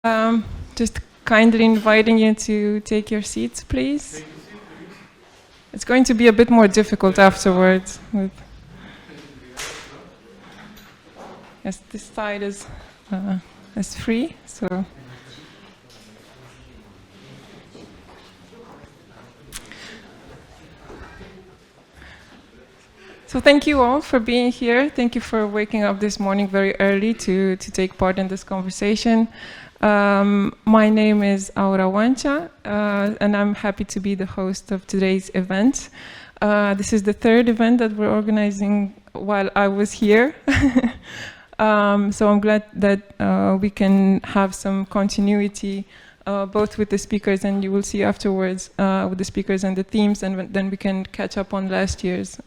Just kindly inviting you to take your seats, please. It's going to be a bit more difficult afterwards. Yes, this side is free, so. So thank you all for being here. Thank you for waking up this morning very early to take part in this conversation. My name is Aura Wancha, and I'm happy to be the host of today's event. This is the third event that we're organizing while I was here. So I'm glad that we can have some continuity both with the speakers, and you will see afterwards with the speakers and the themes, and then we can catch up on last year's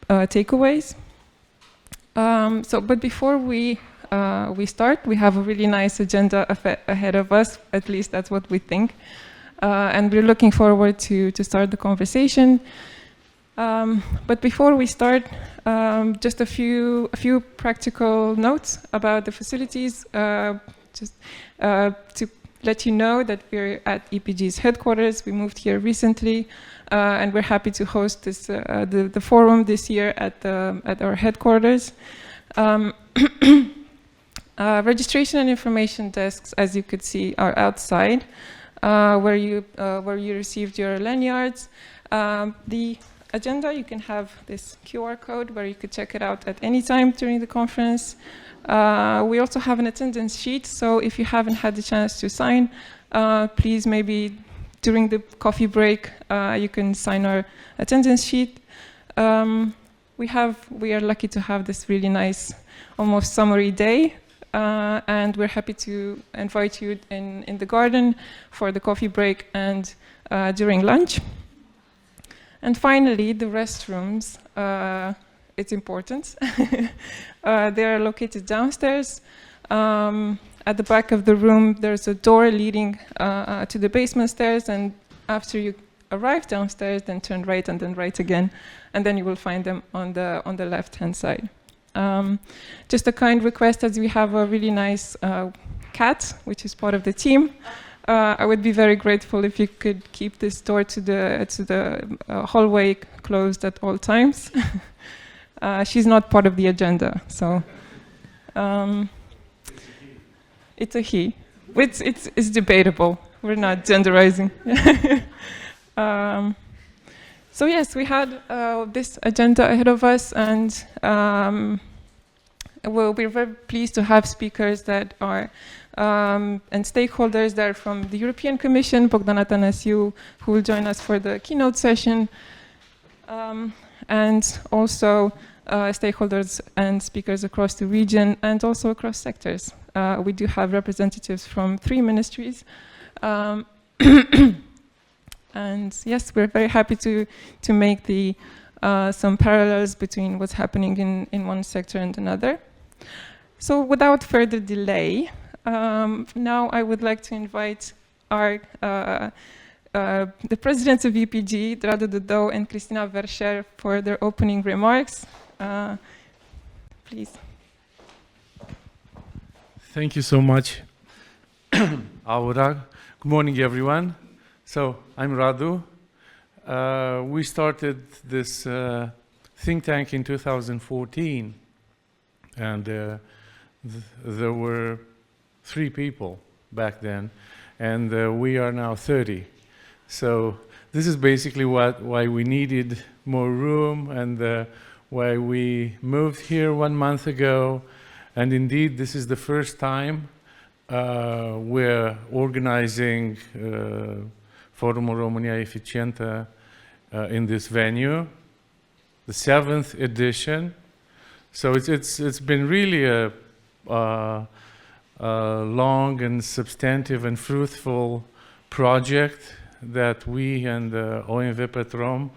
takeaways. But before we start, we have a really nice agenda ahead of us, at least that's what we think. And we're looking forward to start the conversation. But before we start, just a few practical notes about the facilities. Just to let you know that we're at EPG's headquarters. We moved here recently, and we're happy to host this the forum this year at our headquarters. Registration and information desks, as you could see, are outside, where you received your lanyards. The agenda, you can have this QR code where you could check it out at any time during the conference. We also have an attendance sheet, so if you haven't had the chance to sign, please maybe during the coffee break you can sign our attendance sheet. We are lucky to have this really nice, almost summery day, and we're happy to invite you in the garden for the coffee break and during lunch. And finally, the restrooms. It's important. They are located downstairs. At the back of the room, there's a door leading to the basement stairs, and after you arrive downstairs, then turn right and then right again, and then you will find them on the left-hand side. Just a kind request, as we have a really nice cat, which is part of the team. I would be very grateful if you could keep this door to the hallway closed at all times. She's not part of the agenda, so it's a he. It's debatable. We're not genderizing. So yes, we had this agenda ahead of us, and we're very pleased to have speakers that are and stakeholders that are from the European Commission, Bogdan Atanasiou, who will join us for the keynote session, and also stakeholders and speakers across the region and also across sectors. We do have representatives from 3 ministries. And yes, we're very happy to make some parallels between what's happening in one sector and another. So without further delay, now I would like to invite the presidents of EPG, Radu Dodou and Cristina Vercher, for their opening remarks. Please. Thank you so much, Aura. Good morning, everyone. So I'm Radu. We started this think tank in 2014, and there were 3 people back then, and we are now 30. So this is basically why we needed more room, and why we moved here 1 month ago. And indeed, this is the first time we're organizing Forum România Eficientă in this venue, the 7th edition. So it's been really a long and substantive and fruitful project that we and OMV Petrom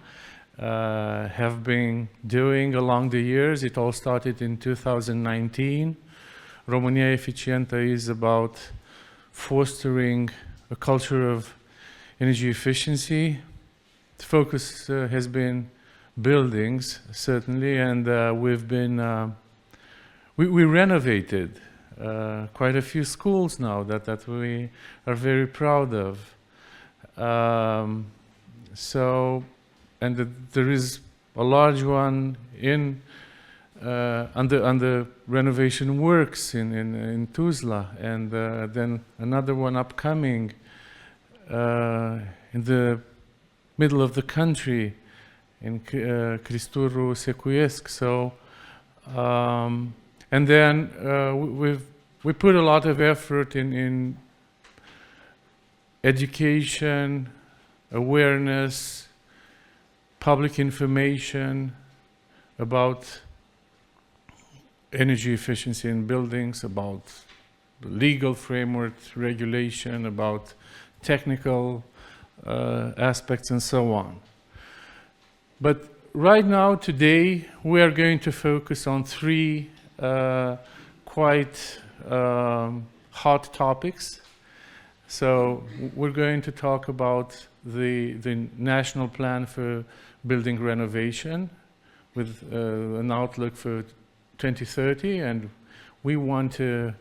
have been doing along the years. It all started in 2019. România Eficientă is about fostering a culture of energy efficiency. The focus has been buildings, certainly, and we renovated quite a few schools now that we are very proud of. There is a large one in under renovation works in Tuzla, and then another one upcoming in the middle of the country in Cristuru Secuiesc. So, and then we put a lot of effort in education, awareness, public information about energy efficiency in buildings, about the legal framework, regulation, about technical aspects, and so on. But right now, today, we are going to focus on three quite hot topics. So we're going to talk about the National Plan for Building Renovation with an outlook for 2030, and we want to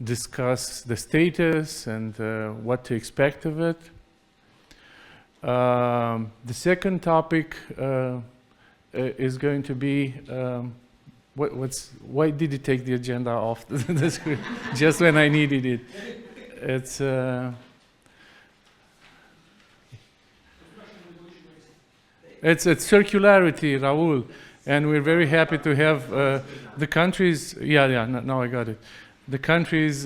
discuss the status and what to expect of it. The second topic is going to be why did you take the agenda off the screen just when I needed it? It's circularity, Raul, and we're very happy to have the country's. Now I got it. The country's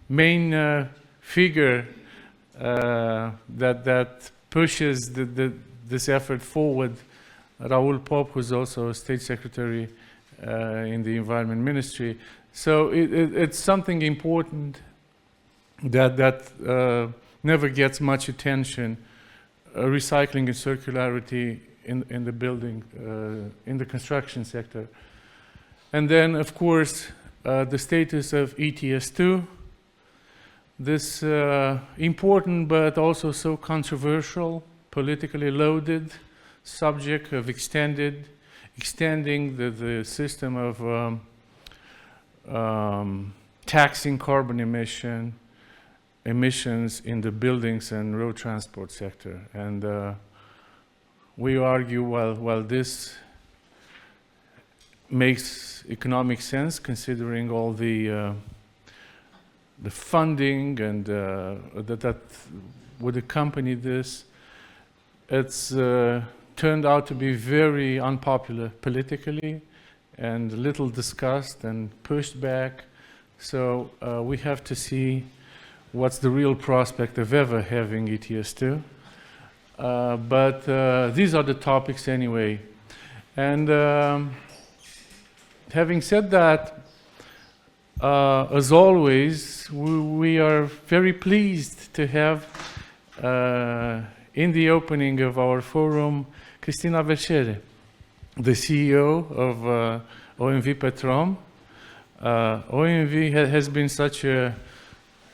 main figure that pushes this effort forward, Raul Pop, who's also a state secretary in the Environment Ministry. So it's something important that never gets much attention, recycling and circularity in the building, in the construction sector. And then, of course, the status of ETS2, this important but also so controversial, politically loaded subject of extending the system of taxing carbon emissions in the buildings and road transport sector. And we argue, well, this makes economic sense considering all the funding and that would accompany this. It's turned out to be very unpopular politically and little discussed and pushed back. So we have to see what's the real prospect of ever having ETS2. But these are the topics anyway. And having said that, as always, we are very pleased to have in the opening of our forum, Cristina Vercere, the CEO of OMV Petrom. OMV has been such a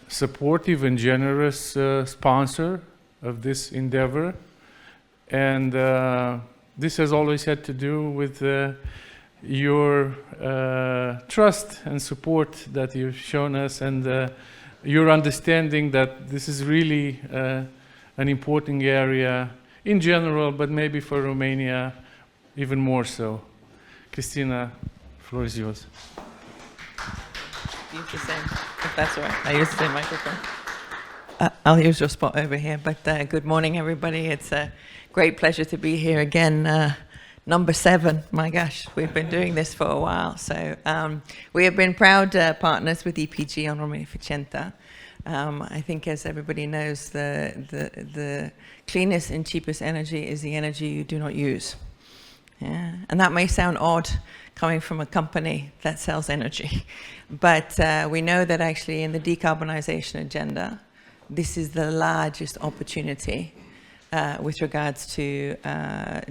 supportive and generous sponsor of this endeavor, and this has always had to do with your trust and support that you've shown us, and your understanding that this is really an important area in general, but maybe for Romania even more so. Christina, the floor is yours. Use the same, if that's all right. I use the same microphone. I'll use your spot over here, but good morning, everybody. It's a great pleasure to be here again. Number 7, my gosh, we've been doing this for a while. So we have been proud partners with EPG on Romania Efficientă. I think, as everybody knows, the cleanest and cheapest energy is the energy you do not use. Yeah? And that may sound odd coming from a company that sells energy, but we know that actually in the decarbonisation agenda, this is the largest opportunity with regards to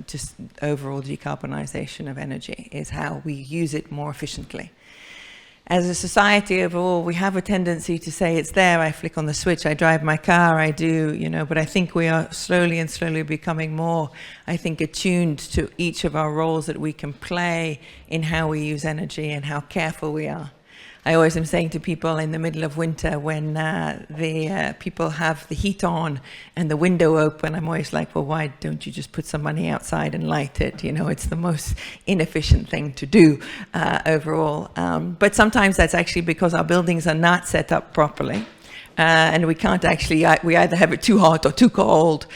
just overall decarbonisation of energy, is how we use it more efficiently. as a society overall, we have a tendency to say it's there, I flick on the switch, I drive my car, I do, you know, but I think we are slowly becoming more, I think, attuned to each of our roles that we can play in how we use energy and how careful we are. I always am saying to people in the middle of winter when the people have the heat on and the window open, I'm always like, well, why don't you just put some money outside and light it? You know, it's the most inefficient thing to do overall. But sometimes that's actually because our buildings are not set up properly. And we can't actually, we either have it too hot or too cold.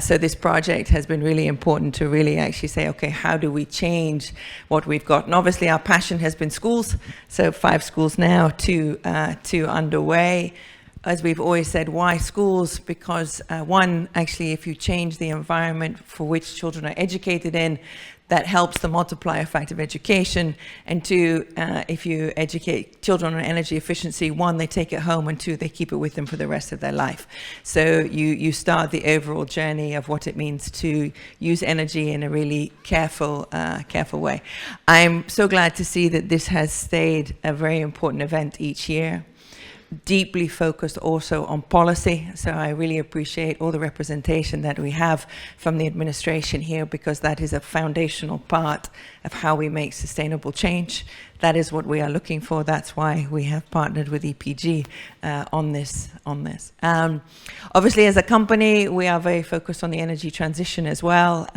So this project has been really important to really actually say, okay, how do we change what we've got? And obviously our passion has been schools. So 5 schools now, two underway. As we've always said, why schools? Because one, actually, if you change the environment for which children are educated in, that helps the multiplier effect of education. And 2, if you educate children on energy efficiency, 1, they take it home, and 2, they keep it with them for the rest of their life. So you start the overall journey of what it means to use energy in a really careful way. I'm so glad to see that this has stayed a very important event each year. Deeply focused also on policy. So I really appreciate all the representation that we have from the administration here, because that is a foundational part of how we make sustainable change. That is what we are looking for. That's why we have partnered with EPG on this. Obviously, as a company, we are very focused on the energy transition as well.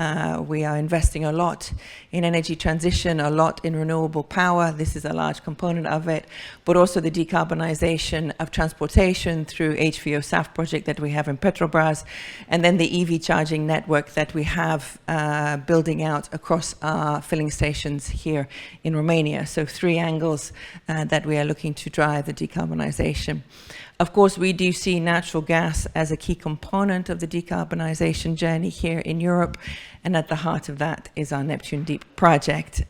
We are investing a lot in energy transition, a lot in renewable power. This is a large component of it, but also the decarbonisation of transportation through HVO SAF project that we have in Petrobras, and then the EV charging network that we have building out across our filling stations here in Romania. So 3 angles that we are looking to drive the decarbonisation. Of course, we do see natural gas as a key component of the decarbonisation journey here in Europe, and at the heart of that is our Neptune Deep project,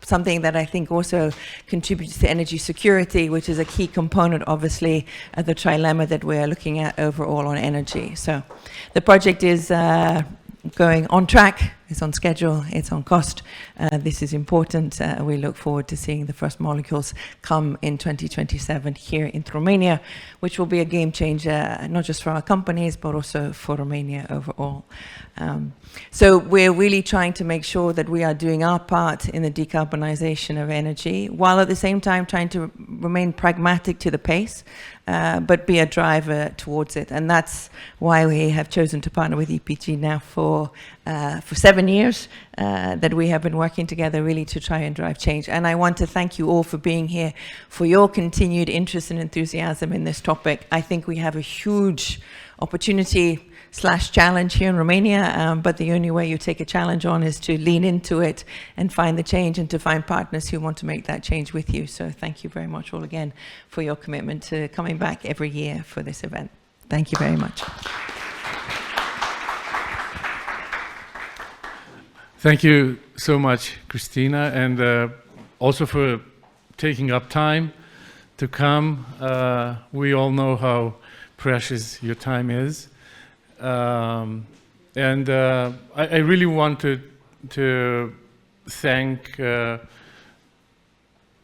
something that I think also contributes to energy security, which is a key component, obviously, of the trilemma that we are looking at overall on energy. So the project is going on track, it's on schedule, it's on cost. This is important. We look forward to seeing the first molecules come in 2027 here in Romania, which will be a game changer, not just for our companies, but also for Romania overall. So we're really trying to make sure that we are doing our part in the decarbonisation of energy, while at the same time trying to remain pragmatic to the pace, but be a driver towards it. And that's why we have chosen to partner with EPG now for 7 years, that we have been working together really to try and drive change. And I want to thank you all for being here, for your continued interest and enthusiasm in this topic. I think we have a huge opportunity / challenge here in Romania, but the only way you take a challenge on is to lean into it and find the change, and to find partners who want to make that change with you. So thank you very much all again for your commitment to coming back every year for this event. Thank you very much. Thank you so much, Christina, and also for taking up time to come. We all know how precious your time is. I really wanted to thank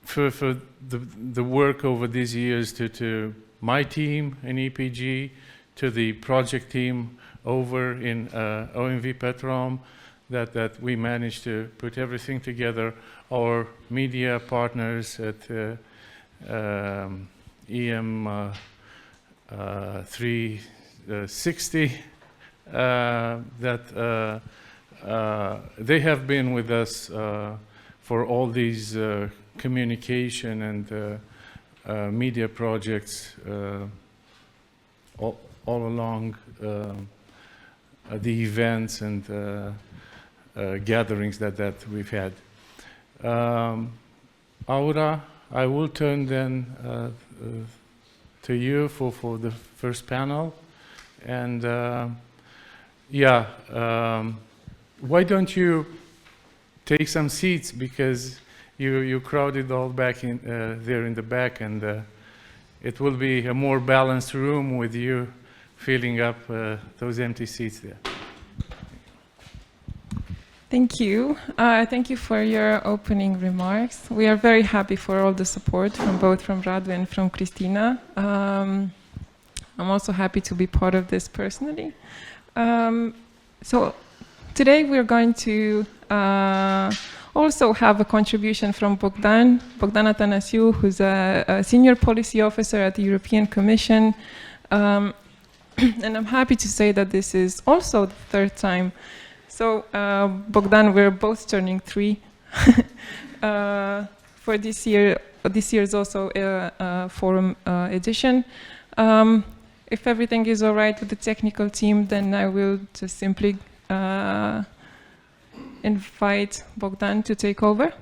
for the work over these years to my team in EPG, to the project team over in OMV Petrom, that we managed to put everything together, our media partners at EM 360, that they have been with us for all these communication and media projects all along the events and gatherings that we've had. Aura, I will turn then to you for the first panel. And why don't you take some seats, because you crowded all back in there in the back, and it will be a more balanced room with you filling up those empty seats there. Thank you. Thank you for your opening remarks. We are very happy for all the support from both Radu and from Christina. I'm also happy to be part of this personally. So today we're going to also have a contribution from Bogdan Atanasiou, who's a senior policy officer at the European Commission. And I'm happy to say that this is also the third time. So Bogdan, we're both turning 3 for this year. This year is also a forum edition. If everything is all right with the technical team, then I will just simply invite Bogdan to take over.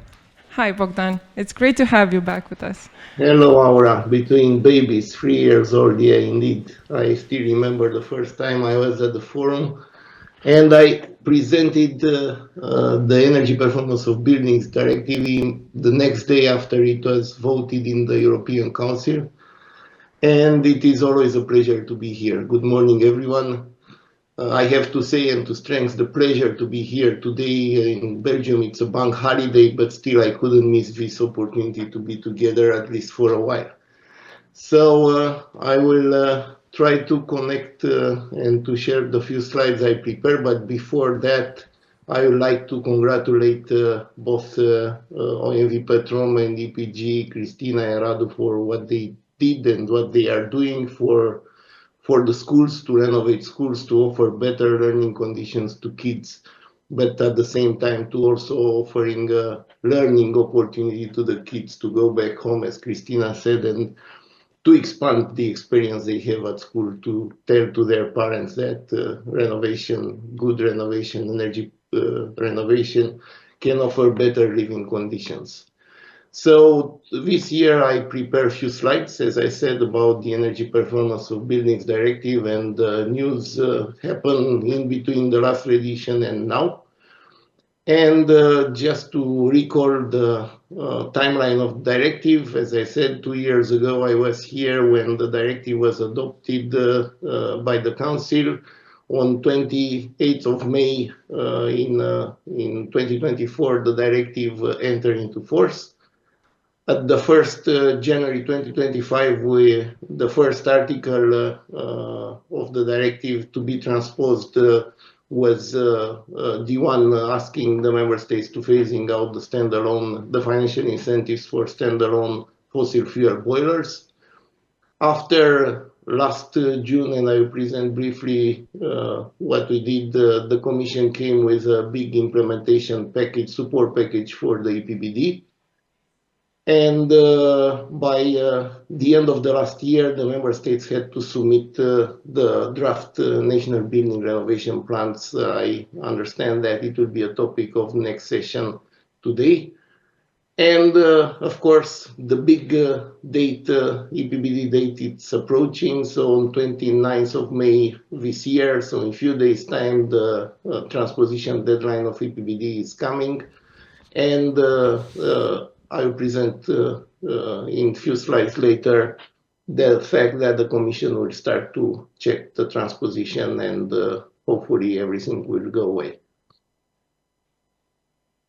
Hi, Bogdan. It's great to have you back with us. Hello, Aura. Between babies, 3 years old, yeah, indeed. I still remember the first time I was at the forum and I presented the Energy Performance of Buildings Directive the next day after it was voted in the European Council. And it is always a pleasure to be here. Good morning, everyone. I have to say and to strengthen the pleasure to be here today. In Belgium, it's a bank holiday, but still I couldn't miss this opportunity to be together at least for a while. So I will try to connect and to share the few slides I prepared, but before that, I would like to congratulate both OMV Petrom and EPG, Christina and Radu, for what they did and what they are doing for the schools, to renovate schools, to offer better learning conditions to kids, but at the same time to also offering a learning opportunity to the kids to go back home, as Christina said, and to expand the experience they have at school, to tell to their parents that renovation, good renovation, energy renovation can offer better living conditions. So this year I prepared a few slides, as I said, about the Energy Performance of Buildings Directive, and news happened in between the last edition and now. And just to recall the timeline of directive, as I said, 2 years ago I was here when the directive was adopted by the Council. On 28th of May in 2024, the directive entered into force. At the 1st January 2025, the first article of the directive to be transposed was the one asking the member states to phasing out the financial incentives for standalone fossil fuel boilers. After last June, and I will present briefly what we did, the Commission came with a big implementation package, support package for the EPBD. And by the end of the last year, the member states had to submit the draft National Building Renovation Plans. I understand that it will be a topic of next session today. And of course, the big date, EPBD date, it's approaching. So on 29th of May this year, so in a few days' time, the transposition deadline of EPBD is coming. And I will present in a few slides later the fact that the Commission will start to check the transposition, and hopefully everything will go away.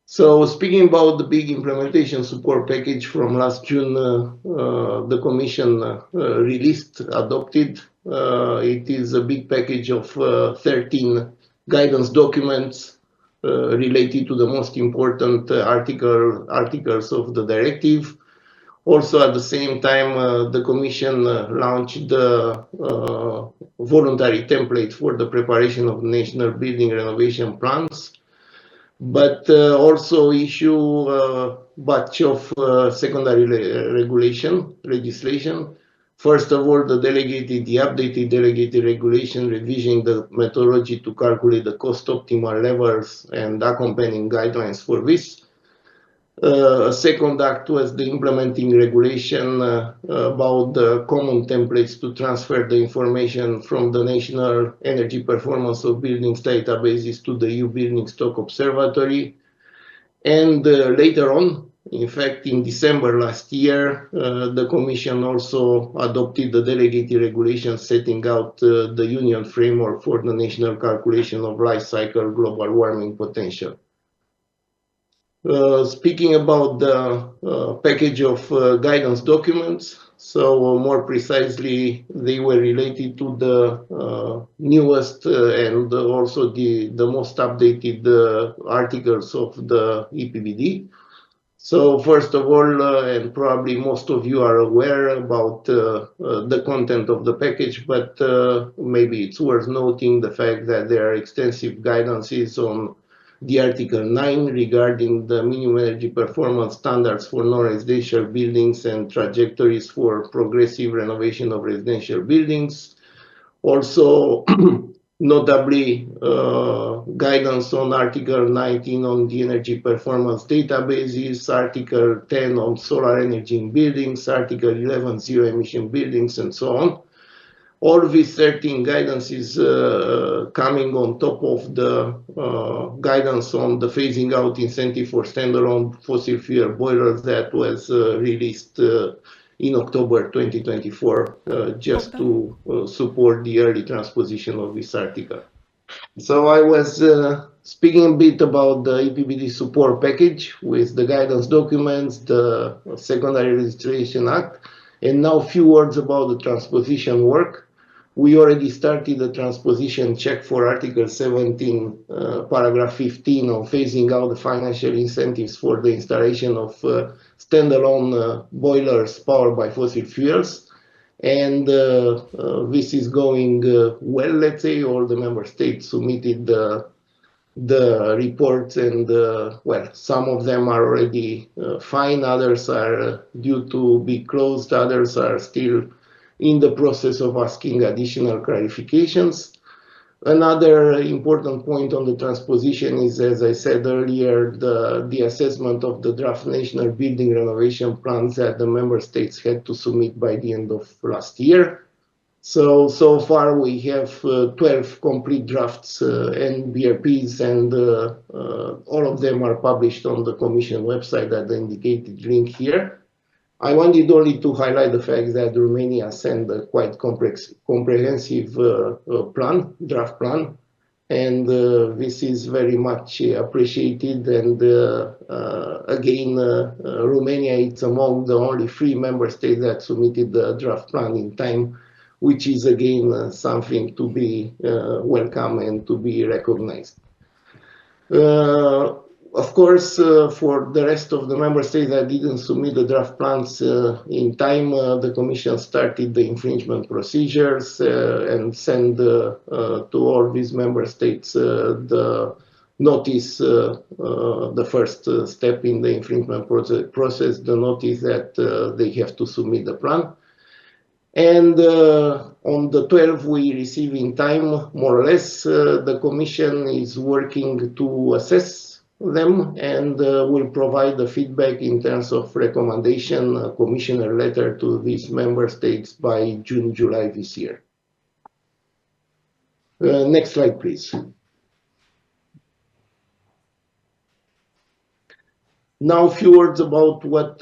So speaking about the big implementation support package from last June, the Commission adopted. It is a big package of 13 guidance documents related to the most important articles of the directive. Also, at the same time, the Commission launched the voluntary template for the preparation of National Building Renovation Plans, but also issue a batch of secondary legislation. First of all, the updated delegated regulation revision the methodology to calculate the cost optimal levels and accompanying guidelines for this. A second act was the implementing regulation about the common templates to transfer the information from the National Energy Performance of Buildings databases to the EU Building Stock Observatory. And later on, in fact, in December last year, the Commission also adopted the delegated regulation setting out the Union framework for the national calculation of life cycle global warming potential. Speaking about the package of guidance documents, so more precisely, they were related to the newest and also the most updated articles of the EPBD. So first of all, and probably most of you are aware about the content of the package, but maybe it's worth noting the fact that there are extensive guidances on the Article 9 regarding the minimum energy performance standards for non-residential buildings and trajectories for progressive renovation of residential buildings. Also, notably, guidance on Article 19 on the energy performance databases, Article 10 on solar energy in buildings, Article 11 zero emission buildings, and so on. All these 13 guidances coming on top of the guidance on the phasing out incentive for standalone fossil fuel boilers that was released in October 2024, just to support the early transposition of this article. So I was speaking a bit about the EPBD support package with the guidance documents, the Secondary Registration Act, and now a few words about the transposition work. We already started the transposition check for Article 17, paragraph 15 on phasing out the financial incentives for the installation of standalone boilers powered by fossil fuels. And this is going well, let's say. All the member states submitted the reports, and well, some of them are already fine, others are due to be closed, others are still in the process of asking additional clarifications. Another important point on the transposition is, as I said earlier, the assessment of the draft National Building Renovation Plans that the member states had to submit by the end of last year. So far we have 12 complete drafts, NBRPs, and all of them are published on the Commission website at the indicated link here. I wanted only to highlight the fact that Romania sent a quite comprehensive draft plan, and this is very much appreciated. And again, Romania is among the only 3 member states that submitted the draft plan in time, which is again something to be welcome and to be recognized. Of course, for the rest of the member states that didn't submit the draft plans in time, the Commission started the infringement procedures and sent to all these member states the notice, the first step in the infringement process, the notice that they have to submit the plan. And on the 12th, we receive in time, more or less. The Commission is working to assess them and will provide the feedback in terms of recommendation, a commissioner letter to these member states by June, July this year. Next slide, please. Now a few words about what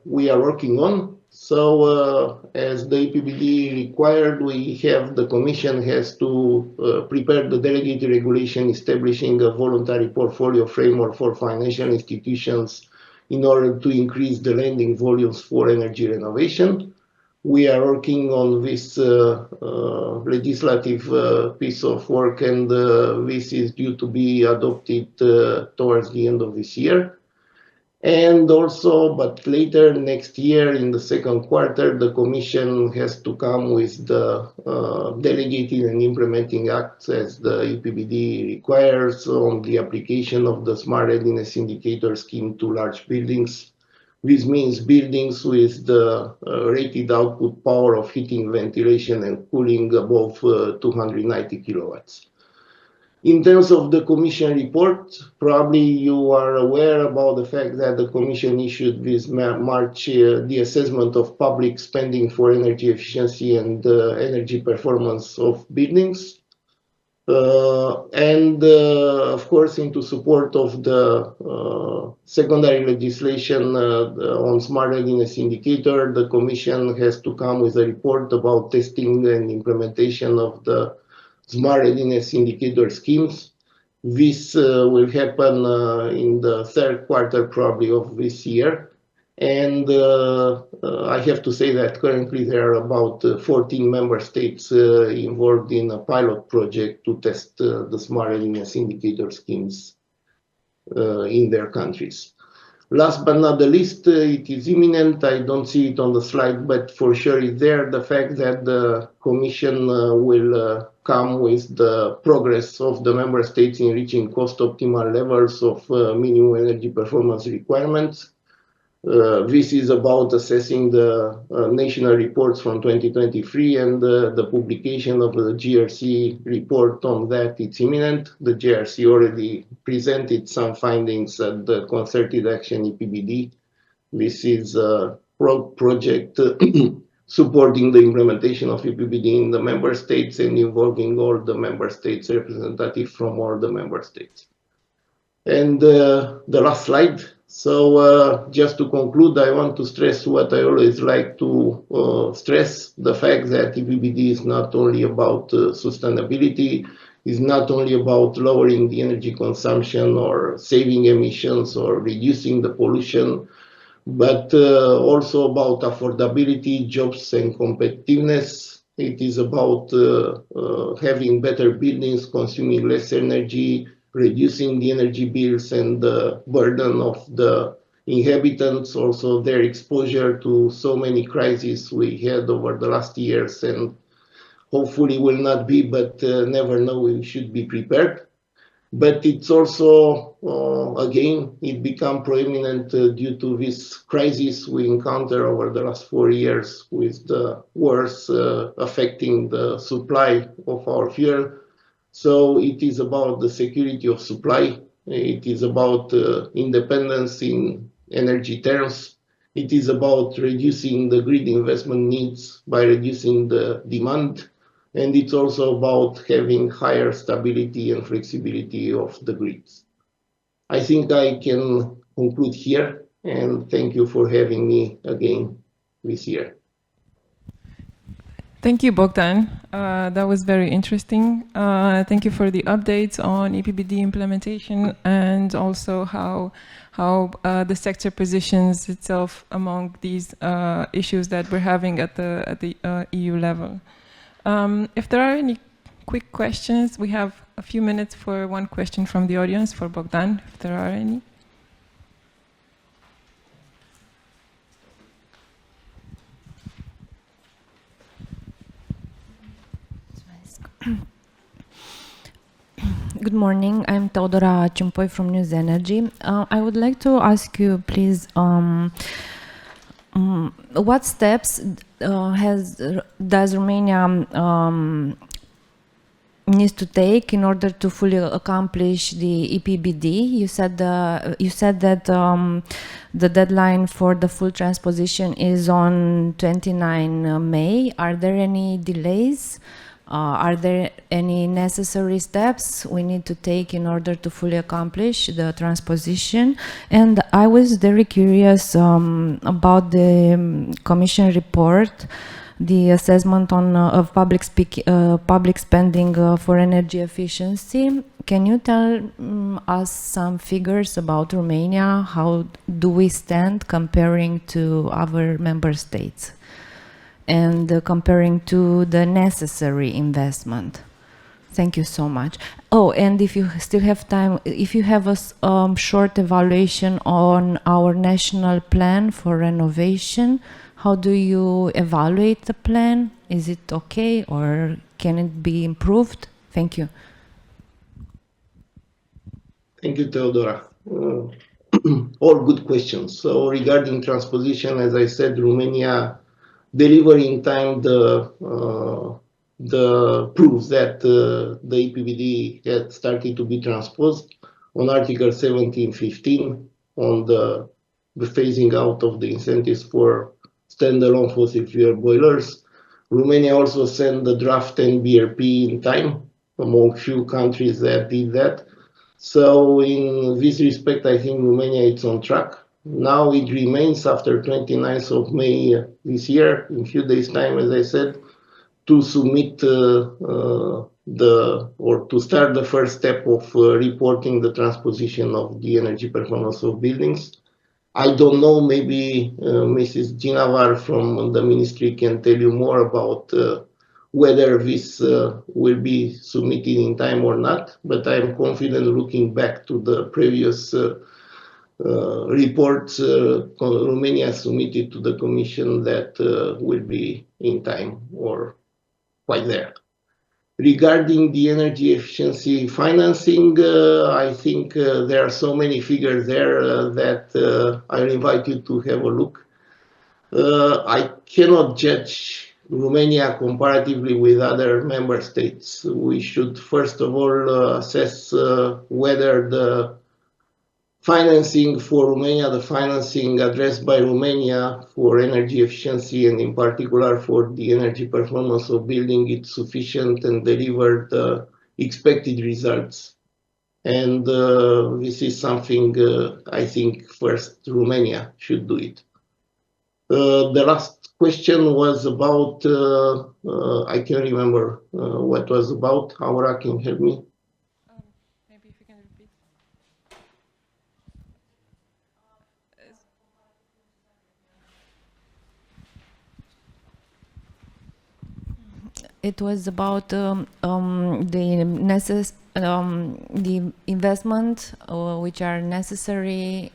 we are working on. So as the EPBD required, the Commission has to prepare the delegated regulation establishing a voluntary portfolio framework for financial institutions in order to increase the lending volumes for energy renovation. We are working on this legislative piece of work, and this is due to be adopted towards the end of this year. And also, but later next year, in the second quarter, the Commission has to come with the delegated and implementing acts as the EPBD requires on the application of the Smart Readiness Indicator scheme to large buildings. This means buildings with the rated output power of heating, ventilation, and cooling above 290 kilowatts. In terms of the Commission report, probably you are aware about the fact that the Commission issued this March the assessment of public spending for energy efficiency and energy performance of buildings. Of course, into support of the secondary legislation on Smart Readiness Indicator, the Commission has to come with a report about testing and implementation of the Smart Readiness Indicator schemes. This will happen in the third quarter probably of this year. And I have to say that currently there are about 14 member states involved in a pilot project to test the smart readiness indicator schemes in their countries. Last but not the least, it is imminent. I don't see it on the slide, but for sure it's there. The fact that the Commission will come with the progress of the member states in reaching cost optimal levels of minimum energy performance requirements. This is about assessing the national reports from 2023 and the publication of the GRC report on that. It's imminent. The GRC already presented some findings at the concerted action EPBD. This is a project supporting the implementation of EPBD in the member states and involving all the member states, representatives from all the member states. And the last slide. So just to conclude, I want to stress what I always like to stress, the fact that EPBD is not only about sustainability, is not only about lowering the energy consumption or saving emissions or reducing the pollution, but also about affordability, jobs and competitiveness. It is about having better buildings, consuming less energy, reducing the energy bills and the burden of the inhabitants, also their exposure to so many crises we had over the last years and hopefully will not be, but never know, we should be prepared. But it's also, again, it become prominent due to this crisis we encounter over the last 4 years with the wars affecting the supply of our fuel. So it is about the security of supply. It is about independence in energy terms. It is about reducing the grid investment needs by reducing the demand. And it's also about having higher stability and flexibility of the grids. I think I can conclude here, and thank you for having me again this year. Thank you, Bogdan. That was very interesting. Thank you for the updates on EPBD implementation and also how the sector positions itself among these issues that we're having at the EU level. If there are any quick questions, we have a few minutes for one question from the audience for Bogdan, if there are any. Good morning, I'm Teodora Ciumpoi from News Energy. I would like to ask you, please, what steps does Romania needs to take in order to fully accomplish the EPBD? You said that the deadline for the full transposition is on 29 May. Are there any delays? Are there any necessary steps we need to take in order to fully accomplish the transposition? And I was very curious about the Commission report, the assessment on of public spending for energy efficiency. Can you tell us some figures about Romania? How do we stand comparing to other member states? And comparing to the necessary investment. Thank you so much. Oh, and if you still have time, if you have a short evaluation on our national plan for renovation, how do you evaluate the plan? Is it okay or can it be improved? Thank you. Thank you, Teodora. All good questions. So regarding transposition, as I said, Romania deliver in time the proofs that the EPBD had started to be transposed on Article 1715 on the phasing out of the incentives for standalone fossil fuel boilers. Romania also sent the draft NBRP in time, among few countries that did that. So in this respect, I think Romania is on track. Now it remains after 29th of May this year, in a few days' time, as I said, to submit or to start the first step of reporting the transposition of the energy performance of buildings. I don't know, maybe Mrs. Ginavar from the ministry can tell you more about whether this will be submitted in time or not, but I'm confident looking back to the previous reports Romania submitted to the Commission that will be in time or quite there. Regarding the energy efficiency financing, I think there are so many figures there that I invite you to have a look. I cannot judge Romania comparatively with other member states. We should first of all assess whether the financing for Romania, the financing addressed by Romania for energy efficiency and in particular for the energy performance of building, it's sufficient and delivered expected results. And this is something I think first Romania should do it. The last question was about, I can't remember what was about. Aura, can you help me? Maybe if you can repeat. It was about the investment which are necessary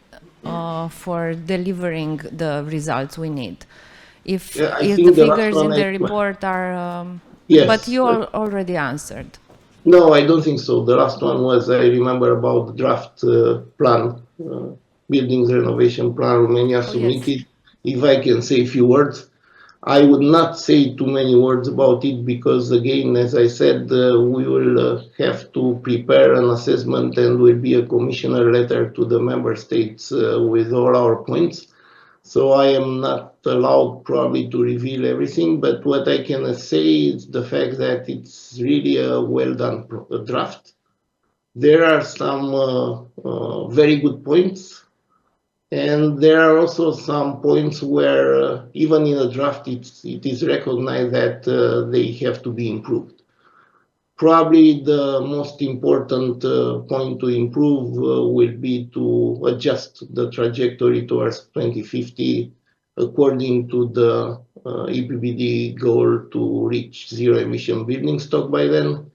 for delivering the results we need. If the figures in the report are, yes, but you already answered. No, I don't think so. The last one was, I remember, about the draft plan, buildings renovation plan Romania submitted. Yes. If I can say a few words, I would not say too many words about it because, again, as I said, we will have to prepare an assessment and will be a commissioner letter to the member states with all our points. So I am not allowed probably to reveal everything, but what I can say is the fact that it's really a well done draft. There are some very good points, and there are also some points where even in a draft it is recognized that they have to be improved. Probably the most important point to improve will be to adjust the trajectory towards 2050 according to the EPBD goal to reach zero emission building stock by then.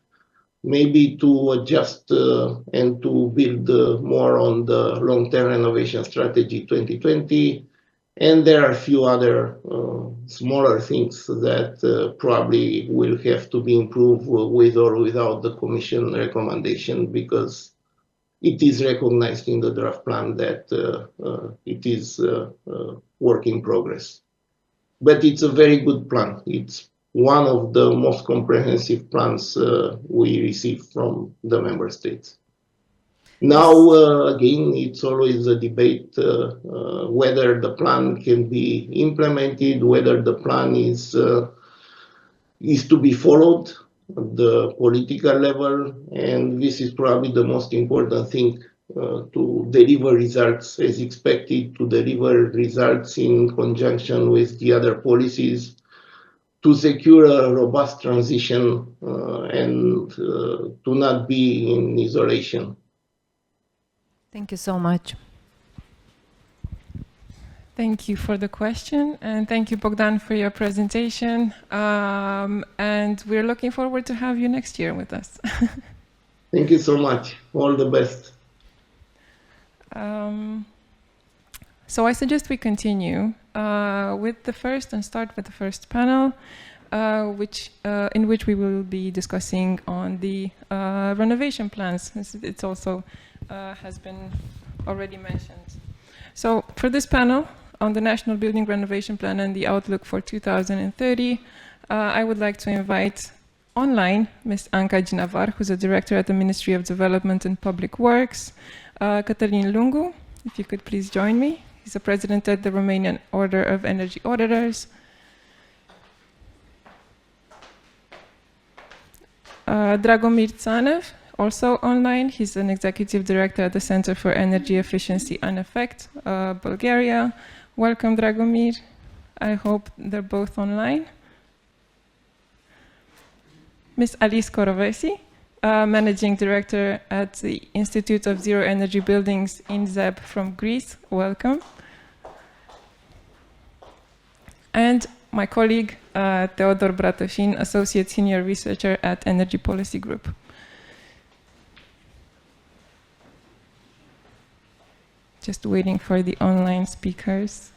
Maybe to adjust and to build more on the long-term renovation strategy 2020. And there are a few other smaller things that probably will have to be improved with or without the Commission recommendation because it is recognized in the draft plan that it is work in progress. But it's a very good plan. It's one of the most comprehensive plans we receive from the member states. Now, again, it's always a debate whether the plan can be implemented, whether the plan is to be followed at the political level, and this is probably the most important thing to deliver results as expected, to deliver results in conjunction with the other policies, to secure a robust transition and to not be in isolation. Thank you so much. Thank you for the question, and thank you, Bogdan, for your presentation. And we're looking forward to have you next year with us. Thank you so much. All the best. So I suggest we continue with the first and start with the first panel, in which we will be discussing on the renovation plans. It's also has been already mentioned. So for this panel on the National Building Renovation Plan and the outlook for 2030, I would like to invite online Ms. Anca Ginavar, who's a director at the Ministry of Development and Public Works, Cătălin Lungu, if you could please join me. He's a president at the Romanian Order of Energy Auditors. Dragomir Tsanev, also online. He's an executive director at the Center for Energy Efficiency and Effect, Bulgaria. Welcome, Dragomir. I hope they're both online. Ms. Alice Korovesi, Managing Director at the Institute of Zero Energy Buildings in ZEB from Greece. Welcome. And my colleague, Theodor Bratoshin, Associate Senior Researcher at Energy Policy Group. Just waiting for the online speakers.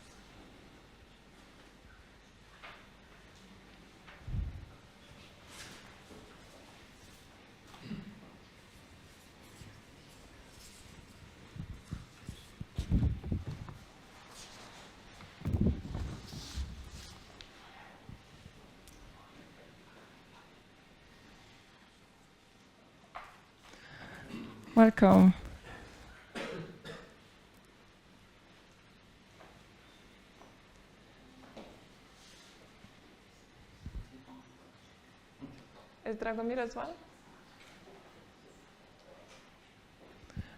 Welcome. Is Dragomir as well?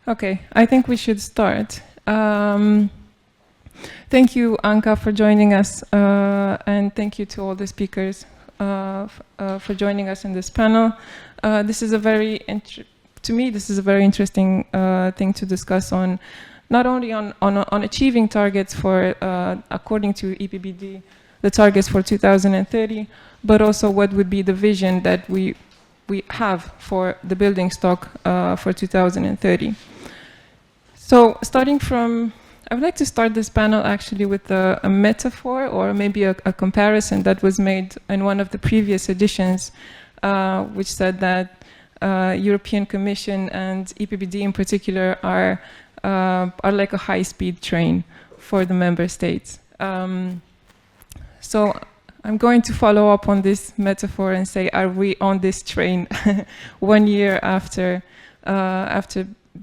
Okay, I think we should start. Thank you, Anka, for joining us, and thank you to all the speakers for joining us in this panel. This is a to me, this is a very interesting thing to discuss on, not only on achieving targets for, according to EPBD, the targets for 2030, but also what would be the vision that we have for the building stock for 2030. So starting from, I would like to start this panel actually with a metaphor or maybe a comparison that was made in one of the previous editions, which said that European Commission and EPBD in particular are like a high-speed train for the member states. So I'm going to follow up on this metaphor and say, are we on this train 1 year after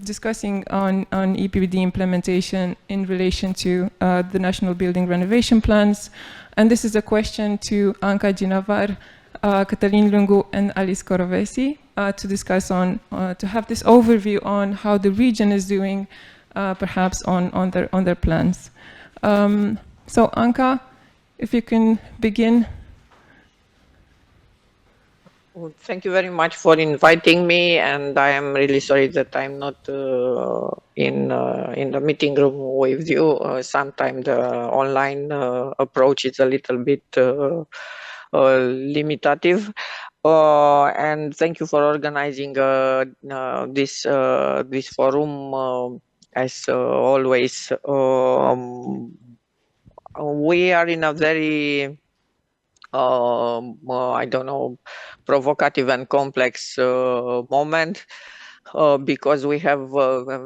discussing on EPBD implementation in relation to the National Building Renovation Plans? And this is a question to Anka Ginavar, Cătălin Lungu, and Alice Korovesi to discuss on, to have this overview on how the region is doing, perhaps on their plans. So Anka, if you can begin. Well, thank you very much for inviting me, and I am really sorry that I'm not in the meeting room with you. Sometimes the online approach is a little bit limitative. And thank you for organizing this forum. As always, we are in a very I don't know, provocative and complex moment because we have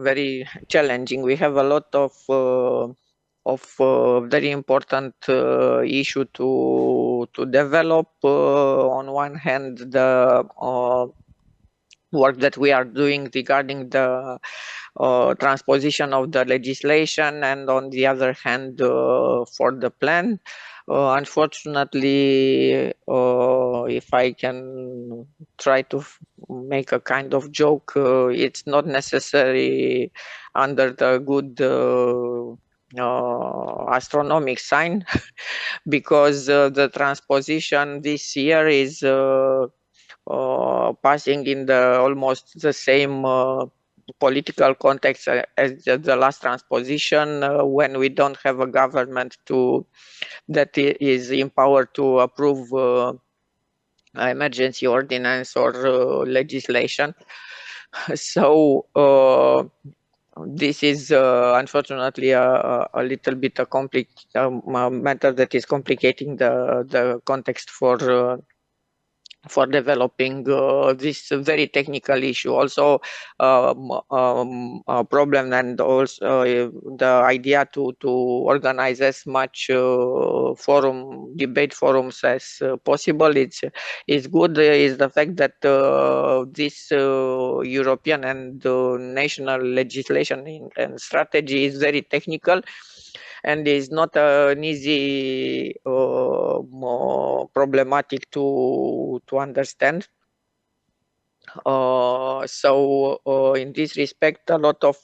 very challenging. We have a lot of very important issue to develop. On one hand, the work that we are doing regarding the transposition of the legislation, and on the other hand, for the plan. Unfortunately, if I can try to make a kind of joke, it's not necessary under the good astronomic sign because the transposition this year is passing in the almost the same political context as the last transposition, when we don't have a government that is empowered to approve emergency ordinance or legislation. So this is unfortunately a little bit a matter that is complicating the context for developing this very technical issue. Also a problem, and also the idea to organize as much debate forums as possible. It's good is the fact that this European and national legislation and strategy is very technical, and is not an easy problematic to understand. So in this respect, a lot of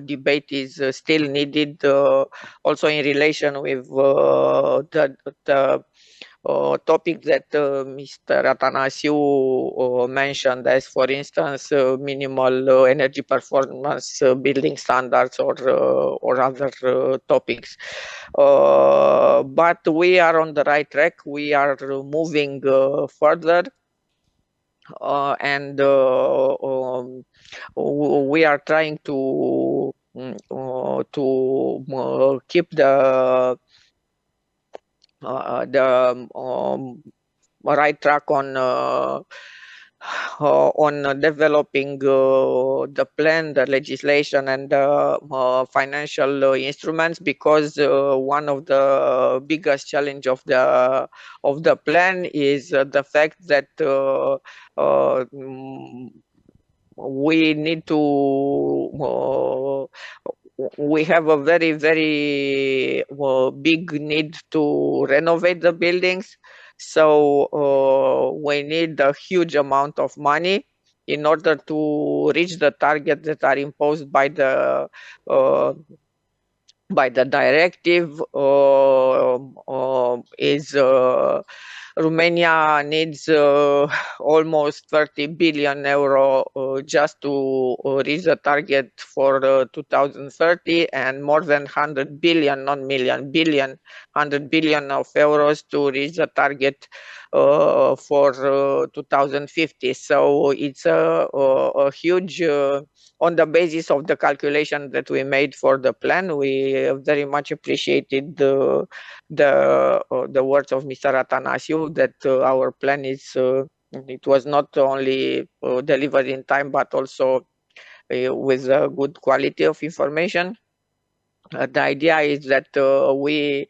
debate is still needed, also in relation with the topic that Mr. Atanasiu mentioned, as for instance, minimal energy performance building standards or other topics. But we are on the right track. We are moving further, and we are trying to keep the right track on developing the plan, the legislation, and the financial instruments, because one of the biggest challenge of the plan is the fact that we need to we have a very, very big need to renovate the buildings. So we need a huge amount of money in order to reach the targets that are imposed by the directive. Romania needs almost 30 billion euro just to reach the target for 2030, and more than 100 billion, not million, billion, 100 billion of euros to reach the target for 2050. So it's a huge, on the basis of the calculation that we made for the plan, we very much appreciated the words of Mr. Atanasiu that our plan is it was not only delivered in time, but also with good quality of information. The idea is that we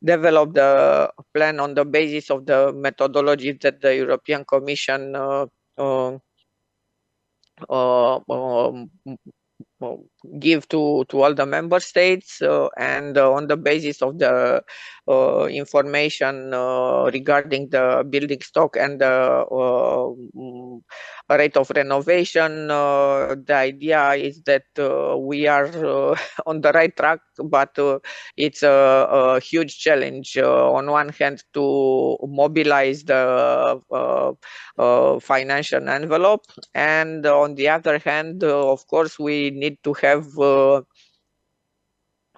develop the plan on the basis of the methodology that the European Commission give to all the member states, and on the basis of the information regarding the building stock and the rate of renovation. The idea is that we are on the right track, but it's a huge challenge on one hand to mobilize the financial envelope, and on the other hand, of course, we need to have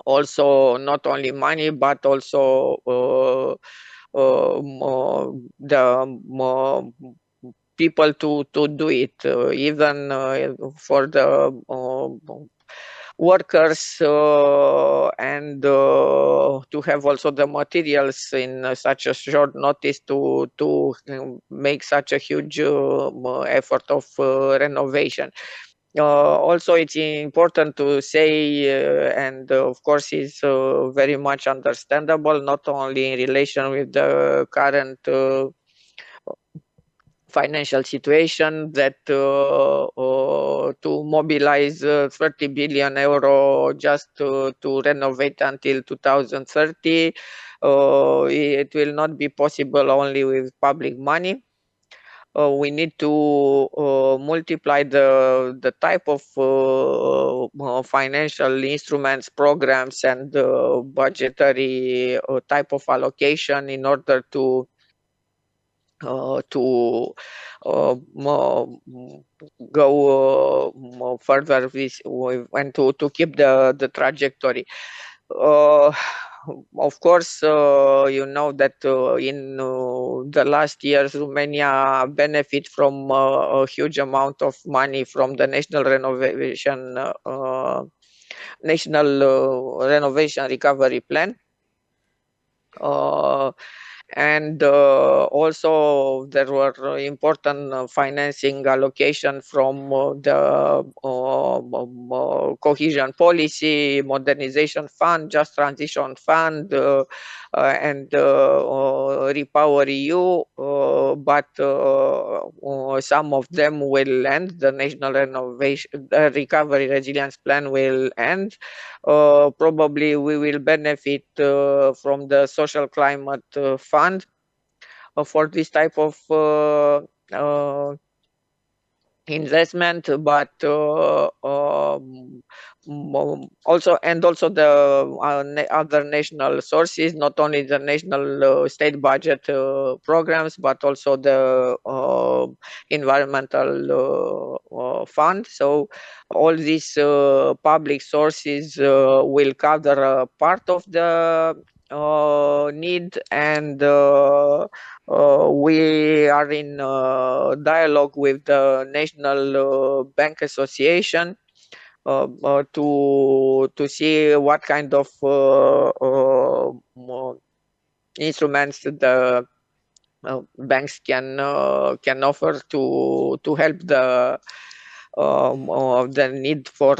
also not only money, but also the people to do it, even for the workers, and to have also the materials in such a short notice to make such a huge effort of renovation. Also, it's important to say, and of course, is very much understandable, not only in relation with the current financial situation, that to mobilize 30 billion euro just to renovate until 2030, it will not be possible only with public money. We need to multiply the type of financial instruments, programs, and budgetary type of allocation in order to go further with and to keep the trajectory. Of course, you know that in the last years, Romania benefit from a huge amount of money from the National Renovation Recovery Plan. And also there were important financing allocation from the cohesion policy, modernization fund, just transition fund, and repower EU, but some of them will end. The National Renovation Recovery Resilience Plan will end. Probably we will benefit from the social climate fund for this type of investment, but also the other national sources, not only the national state budget programs, but also the environmental fund. So all these public sources will cover a part of the need, and we are in dialogue with the National Bank Association to see what kind of instruments the banks can offer to help the need for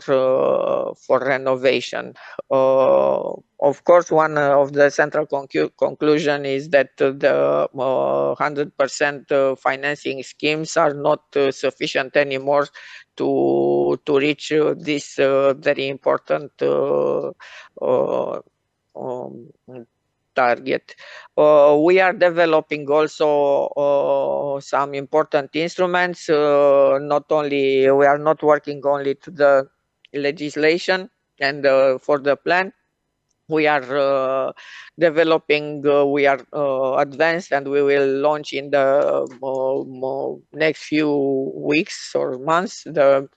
renovation. Of course, one of the central conclusion is that the 100% financing schemes are not sufficient anymore to reach this very important um, target. We are developing also some important instruments. Not only we are not working only to the legislation and for the plan. We are developing. We are advanced, and we will launch in the next few weeks or months the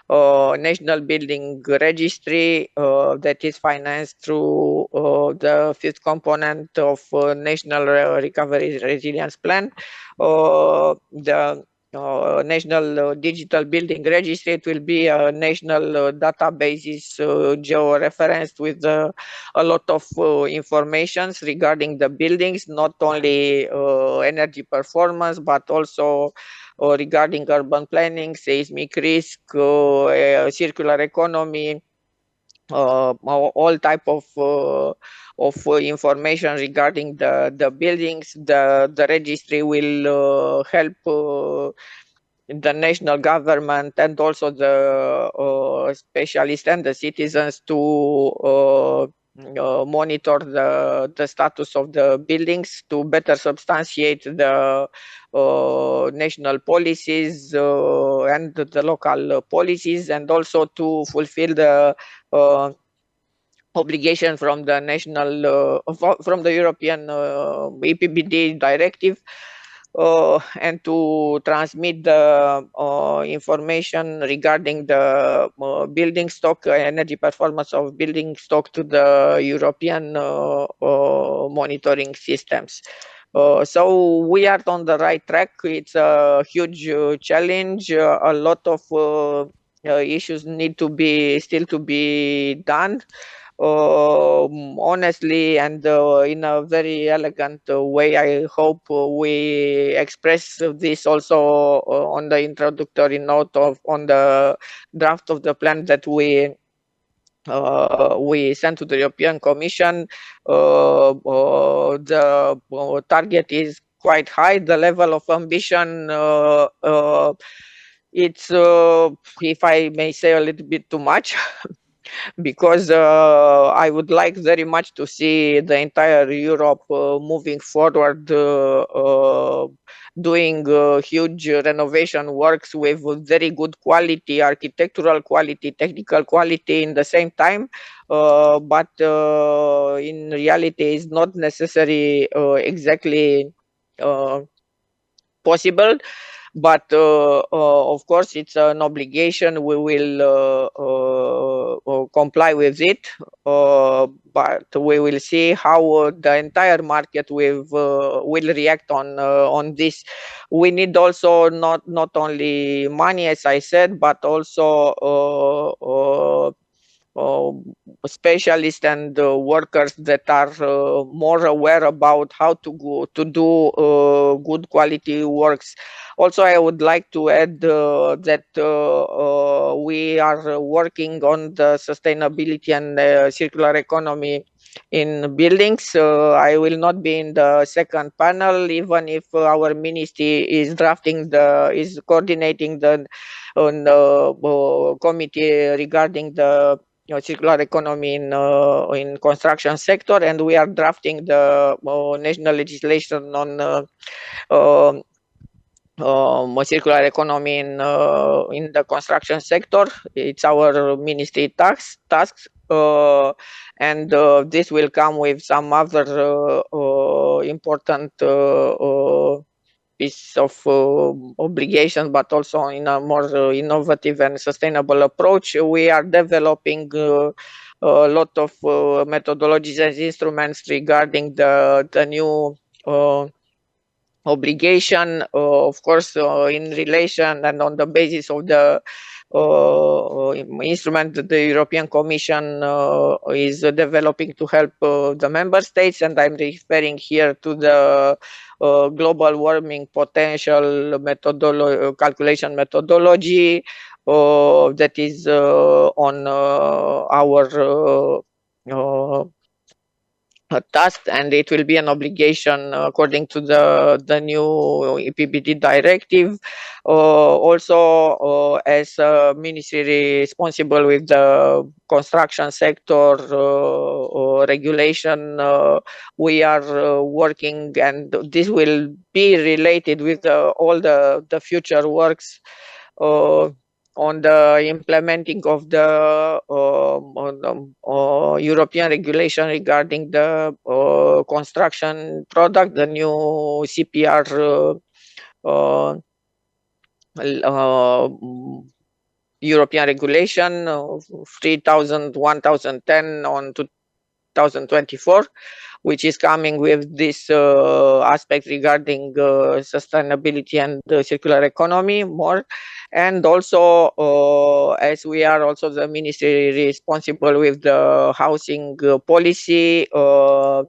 National Building Registry that is financed through the fifth component of National Recovery Resilience Plan. The National Digital Building Registry, it will be a national databases geo-referenced with a lot of informations regarding the buildings, not only energy performance, but also regarding urban planning, seismic risk, circular economy, all type of information regarding the buildings. The registry will help the national government and also the specialists and the citizens to monitor the status of the buildings, to better substantiate the national policies and the local policies, and also to fulfill the obligation from the national from the European EPBD directive, and to transmit the information regarding the building stock, energy performance of building stock to the European monitoring systems. So we are on the right track. It's a huge challenge. A lot of issues need to be still to be done. Honestly, and in a very elegant way, I hope we express this also on the introductory note on the draft of the plan that we sent to the European Commission. The target is quite high. The level of ambition, it's, if I may say, a little bit too much. Because I would like very much to see the entire Europe moving forward, doing huge renovation works with very good quality, architectural quality, technical quality in the same time. But in reality, it's not necessarily exactly possible. But of course, it's an obligation. We will comply with it, but we will see how the entire market will react on this. We need also not only money, as I said, but also specialists and workers that are more aware about how to do good quality works. Also, I would like to add that we are working on the sustainability and circular economy in buildings. I will not be in the second panel, even if our ministry is coordinating the committee regarding the circular economy in construction sector, and we are drafting the national legislation on circular economy in the construction sector. It's our ministry tasks, and this will come with some other important piece of obligation, but also in a more innovative and sustainable approach. We are developing a lot of methodologies and instruments regarding the new obligation, of course, in relation and on the basis of the instrument that the European Commission is developing to help the member states. And I'm referring here to the global warming potential calculation methodology that is on our task, and it will be an obligation according to the new EPBD directive. Also, as a ministry responsible with the construction sector regulation, we are working, and this will be related with all the future works on the implementing of the European regulation regarding the construction product, the new CPR European regulation 3000/1010 on 2024, which is coming with this aspect regarding sustainability and circular economy more. And also, as we are also the ministry responsible with the housing policy, our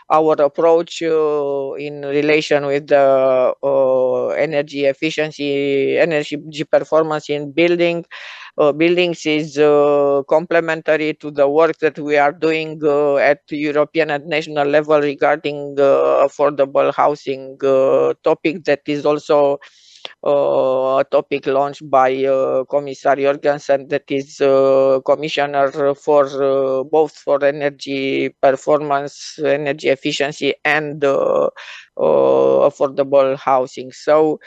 approach in relation with the energy efficiency, energy performance in buildings is complementary to the work that we are doing at European and national level regarding affordable housing topic. That is also a topic launched by Commissar Jorgensen, that is commissioner for both for energy performance, energy efficiency, and affordable housing. So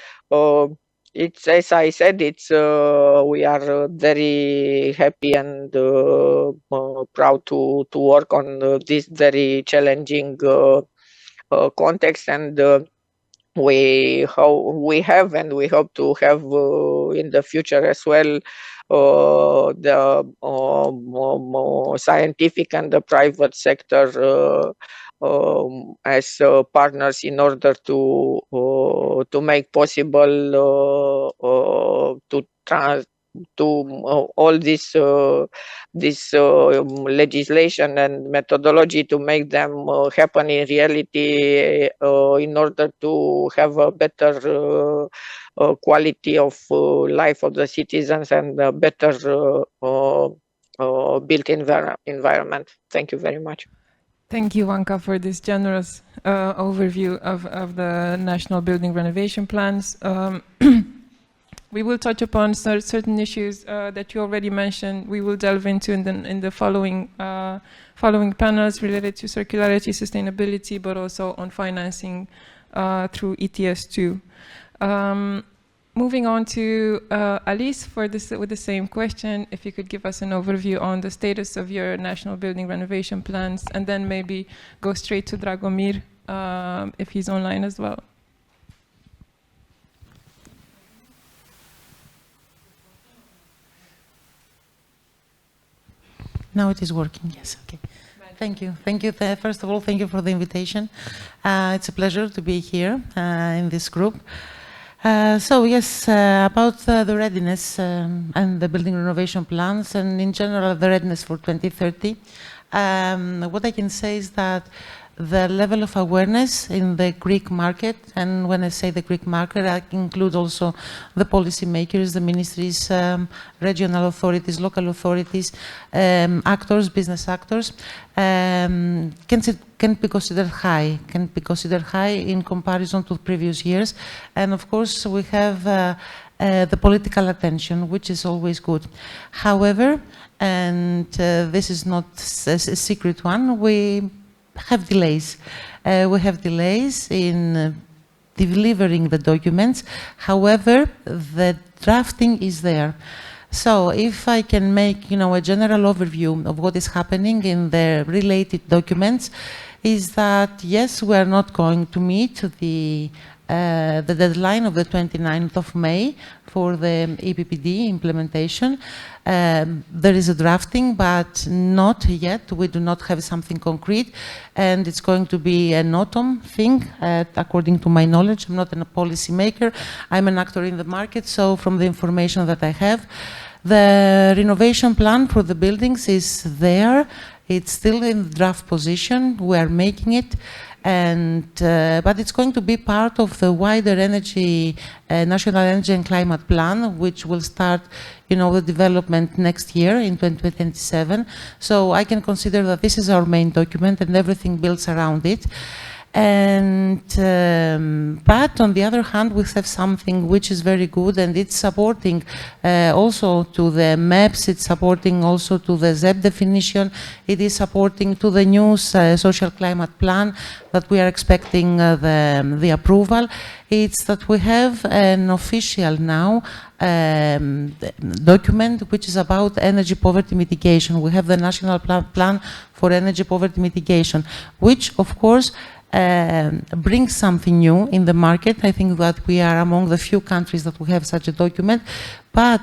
it's, as I said, it's we are very happy and proud to work on this very challenging context, and we have and we hope to have in the future as well the scientific and the private sector as partners in order to make possible all this legislation and methodology, to make them happen in reality in order to have a better quality of life of the citizens and a better built environment. Thank you very much. Thank you, Wanka, for this generous overview of the National Building Renovation Plans. We will touch upon certain issues that you already mentioned. We will delve into in the following panels related to circularity, sustainability, but also on financing through ETS2. Moving on to Alice with the same question, if you could give us an overview on the status of your National Building Renovation Plans, and then maybe go straight to Dragomir if he's online as well. Now it is working, yes, okay. Thank you. Thank you. First of all, thank you for the invitation. It's a pleasure to be here in this group. So yes, about the readiness and the building renovation plans, and in general the readiness for 2030, what I can say is that the level of awareness in the Greek market, and when I say the Greek market, I include also the policymakers, the ministries, regional authorities, local authorities, actors, business actors, can be considered high, in comparison to previous years. And of course, we have the political attention, which is always good. However, and this is not a secret one, we have delays. We have delays in delivering the documents. However, the drafting is there. So if I can make, a general overview of what is happening in the related documents, is that yes, we are not going to meet the deadline of the 29th of May for the EPBD implementation. There is a drafting, but not yet. We do not have something concrete, and it's going to be an autumn thing, according to my knowledge. I'm not a policy maker. I'm an actor in the market, so from the information that I have, the renovation plan for the buildings is there. It's still in draft position. We are making it. But it's going to be part of the wider National Energy and Climate Plan, which will start, the development next year in 2027. So I can consider that this is our main document and everything builds around it. But on the other hand, we have something which is very good, and it's supporting also to the MEPs, it's supporting also to the ZEB definition, it is supporting to the new social climate plan that we are expecting the approval. It's that we have an official now document which is about energy poverty mitigation. We have the National Plan for Energy Poverty Mitigation, which of course brings something new in the market. I think that we are among the few countries that we have such a document. But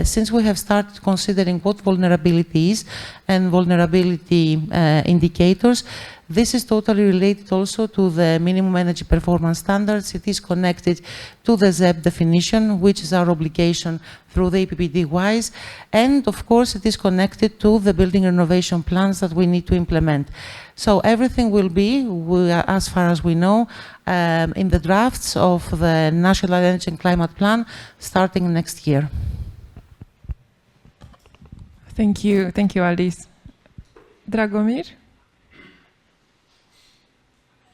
since we have started considering what vulnerability is and vulnerability indicators, this is totally related also to the minimum energy performance standards. It is connected to the ZEB definition, which is our obligation through the EPBD WISE. And of course, it is connected to the building renovation plans that we need to implement. So everything will be, as far as we know, in the drafts of the National Energy and Climate Plan starting next year. Thank you, Alice. Dragomir?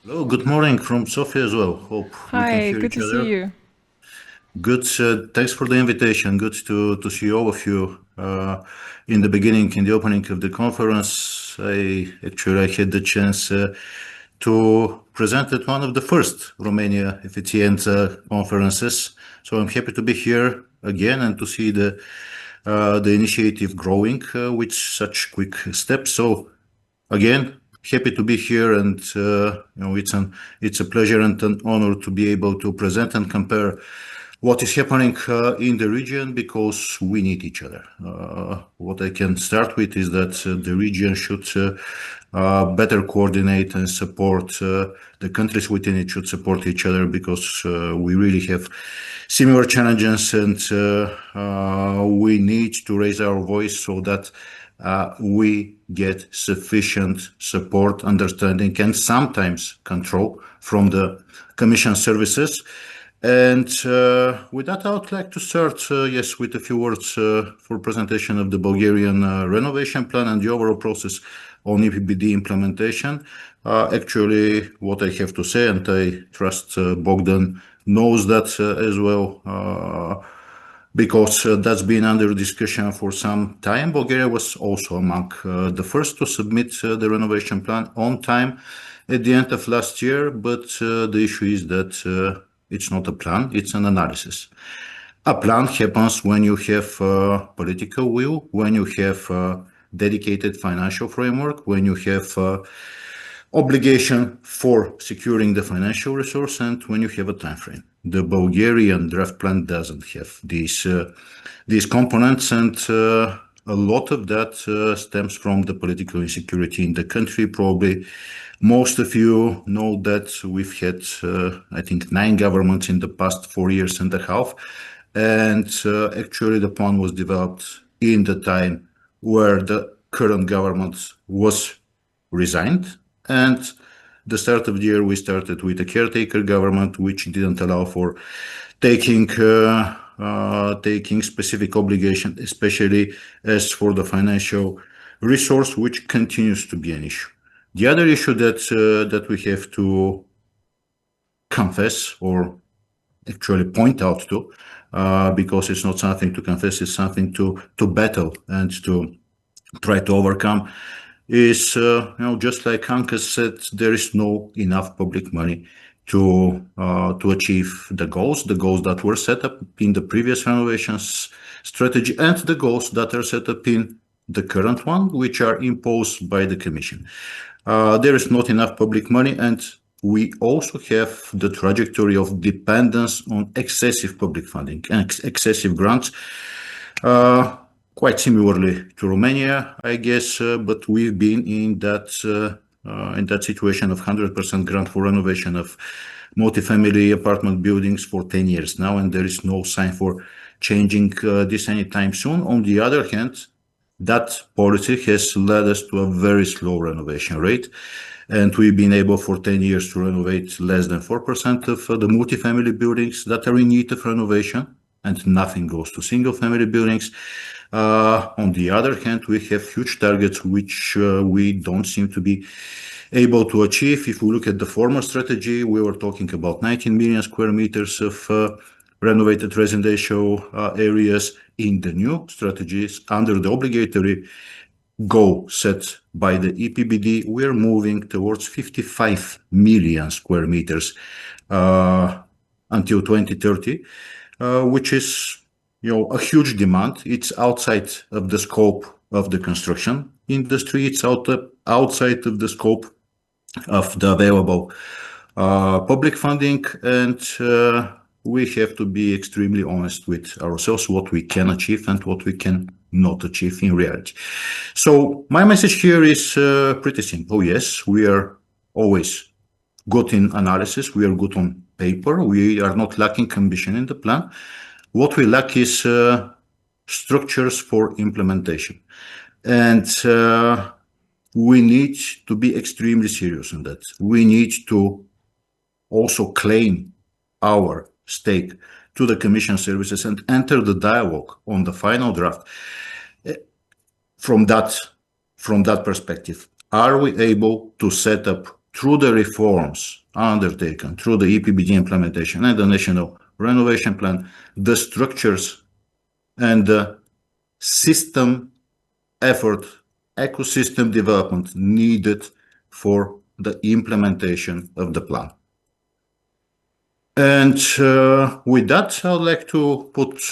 Hello, good morning from Sofia as well. Hope we can Hi, hear good each to other. see you. Good, thanks for the invitation. Good to see all of you. In the beginning, in the opening of the conference, I had the chance to present at one of the first Romania efficient conferences. So I'm happy to be here again and to see the initiative growing with such quick steps. So again, happy to be here, and it's a pleasure and an honor to be able to present and compare what is happening in the region, because we need each other. What I can start with is that the region should better coordinate and support the countries within it should support each other, because we really have similar challenges, and we need to raise our voice so that we get sufficient support, understanding, and sometimes control from the Commission services. And with that, I would like to start, with a few words for presentation of the Bulgarian renovation plan and the overall process on EPBD implementation. Actually, what I have to say, and I trust Bogdan knows that as well, because that's been under discussion for some time. Bulgaria was also among the first to submit the renovation plan on time at the end of last year, but the issue is that it's not a plan, it's an analysis. A plan happens when you have political will, when you have dedicated financial framework, when you have obligation for securing the financial resource, and when you have a time frame. The Bulgarian draft plan doesn't have these components, and a lot of that stems from the political insecurity in the country. Probably most of you know that we've had, I think, 9 governments in the past 4 years and a half, and actually the plan was developed in the time where the current government was resigned, and the start of the year we started with a caretaker government, which didn't allow for taking specific obligation, especially as for the financial resource, which continues to be an issue. The other issue that we have to confess, or actually point out to, because it's not something to confess, it's something to battle and to try to overcome, is just like Anka said, there is no enough public money to achieve the goals that were set up in the previous renovations strategy and the goals that are set up in the current one, which are imposed by the Commission. There is not enough public money, and we also have the trajectory of dependence on excessive public funding and excessive grants, quite similarly to Romania, I guess, but we've been in that situation of 100% grant for renovation of multifamily apartment buildings for 10 years now, and there is no sign for changing this anytime soon. On the other hand, that policy has led us to a very slow renovation rate, and we've been able for 10 years to renovate less than 4% of the multifamily buildings that are in need of renovation, and nothing goes to single family buildings. On the other hand, we have huge targets which we don't seem to be able to achieve. If we look at the former strategy, we were talking about 19 million square meters of renovated residential areas. In the new strategies, under the obligatory goal set by the EPBD, we're moving towards 55 million square meters until 2030, which is, a huge demand. It's outside of the scope of the construction industry. It's outside of the scope of the available public funding, and we have to be extremely honest with ourselves what we can achieve and what we can not achieve in reality. So my message here is pretty simple. Yes, we are always good in analysis. We are good on paper. We are not lacking ambition in the plan. What we lack is structures for implementation. And we need to be extremely serious on that. We need to also claim our stake to the Commission services and enter the dialogue on the final draft. From that perspective, are we able to set up, through the reforms undertaken, through the EPBD implementation and the National Renovation Plan, the structures and the system effort, ecosystem development needed for the implementation of the plan? And with that, I would like to put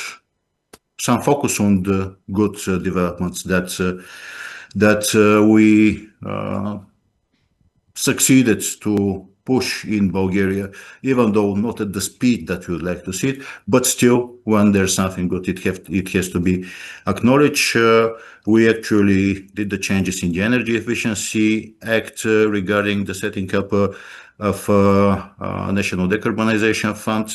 some focus on the good developments that we succeeded to push in Bulgaria, even though not at the speed that we would like to see it, but still, when there's something good, it has to be acknowledged. We actually did the changes in the Energy Efficiency Act regarding the setting up of National Decarbonization Fund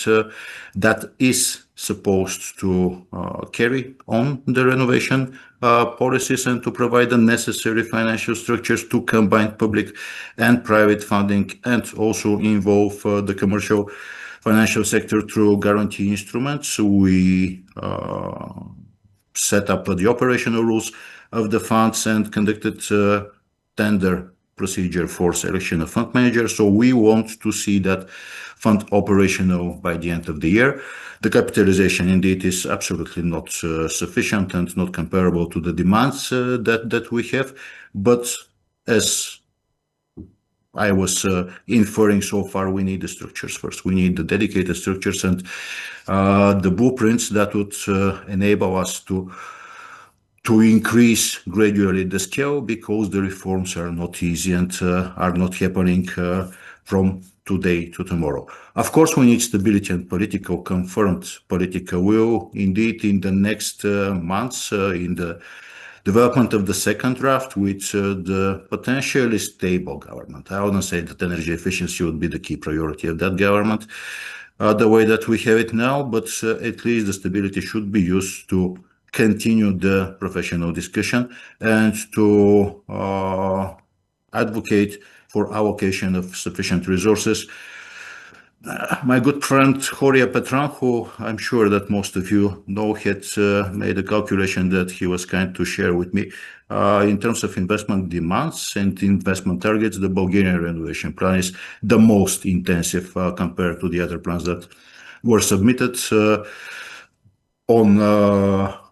that is supposed to carry on the renovation policies and to provide the necessary financial structures to combine public and private funding, and also involve the commercial financial sector through guarantee instruments. We set up the operational rules of the funds and conducted tender procedure for selection of fund manager. So we want to see that fund operational by the end of the year. The capitalization indeed is absolutely not sufficient and not comparable to the demands that we have. But as I was inferring so far, we need the structures first. We need the dedicated structures and the blueprints that would enable us to increase gradually the scale, because the reforms are not easy and are not happening from today to tomorrow. Of course, we need stability and confirmed political will. Indeed, in the next months, in the development of the second draft, with the potentially stable government. I wouldn't say that energy efficiency would be the key priority of that government, the way that we have it now, but at least the stability should be used to continue the professional discussion and to advocate for allocation of sufficient resources. My good friend Horia Petran, who I'm sure that most of you know, had made a calculation that he was kind to share with me. In terms of investment demands and investment targets, the Bulgarian renovation plan is the most intensive compared to the other plans that were submitted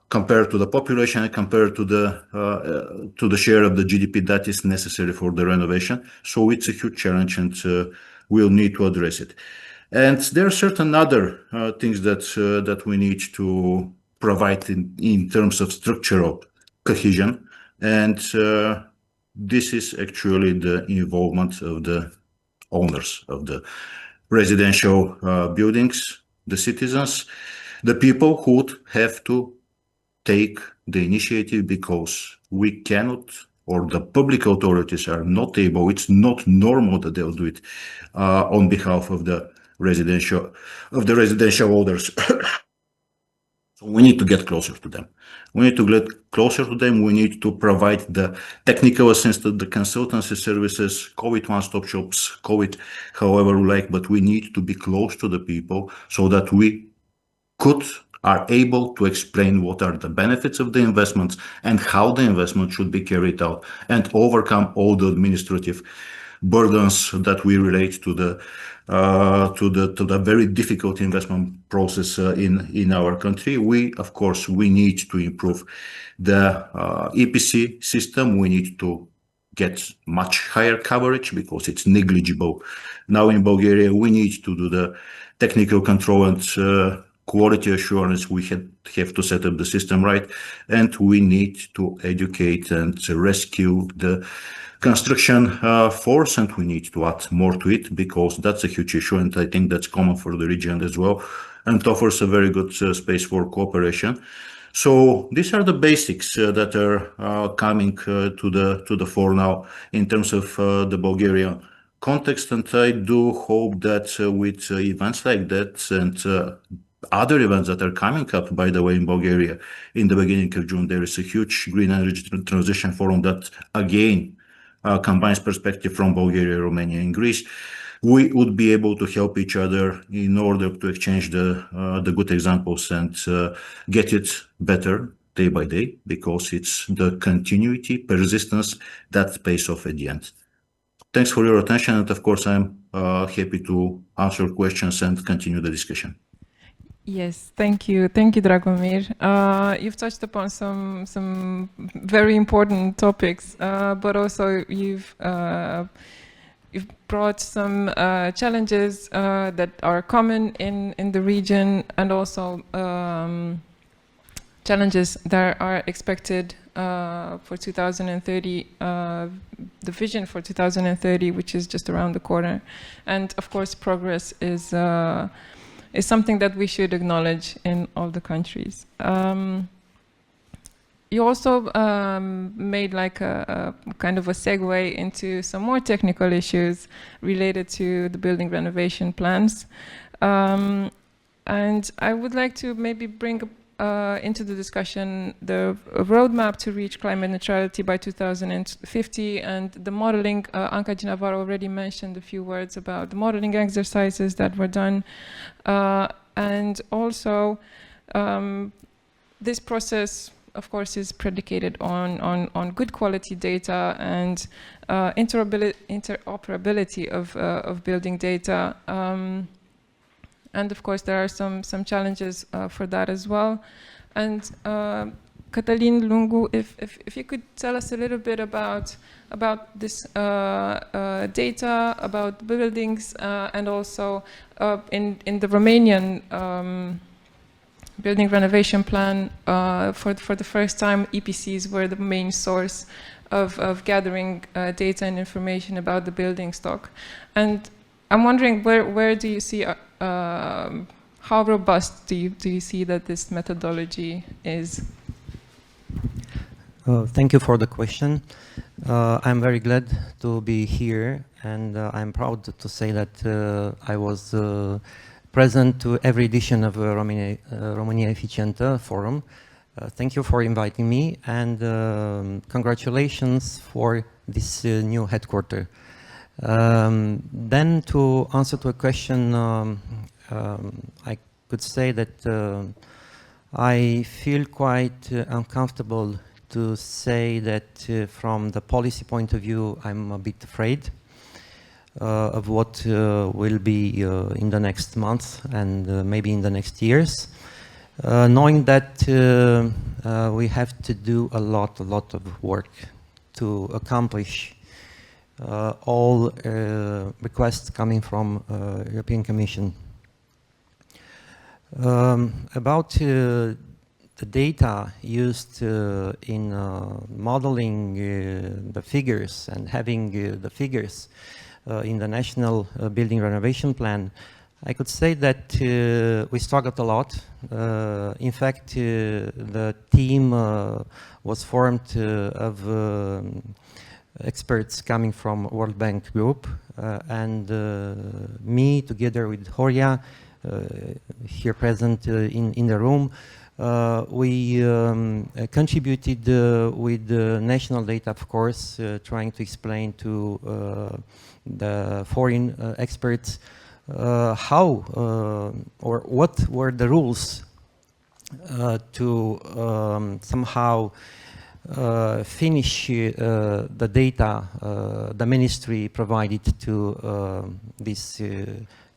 compared to the population and compared to the share of the GDP that is necessary for the renovation. So it's a huge challenge, and we'll need to address it. And there are certain other things that we need to provide in terms of structural cohesion. And this is actually the involvement of the owners of the residential buildings, the citizens, the people who would have to take the initiative, because we cannot, or the public authorities are not able, it's not normal that they'll do it on behalf of the residential owners. So we need to get closer to them. We need to get closer to them. We need to provide the technical assistance, the consultancy services, call it one-stop shops, call it however you like, but we need to be close to the people so that we are able to explain what are the benefits of the investments and how the investment should be carried out, and overcome all the administrative burdens that we relate to the very difficult investment process in our country. Of course, we need to improve the EPC system. We need to get much higher coverage because it's negligible now in Bulgaria. We need to do the technical control and quality assurance. We have to set up the system right, and we need to educate and rescue the construction force, and we need to add more to it because that's a huge issue, and I think that's common for the region as well, and offers a very good space for cooperation. So these are the basics that are coming to the fore now in terms of the Bulgarian context, and I do hope that with events like that and other events that are coming up, by the way, in Bulgaria in the beginning of June, there is a huge green energy transition forum that again combines perspective from Bulgaria, Romania, and Greece. We would be able to help each other in order to exchange the good examples and get it better day by day, because it's the continuity, persistence that pays off at the end. Thanks for your attention, and of course, I'm happy to answer questions and continue the discussion. Yes, thank you, Dragomir. You've touched upon some very important topics, but also you've brought some challenges that are common in the region, and also challenges that are expected for 2030, the vision for 2030, which is just around the corner. And of course, progress is something that we should acknowledge in all the countries. You also made like a kind of a segue into some more technical issues related to the building renovation plans. And I would like to maybe bring into the discussion the roadmap to reach climate neutrality by 2050 and the modeling. Anca Ginavar already mentioned a few words about the modeling exercises that were done. And also, this process, of course, is predicated on good quality data and interoperability of building data. And of course, there are some challenges for that as well. And Cătălin Lungu, if you could tell us a little bit about this data, about buildings, and also in the Romanian building renovation plan, for the first time, EPCs were the main source of gathering data and information about the building stock. And I'm wondering, where do you see, how robust do you see that this methodology is? Thank you for the question. I'm very glad to be here, and I'm proud to say that I was present to every edition of Romania Eficientă Forum. Thank you for inviting me, and congratulations for this new headquarter. Then to answer to a question, I could say that I feel quite uncomfortable to say that from the policy point of view, I'm a bit afraid of what will be in the next month and maybe in the next years, knowing that we have to do a lot of work to accomplish all requests coming from European Commission. About the data used in modeling the figures and having the figures in the National Building Renovation Plan, I could say that we struggled a lot. In fact, the team was formed of experts coming from World Bank Group and me together with Horia, here present in the room. We contributed with national data, of course, trying to explain to the foreign experts how or what were the rules to somehow finish the data the ministry provided to this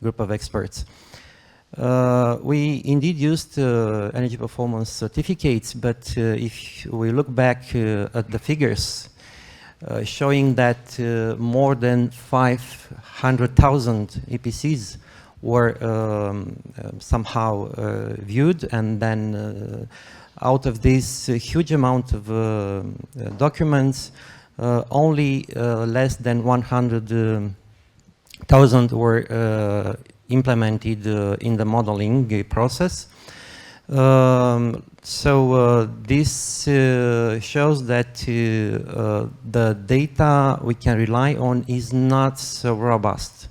group of experts. We indeed used energy performance certificates, but if we look back at the figures showing that more than 500,000 EPCs were somehow viewed, and then out of this huge amount of documents, only less than 100,000 were implemented in the modeling process. This shows that the data we can rely on is not so robust.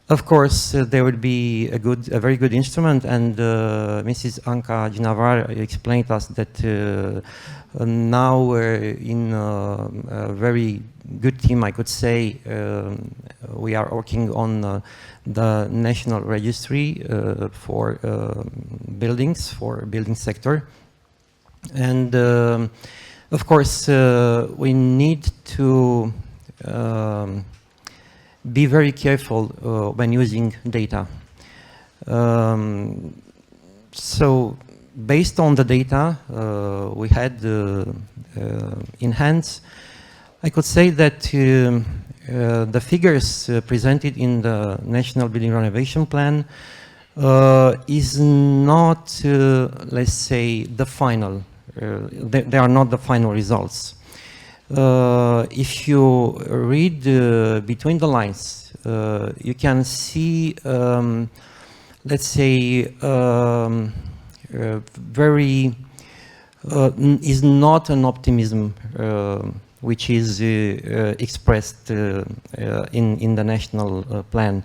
Of course, there would be a very good instrument, and Mrs. Anka Ginavar explained to us that now we're in a very good team, I could say. We are working on the national registry for buildings, for building sector. And of course, we need to be very careful when using data. So based on the data we had in hands, I could say that the figures presented in the National Building Renovation Plan is not, let's say, the final. They are not the final results. If you read between the lines, you can see, let's say, very is not an optimism which is expressed in the national plan.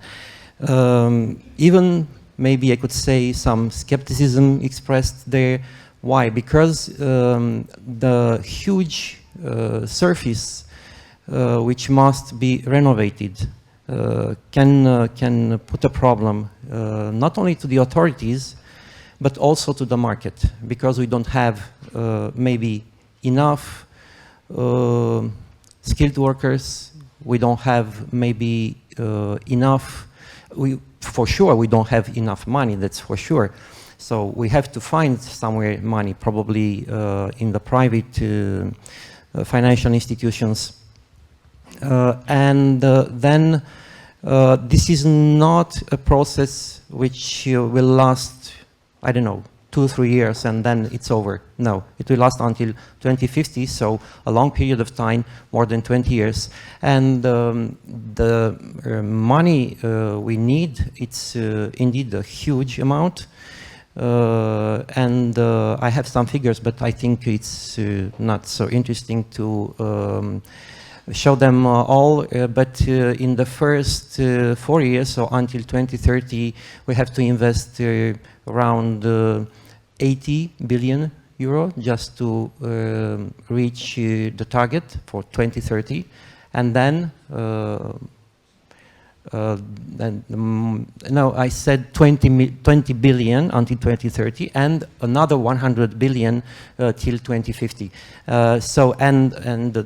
Even maybe I could say some skepticism expressed there. Why? Because the huge surface which must be renovated can put a problem not only to the authorities but also to the market, because we don't have maybe enough skilled workers, we don't have maybe enough, for sure we don't have enough money, that's for sure. So we have to find somewhere money, probably in the private financial institutions. And then this is not a process which will last, I don't know, 2-3 years and then it's over. No, it will last until 2050, so a long period of time, more than 20 years. And the money we need, it's indeed a huge amount. And I have some figures, but I think it's not so interesting to show them all. But in the first 4 years, so until 2030, we have to invest around 80 billion euro just to reach the target for 2030, and then no, I said 20 billion until 2030, and another 100 billion till 2050. So, and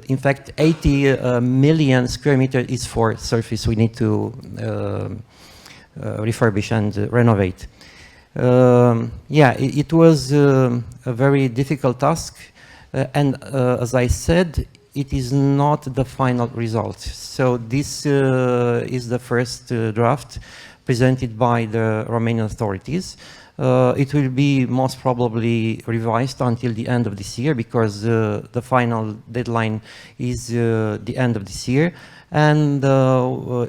in fact, 80 million square meters is for surface we need to refurbish and renovate. Yeah, it was a very difficult task, and as I said, it is not the final result. So this is the first draft presented by the Romanian authorities. It will be most probably revised until the end of this year, because the final deadline is the end of this year, and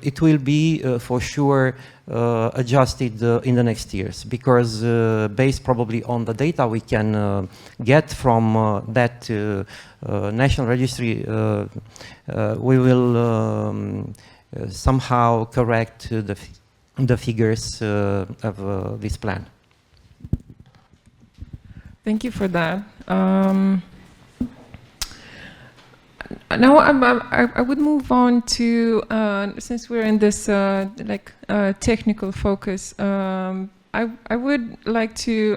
it will be for sure adjusted in the next years, because based probably on the data we can get from that national registry, we will somehow correct the figures of this plan. Thank you for that. Now I would move on to, since we're in this technical focus, I would like to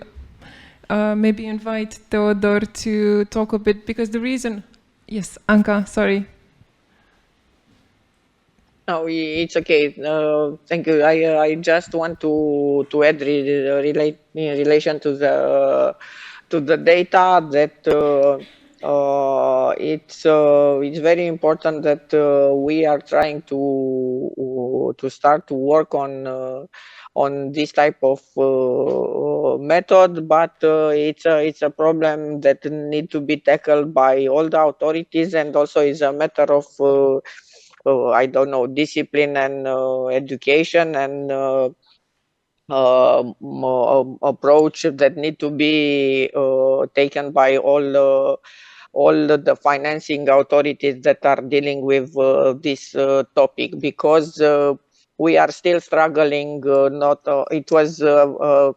maybe invite Theodor to talk a bit, because the reason, yes, Anka, sorry. No, it's okay. Thank you. I just want to add relate in relation to the data that it's very important that we are trying to start to work on this type of method, but it's a problem that need to be tackled by all the authorities, and also is a matter of I don't know, discipline and education and approach that need to be taken by all the financing authorities that are dealing with this topic, because we are still struggling. It was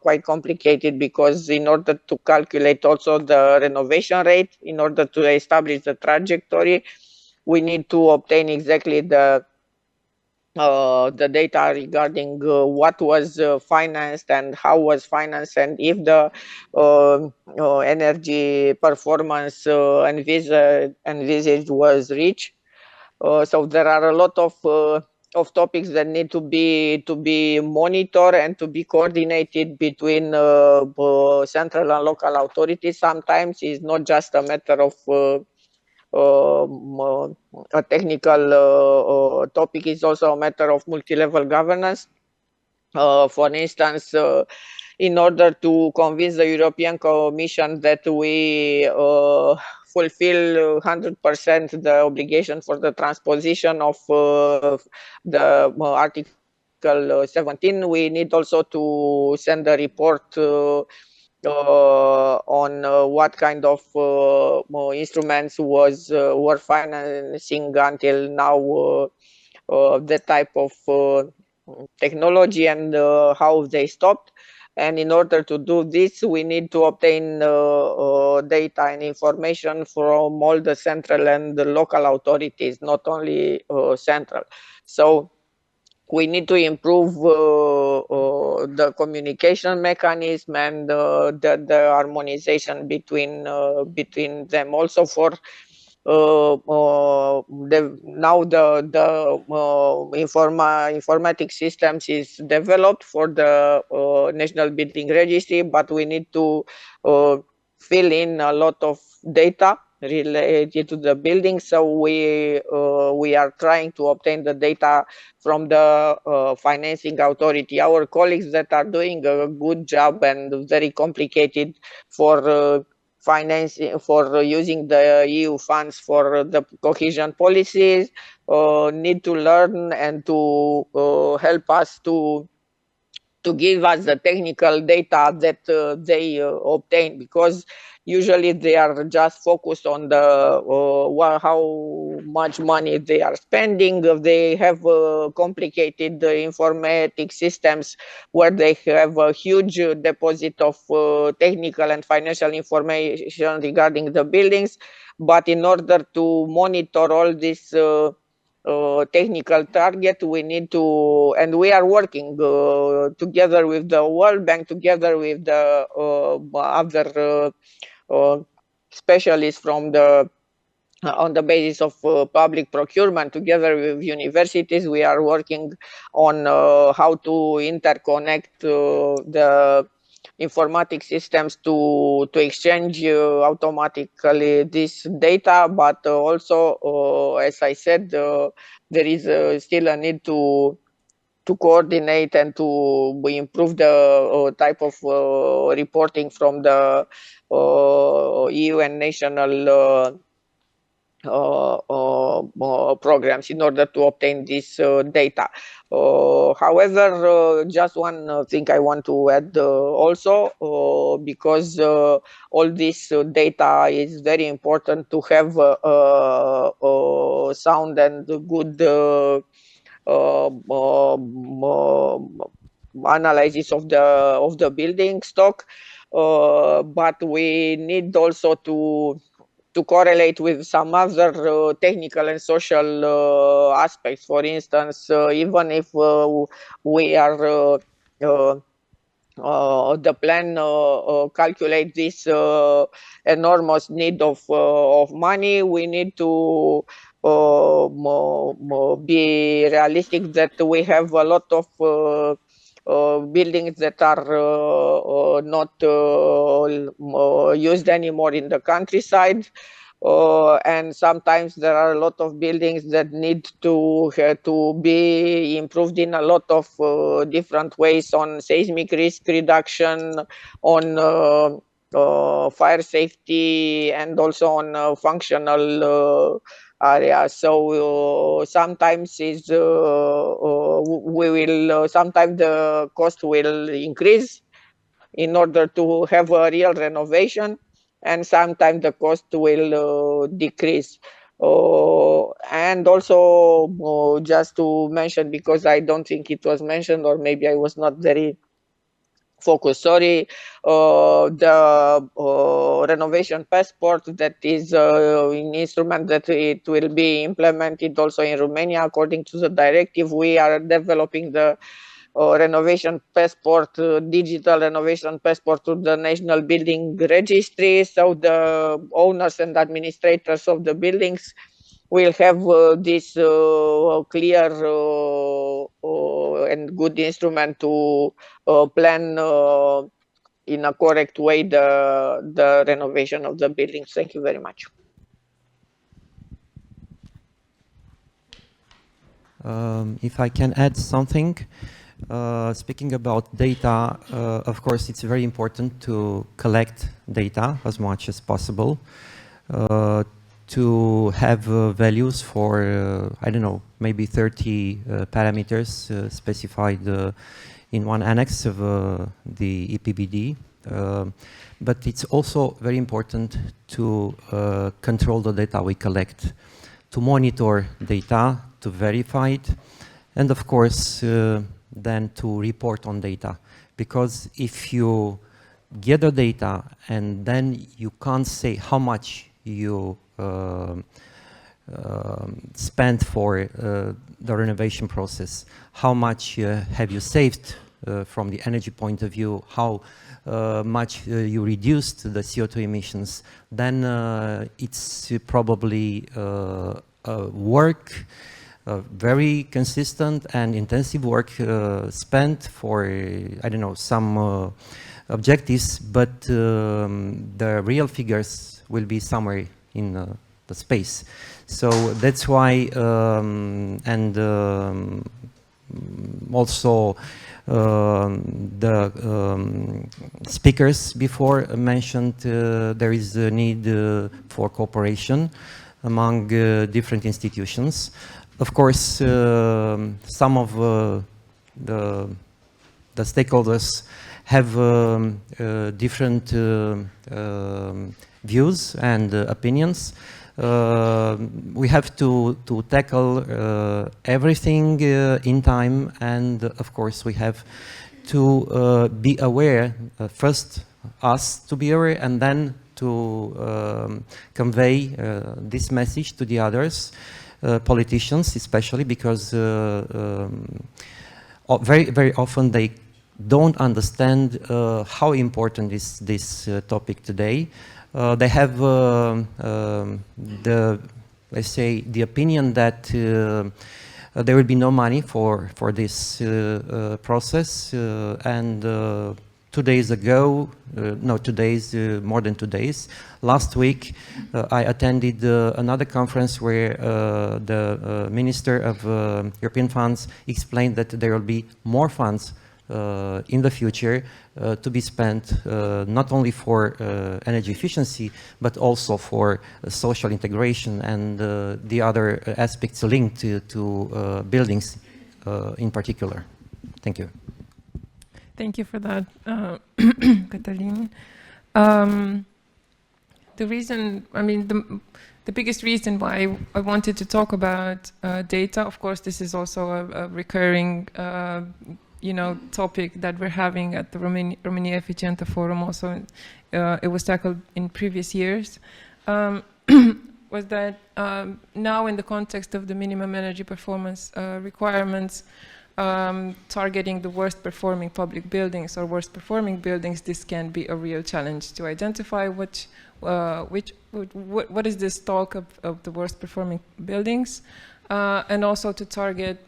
quite complicated, because in order to calculate also the renovation rate, in order to establish the trajectory, we need to obtain exactly the data regarding what was financed and how was financed, and if the energy performance envisaged was reached. So there are a lot of topics that need to be monitored and to be coordinated between central and local authorities. Sometimes it's not just a matter of a technical topic, is also a matter of multi-level governance. For instance, in order to convince the European Commission that we fulfill 100% the obligation for the transposition of the Article 17, we need also to send a report on what kind of instruments were financing until now that type of technology, and how they stopped. And in order to do this, we need to obtain data and information from all the central and the local authorities, not only central. So we need to improve the communication mechanism and the harmonization between them. Also, for now the informatic systems is developed for the National Building Registry, but we need to fill in a lot of data related to the building. So we are trying to obtain the data from the financing authority. Our colleagues that are doing a good job and very complicated for financing, for using the EU funds for the cohesion policies, need to learn and to help us to give us the technical data that they obtain, because usually they are just focused on the how much money they are spending. They have complicated informatic systems where they have a huge deposit of technical and financial information regarding the buildings. But in order to monitor all this technical target, we need to, and we are working together with the World Bank, together with the other specialists from the on the basis of public procurement, together with universities. We are working on how to interconnect informatic systems to exchange automatically this data, but also, as I said, there is still a need to coordinate and to improve the type of reporting from the EU and national programs in order to obtain this data. However, just one thing I want to add also, because all this data is very important to have sound and good analysis of the building stock, but we need also to correlate with some other technical and social aspects. For instance, even if we are the plan calculate this enormous need of money, we need to be realistic that we have a lot of buildings that are not used anymore in the countryside. And sometimes there are a lot of buildings that need to be improved in a lot of different ways, on seismic risk reduction, on fire safety, and also on functional areas. So sometimes sometimes the cost will increase in order to have a real renovation, and sometimes the cost will decrease. And also, just to mention, because I don't think it was mentioned, or maybe I was not very focused, sorry, the renovation passport, that is an instrument that it will be implemented also in Romania according to the directive. We are developing the renovation passport, digital renovation passport, to the National Building Registry, so the owners and administrators of the buildings will have this clear and good instrument to plan in a correct way the renovation of the buildings. Thank you very much. If I can add something, speaking about data, of course, it's very important to collect data as much as possible, to have values for, I don't know, maybe 30 parameters specified in one annex of the EPBD. But it's also very important to control the data we collect, to monitor data, to verify it, and of course, then to report on data. Because if you gather data and then you can't say how much you spent for the renovation process, how much have you saved from the energy point of view, how much you reduced the CO2 emissions, then it's probably work, very consistent and intensive work spent for, I don't know, some objectives, but the real figures will be somewhere in the space. So that's why, and also the speakers before mentioned there is a need for cooperation among different institutions. Of course, some of the stakeholders have different views and opinions. We have to tackle everything in time, and of course we have to be aware, first us to be aware, and then to convey this message to the others, politicians especially, because very often they don't understand how important is this topic today. They have let's say, the opinion that there will be no money for this process, and to 2 days ago, no, 2 days, more than 2 days, last week, I attended another conference where the Minister of European Funds explained that there will be more funds in the future to be spent not only for energy efficiency, but also for social integration and the other aspects linked to buildings in particular. Thank you. Thank you for that, Catalin. The reason, I mean, the biggest reason why I wanted to talk about data, of course, this is also a recurring topic that we're having at the Romania Eficientă Forum. Also, it was tackled in previous years. Was that now in the context of the minimum energy performance requirements, targeting the worst performing public buildings or worst performing buildings, this can be a real challenge to identify what is the stock of the worst performing buildings, and also to target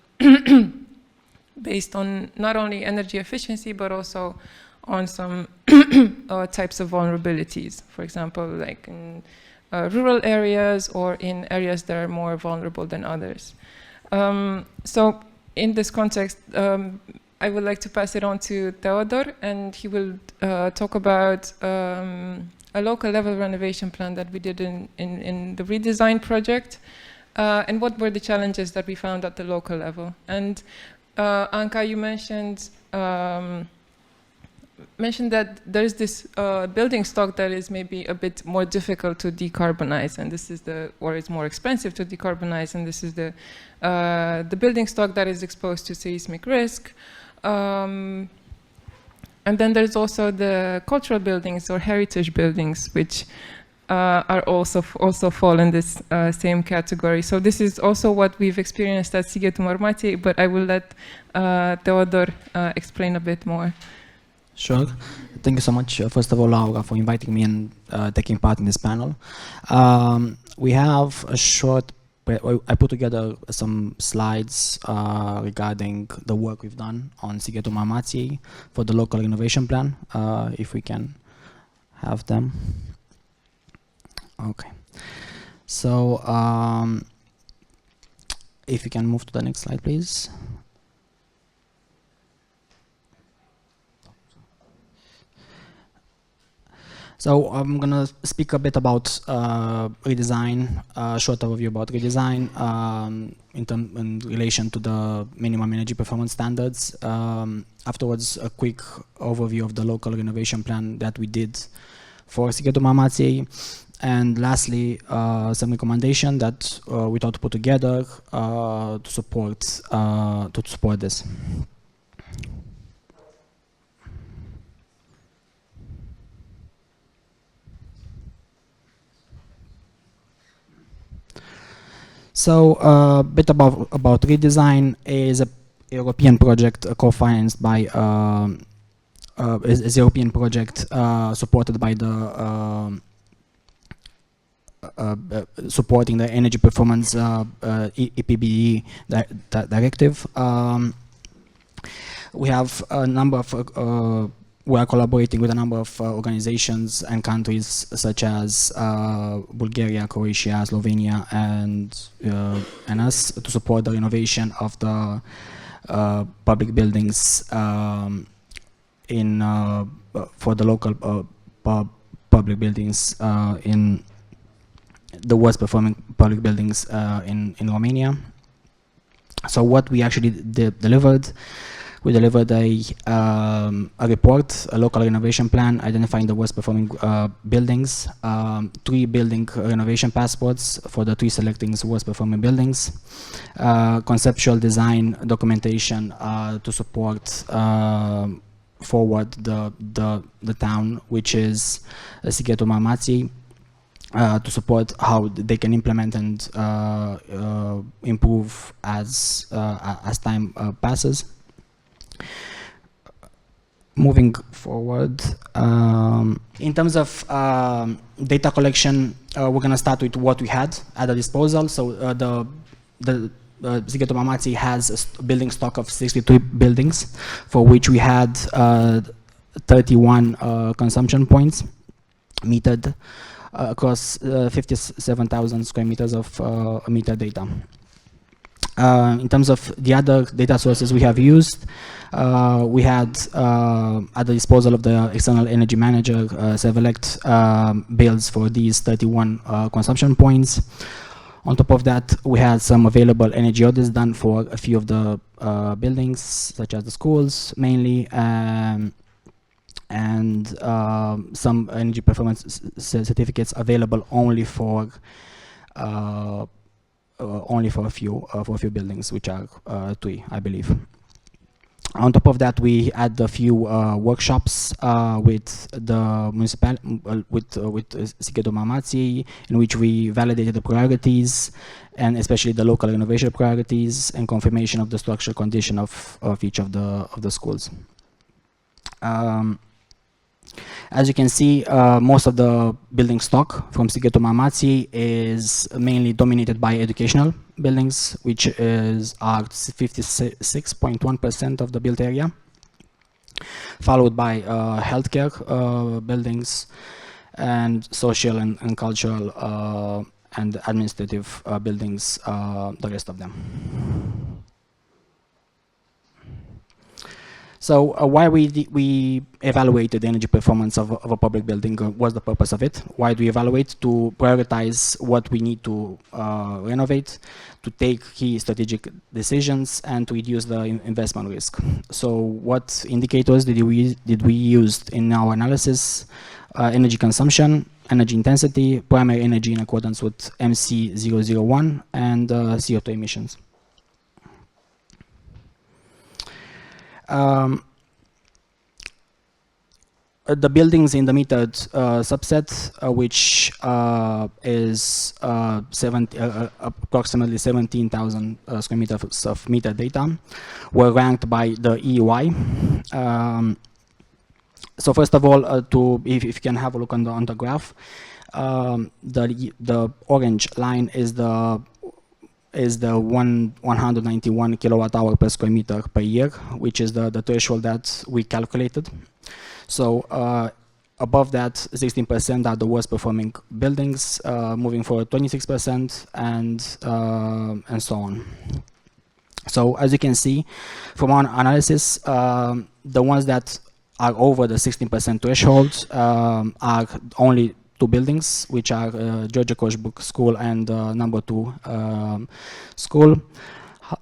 based on not only energy efficiency, but also on some types of vulnerabilities. For example, like in rural areas or in areas that are more vulnerable than others. So in this context, I would like to pass it on to Theodor, and he will talk about a local level renovation plan that we did in the redesign project, and what were the challenges that we found at the local level. And Anca, you mentioned that there's this building stock that is maybe a bit more difficult to decarbonize, and this is or it's more expensive to decarbonize, and this is the building stock that is exposed to seismic risk. And then there's also the cultural buildings or heritage buildings, which are also fall in this same category. So this is also what we've experienced at Sighetu Marmației, but I will let Theodor explain a bit more. Sure. Thank you so much, first of all, Laura, for inviting me and taking part in this panel. We have a short, I put together some slides regarding the work we've done on Sighetu Marmației for the local renovation plan, if we can have them. Okay. So, if you can move to the next slide, please. So I'm gonna speak a bit about redesign, short overview about redesign in relation to the minimum energy performance standards. Afterwards, a quick overview of the local renovation plan that we did for Sighetu Marmației. And lastly, some recommendation that we thought to put together to support this. So a bit about redesign is a European project co-financed by is a European project supported by the supporting the energy performance EPBD directive. We have a number of we are collaborating with a number of organizations and countries such as Bulgaria, Croatia, Slovenia, and us to support the renovation of the public buildings for the local public buildings in the worst performing public buildings in Romania. So what we actually delivered. We delivered a report, a local renovation plan, identifying the worst performing buildings, 3 building renovation passports for the 3 selecting worst performing buildings, conceptual design documentation to support forward the town, which is Sighetu Marmației, to support how they can implement and improve as time passes. Moving forward, in terms of data collection, we're going to start with what we had at our disposal. So the Sighetu Marmației has a building stock of 63 buildings, for which we had 31 consumption points metered across 57,000 square meters of meter data. In terms of the other data sources we have used, we had at the disposal of the external energy manager, Sevelect, bills for these 31 consumption points. On top of that, we had some available energy audits done for a few of the buildings, such as the schools mainly, and some energy performance certificates available only for a few buildings, which are 3, I believe. On top of that, we had a few workshops with the with Sighetu Marmației, in which we validated the priorities, and especially the local renovation priorities and confirmation of the structural condition of each of the schools. As you can see, most of the building stock from Sighetu Marmației is mainly dominated by educational buildings, which are 56.1% of the built area, followed by healthcare buildings and social and cultural and administrative buildings, the rest of them. So why we evaluated the energy performance of a public building? What's the purpose of it? Why do we evaluate? To prioritize what we need to renovate, to take key strategic decisions, and to reduce the investment risk. So what indicators did we use in our analysis? Energy consumption, energy intensity, primary energy in accordance with MC001, and CO2 emissions. The buildings in the metered subset, which is approximately 17,000 square meters of meter data, were ranked by the EY. So first of all, if you can have a look on the graph, the orange line is the 191 kilowatt hour per square meter per year, which is the threshold that we calculated. So above that, 16% are the worst performing buildings, moving forward 26%, and so on. So as you can see from our analysis, the ones that are over the 16% threshold are only 2 buildings, which are George Coșbuc School and number 2 school.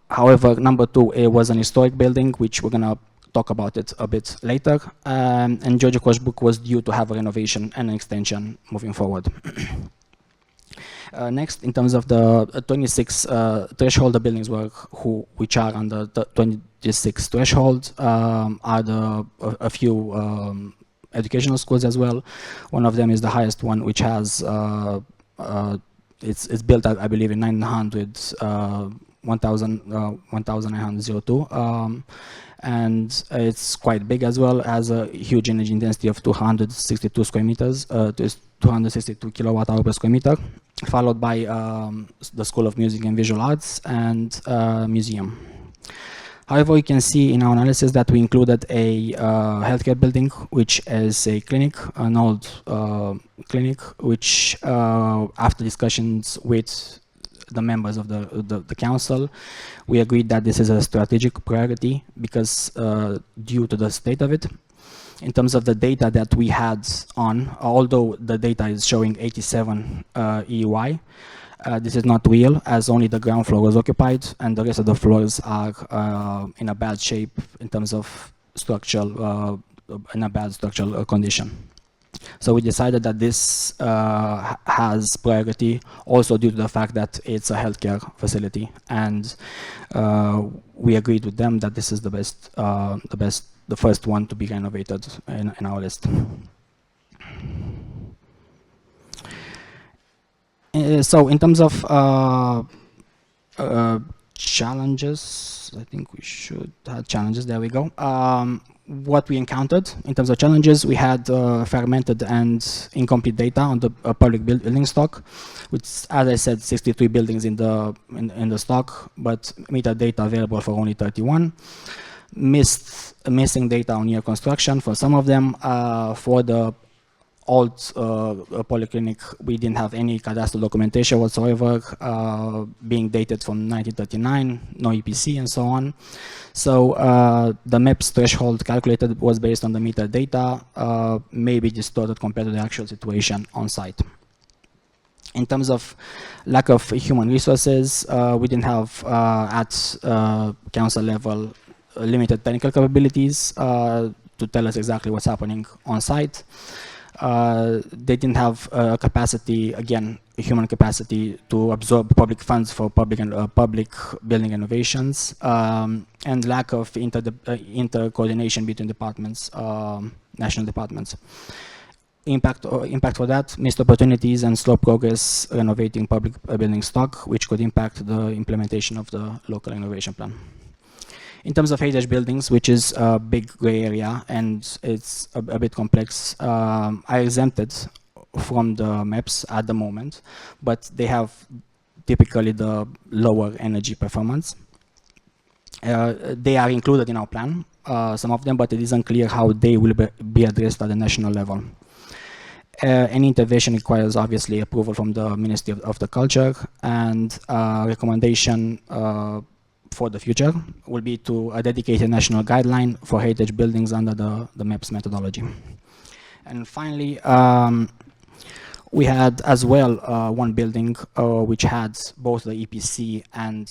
However, number 2 was an historic building, which we're gonna talk about it a bit later, and George Coșbuc was due to have a renovation and an extension moving forward. Next, in terms of the 26 threshold, the buildings which are under the 26 threshold are a few educational schools as well. One of them is the highest one, which has it's built, I believe, in 1902, and it's quite big as well. Has a huge energy intensity of 262 square meters, 262 kilowatt hour per square meter, followed by the School of Music and Visual Arts and museum. However, you can see in our analysis that we included a healthcare building, which is a clinic, an old clinic, which after discussions with the members of the council, we agreed that this is a strategic priority because due to the state of it. In terms of the data that we had on, although the data is showing 87 EUI, this is not real, as only the ground floor was occupied and the rest of the floors are in a bad shape in terms of structural, in a bad structural condition. So we decided that this has priority also due to the fact that it's a healthcare facility, and we agreed with them that this is the first one to be renovated in our list. So in terms of challenges, I think we should have challenges. There we go. What we encountered in terms of challenges, we had fragmented and incomplete data on the public building stock, which, as I said, 63 buildings in the stock, but meter data available for only 31. missing data on year construction for some of them. For the old polyclinic, we didn't have any cadastral documentation whatsoever, being dated from 1939, no EPC and so on. So the MEPS threshold calculated was based on the meter data, maybe distorted compared to the actual situation on site. In terms of lack of human resources, we didn't have at council level limited technical capabilities to tell us exactly what's happening on site. They didn't have capacity, again, human capacity to absorb public funds for public building renovations, and lack of inter-coordination between departments, national departments. Impact for that, missed opportunities and slow progress renovating public building stock, which could impact the implementation of the local renovation plan. In terms of heritage buildings, which is a big gray area and it's a bit complex, are exempted from the MEPs at the moment, but they have typically the lower energy performance. They are included in our plan, some of them, but it is unclear how they will be addressed at the national level. Any intervention requires obviously approval from the Ministry of the Culture, and recommendation for the future will be to dedicate a national guideline for heritage buildings under the MEPS methodology. And finally, we had as well one building which had both the EPC and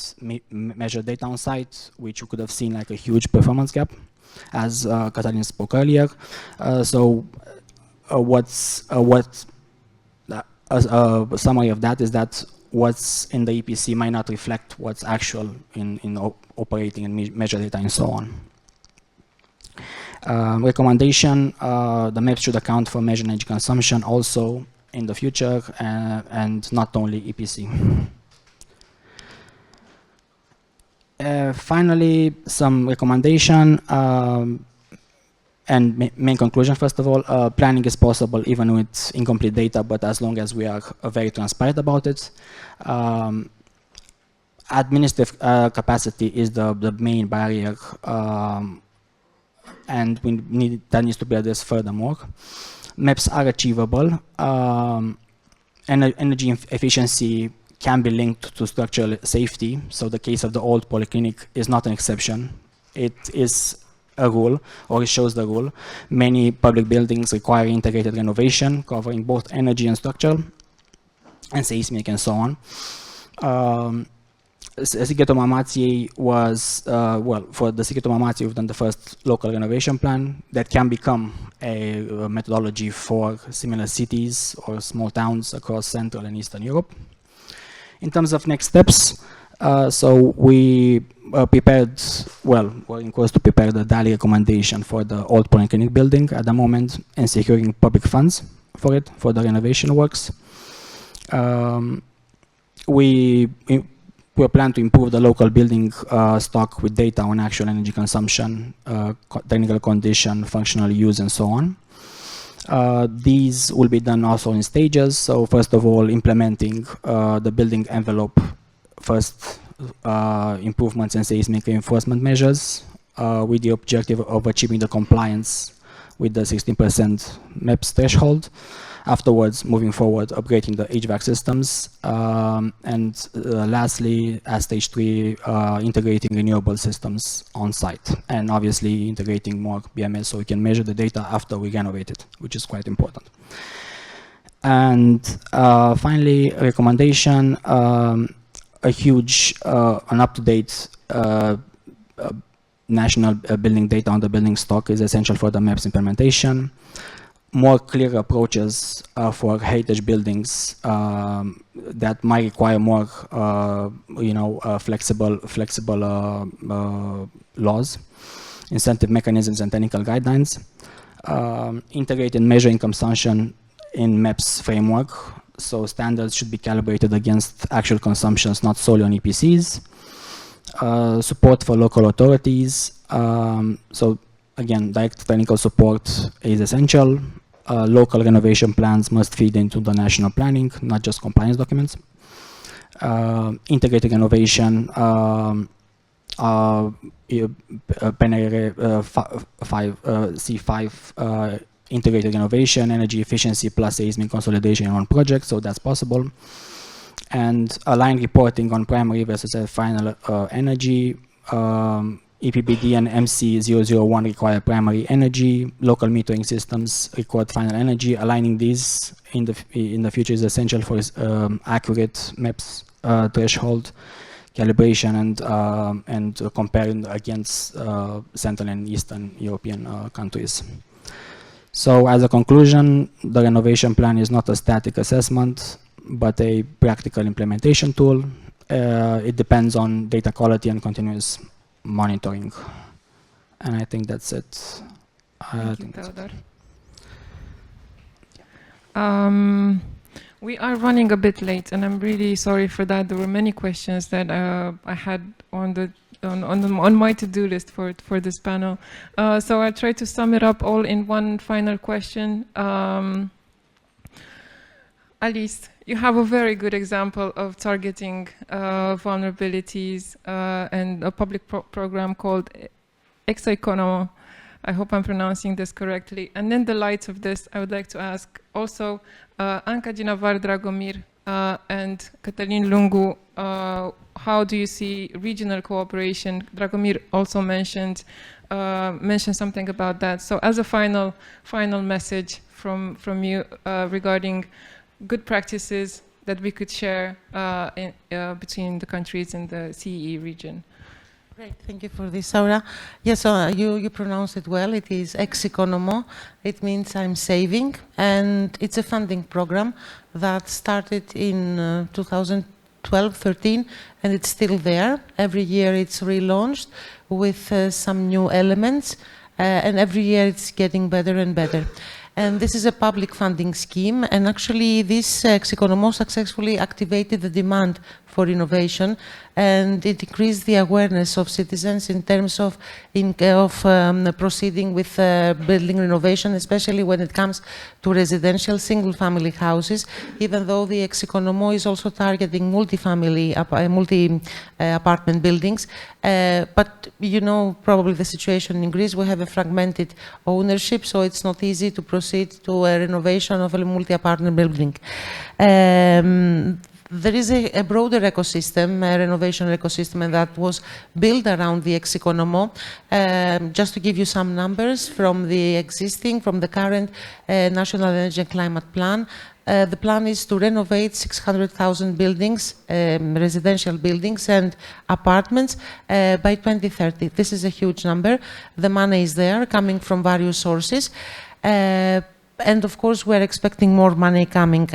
measured data on site, which you could have seen like a huge performance gap, as Katalin spoke earlier. A summary of that is that what's in the EPC might not reflect what's actual in operating and measure data and so on. Recommendation, the MEPS should account for measured energy consumption also in the future, and not only EPC. Finally, some recommendation and main conclusion. First of all, planning is possible even with incomplete data, but as long as we are very transparent about it. Administrative capacity is the main barrier, and that needs to be addressed furthermore. MEPs are achievable. Energy efficiency can be linked to structural safety, so the case of the old polyclinic is not an exception. It is a rule, or it shows the rule. Many public buildings require integrated renovation, covering both energy and structural, and seismic and so on. Sighetul Mamației was, for the Sighetul Mamației, we've done the first local renovation plan that can become a methodology for similar cities or small towns across Central and Eastern Europe. In terms of next steps, so we prepared, we're in course to prepare the DALI recommendation for the old polyclinic building at the moment, and securing public funds for it, for the renovation works. We plan to improve the local building stock with data on actual energy consumption, technical condition, functional use, and so on. These will be done also in stages. So first of all, implementing the building envelope, first improvements in seismic reinforcement measures with the objective of achieving the compliance with the 16% MEPS threshold. Afterwards, moving forward, upgrading the HVAC systems, and lastly, as stage 3, integrating renewable systems on site, and obviously integrating more BMS so we can measure the data after we renovate it, which is quite important. And finally, recommendation, a huge, an up-to-date national building data on the building stock is essential for the MEPS implementation. More clear approaches for heritage buildings that might require more, flexible laws, incentive mechanisms, and technical guidelines. Integrated measuring consumption in MEPS framework, so standards should be calibrated against actual consumptions, not solely on EPCs. Support for local authorities. So again, direct technical support is essential. Local renovation plans must feed into the national planning, not just compliance documents. Integrated renovation C5 integrated renovation, energy efficiency plus seismic consolidation in one project, so that's possible. And aligned reporting on primary versus final energy. EPBD and MC001 require primary energy. Local metering systems require final energy. Aligning these in the future is essential for accurate maps threshold calibration and comparing against Central and Eastern European countries. So as a conclusion, the renovation plan is not a static assessment, but a practical implementation tool. It depends on data quality and continuous monitoring. And I think that's it. Thank you, Theodor. We are running a bit late, and I'm really sorry for that. There were many questions that I had on my to-do list for this panel. So I tried to sum it up all in one final question. Alice, you have a very good example of targeting vulnerabilities and a public program called Exoeconomo. I hope I'm pronouncing this correctly. And in the light of this, I would like to ask also Anca Ginavar Dragomir and Cătălin Lungu, how do you see regional cooperation? Dragomir also mentioned something about that. So as a final message from you regarding good practices that we could share between the countries in the CEE region. Great, thank you for this, Saura. Yes, you pronounce it well. It is Exoeconomo. It means I'm saving, and it's a funding program that started in 2012-13, and it's still there. Every year it's relaunched with some new elements, and every year it's getting better and better. And this is a public funding scheme, and actually this Exoeconomo successfully activated the demand for innovation, and it increased the awareness of citizens in terms of proceeding with building renovation, especially when it comes to residential single-family houses, even though the Exoeconomo is also targeting multi-apartment buildings. But you know probably the situation in Greece, we have a fragmented ownership, so it's not easy to proceed to a renovation of a multi-apartment building. There is a broader ecosystem, a renovation ecosystem, and that was built around the Exoeconomo. Just to give you some numbers from the current National Energy and Climate Plan, the plan is to renovate 600,000 buildings, residential buildings and apartments by 2030. This is a huge number. The money is there, coming from various sources. And of course, we're expecting more money coming.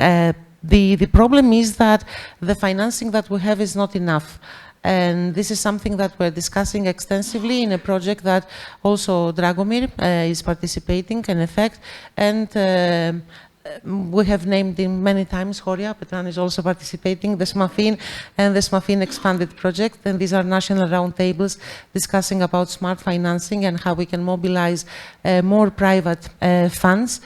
The problem is that the financing that we have is not enough. And this is something that we're discussing extensively in a project that also Dragomir is participating in effect. And we have named him many times, Horia, Petran is also participating, the SMAFIN and the SMAFIN expanded project. And these are national roundtables discussing about smart financing and how we can mobilize more private funds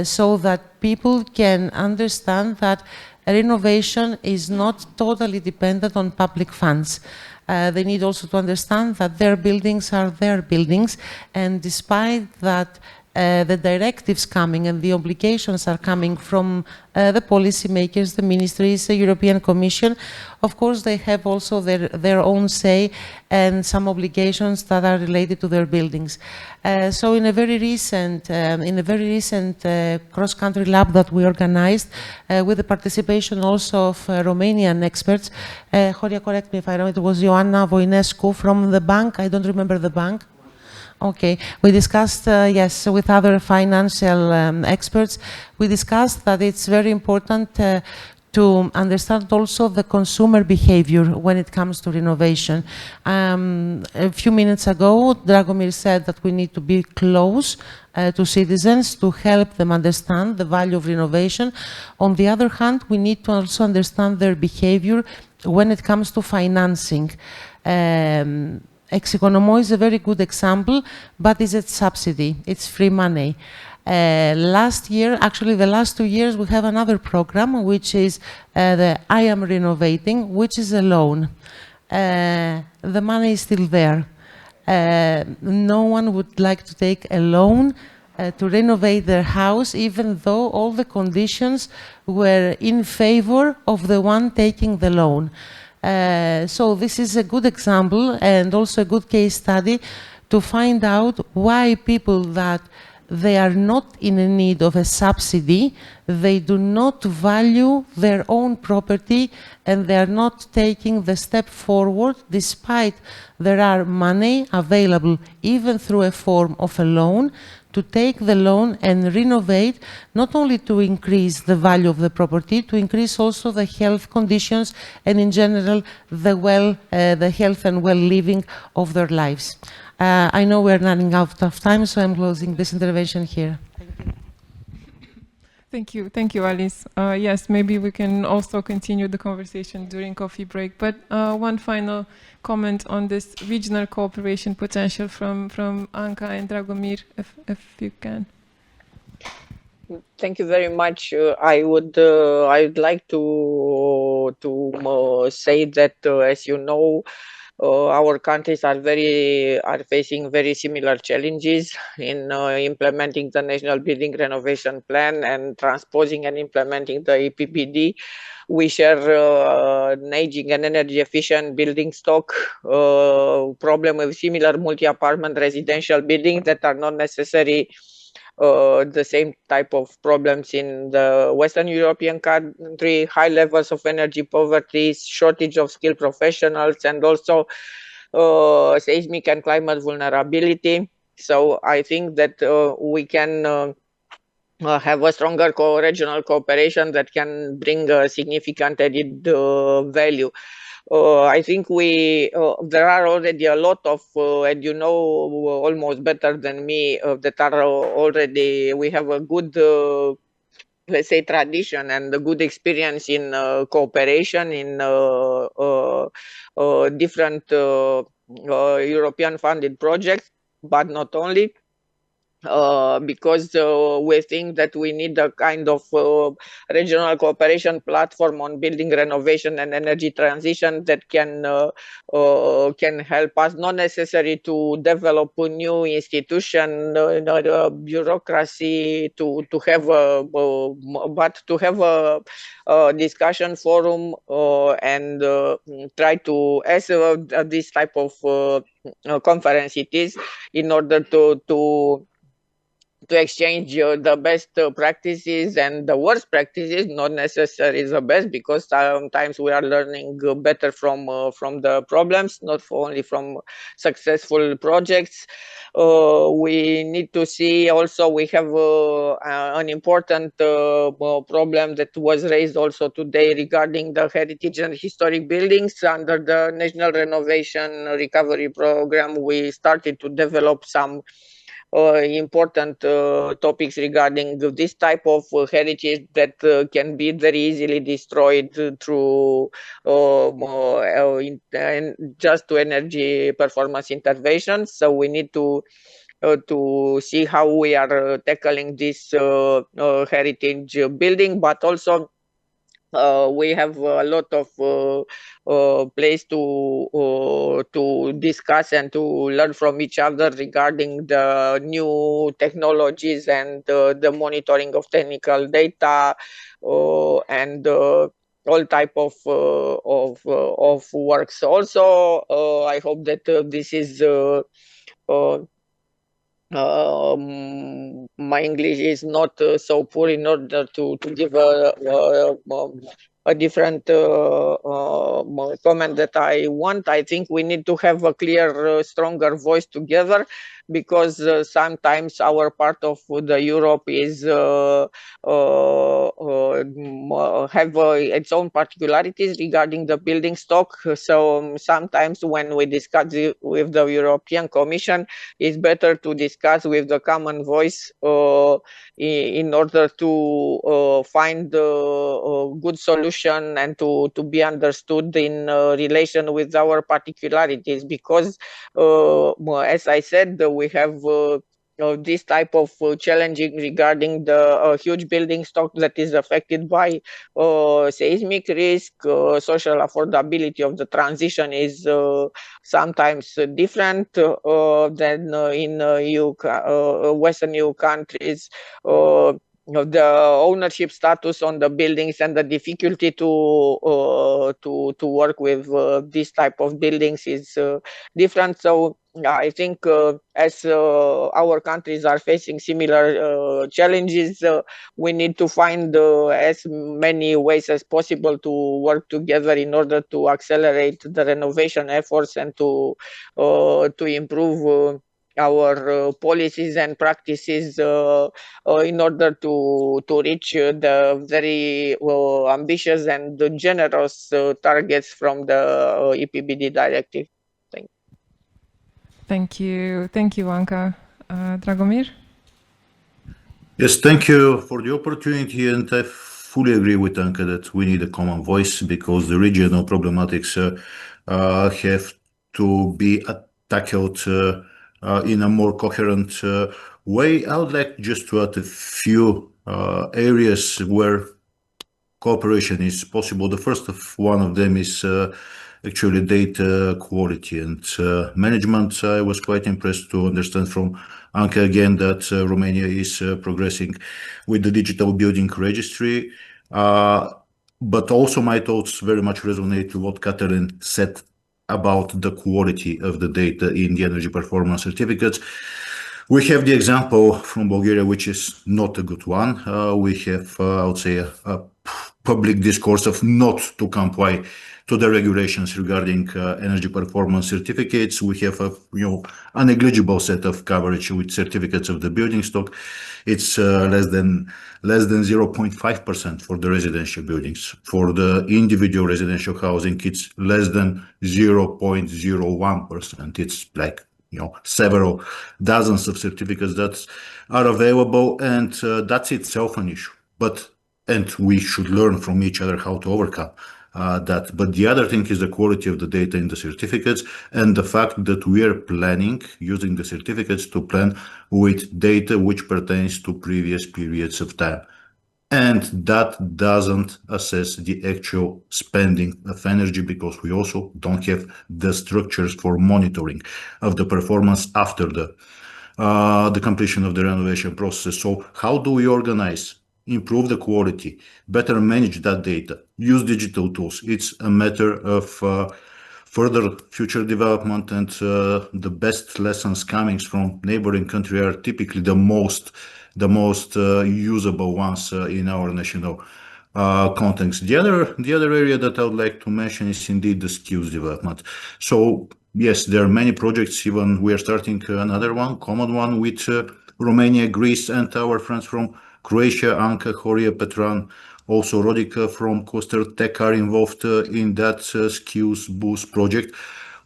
so that people can understand that renovation is not totally dependent on public funds. They need also to understand that their buildings are their buildings, and despite that the directives coming and the obligations are coming from the policymakers, the ministries, the European Commission. Of course, they have also their own say and some obligations that are related to their buildings. So in a very recent cross-country lab that we organized with the participation also of Romanian experts, Horia, correct me if I'm wrong, it was Ioana Voinescu from the bank, I don't remember the bank. Okay, we discussed, yes, with other financial experts, we discussed that it's very important to understand also the consumer behavior when it comes to renovation. A few minutes ago, Dragomir said that we need to be close to citizens to help them understand the value of renovation. On the other hand, we need to also understand their behavior when it comes to financing. Exoeconomo is a very good example, but it's a subsidy, it's free money. Last year, actually the last 2 years, we have another program, which is the I Am Renovating, which is a loan. the money is still there. No one would like to take a loan to renovate their house, even though all the conditions were in favor of the one taking the loan. So this is a good example and also a good case study to find out why people that they are not in need of a subsidy, they do not value their own property and they are not taking the step forward despite there are money available even through a form of a loan to take the loan and renovate, not only to increase the value of the property, to increase also the health conditions and in general the health and well-living of their lives. I know we're running out of time, so I'm closing this intervention here. Thank you, Alice. Yes, maybe we can also continue the conversation during coffee break. But one final comment on this regional cooperation potential from Anca and Dragomir, if you can. Thank you very much. I would like to say that, as you know, our countries are facing very similar challenges in implementing the National Building Renovation Plan and transposing and implementing the EPBD. We share an aging and energy efficient building stock, problem with similar multi-apartment residential buildings that are not necessary the same type of problems in the Western European country, high levels of energy poverty, shortage of skilled professionals, and also seismic and climate vulnerability. So I think that we can have a stronger regional cooperation that can bring a significant added value. I think there are already a lot of, and you know almost better than me, that are already, we have a good, let's say, tradition and a good experience in cooperation in different European funded projects, but not only. Because we think that we need a kind of regional cooperation platform on building renovation and energy transition that can help us, not necessary to develop a new institution, bureaucracy to have but to have a discussion forum and try to, as this type of conference it is, in order to exchange the best practices and the worst practices, not necessarily the best, because sometimes we are learning better from the problems, not only from successful projects. We need to see also, we have an important problem that was raised also today regarding the heritage and historic buildings. Under the National Renovation Recovery Program, we started to develop some important topics regarding this type of heritage that can be very easily destroyed through just to energy performance interventions. So we need to see how we are tackling this heritage building, but also we have a lot of place to discuss and to learn from each other regarding the new technologies and the monitoring of technical data and all type of works. Also, I hope that this is my English is not so poor in order to give a different comment that I want. I think we need to have a clear, stronger voice together, because sometimes our part of the Europe is have its own particularities regarding the building stock. So sometimes when we discuss with the European Commission, it's better to discuss with the common voice in order to find a good solution and to be understood in relation with our particularities. Because as I said, we have this type of challenging regarding the huge building stock that is affected by seismic risk. Social affordability of the transition is sometimes different than in Western EU countries. The ownership status on the buildings and the difficulty to work with this type of buildings is different. So I think as our countries are facing similar challenges, we need to find as many ways as possible to work together in order to accelerate the renovation efforts and to improve our policies and practices in order to reach the very ambitious and generous targets from the EPBD directive. Thank you. Thank you, Anka. Dragomir? Yes, thank you for the opportunity, and I fully agree with Anka that we need a common voice because the regional problematics have to be tackled in a more coherent way. I would like just to add a few areas where cooperation is possible. The first one of them is actually data quality and management. I was quite impressed to understand from Anka again that Romania is progressing with the digital building registry. But also my thoughts very much resonate to what Catherine said about the quality of the data in the energy performance certificates. We have the example from Bulgaria, which is not a good one. We have, I would say, a public discourse of not to comply to the regulations regarding energy performance certificates. We have a a negligible set of coverage with certificates of the building stock. It's less than 0.5% for the residential buildings. For the individual residential housing, it's less than 0.01%. It's like several dozens of certificates that are available, and that's itself an issue. And we should learn from each other how to overcome that. But the other thing is the quality of the data in the certificates and the fact that we are planning, using the certificates to plan with data which pertains to previous periods of time. And that doesn't assess the actual spending of energy because we also don't have the structures for monitoring of the performance after the completion of the renovation process. So how do we organize, improve the quality, better manage that data, use digital tools? It's a matter of further future development, and the best lessons coming from neighboring country are typically the most usable ones in our national context. The other area that I would like to mention is indeed the skills development. So yes, there are many projects. Even we are starting another one, common one with Romania, Greece, and our friends from Croatia, Anka, Horia, Petran, also Rodica from Coastal Tech are involved in that skills boost project,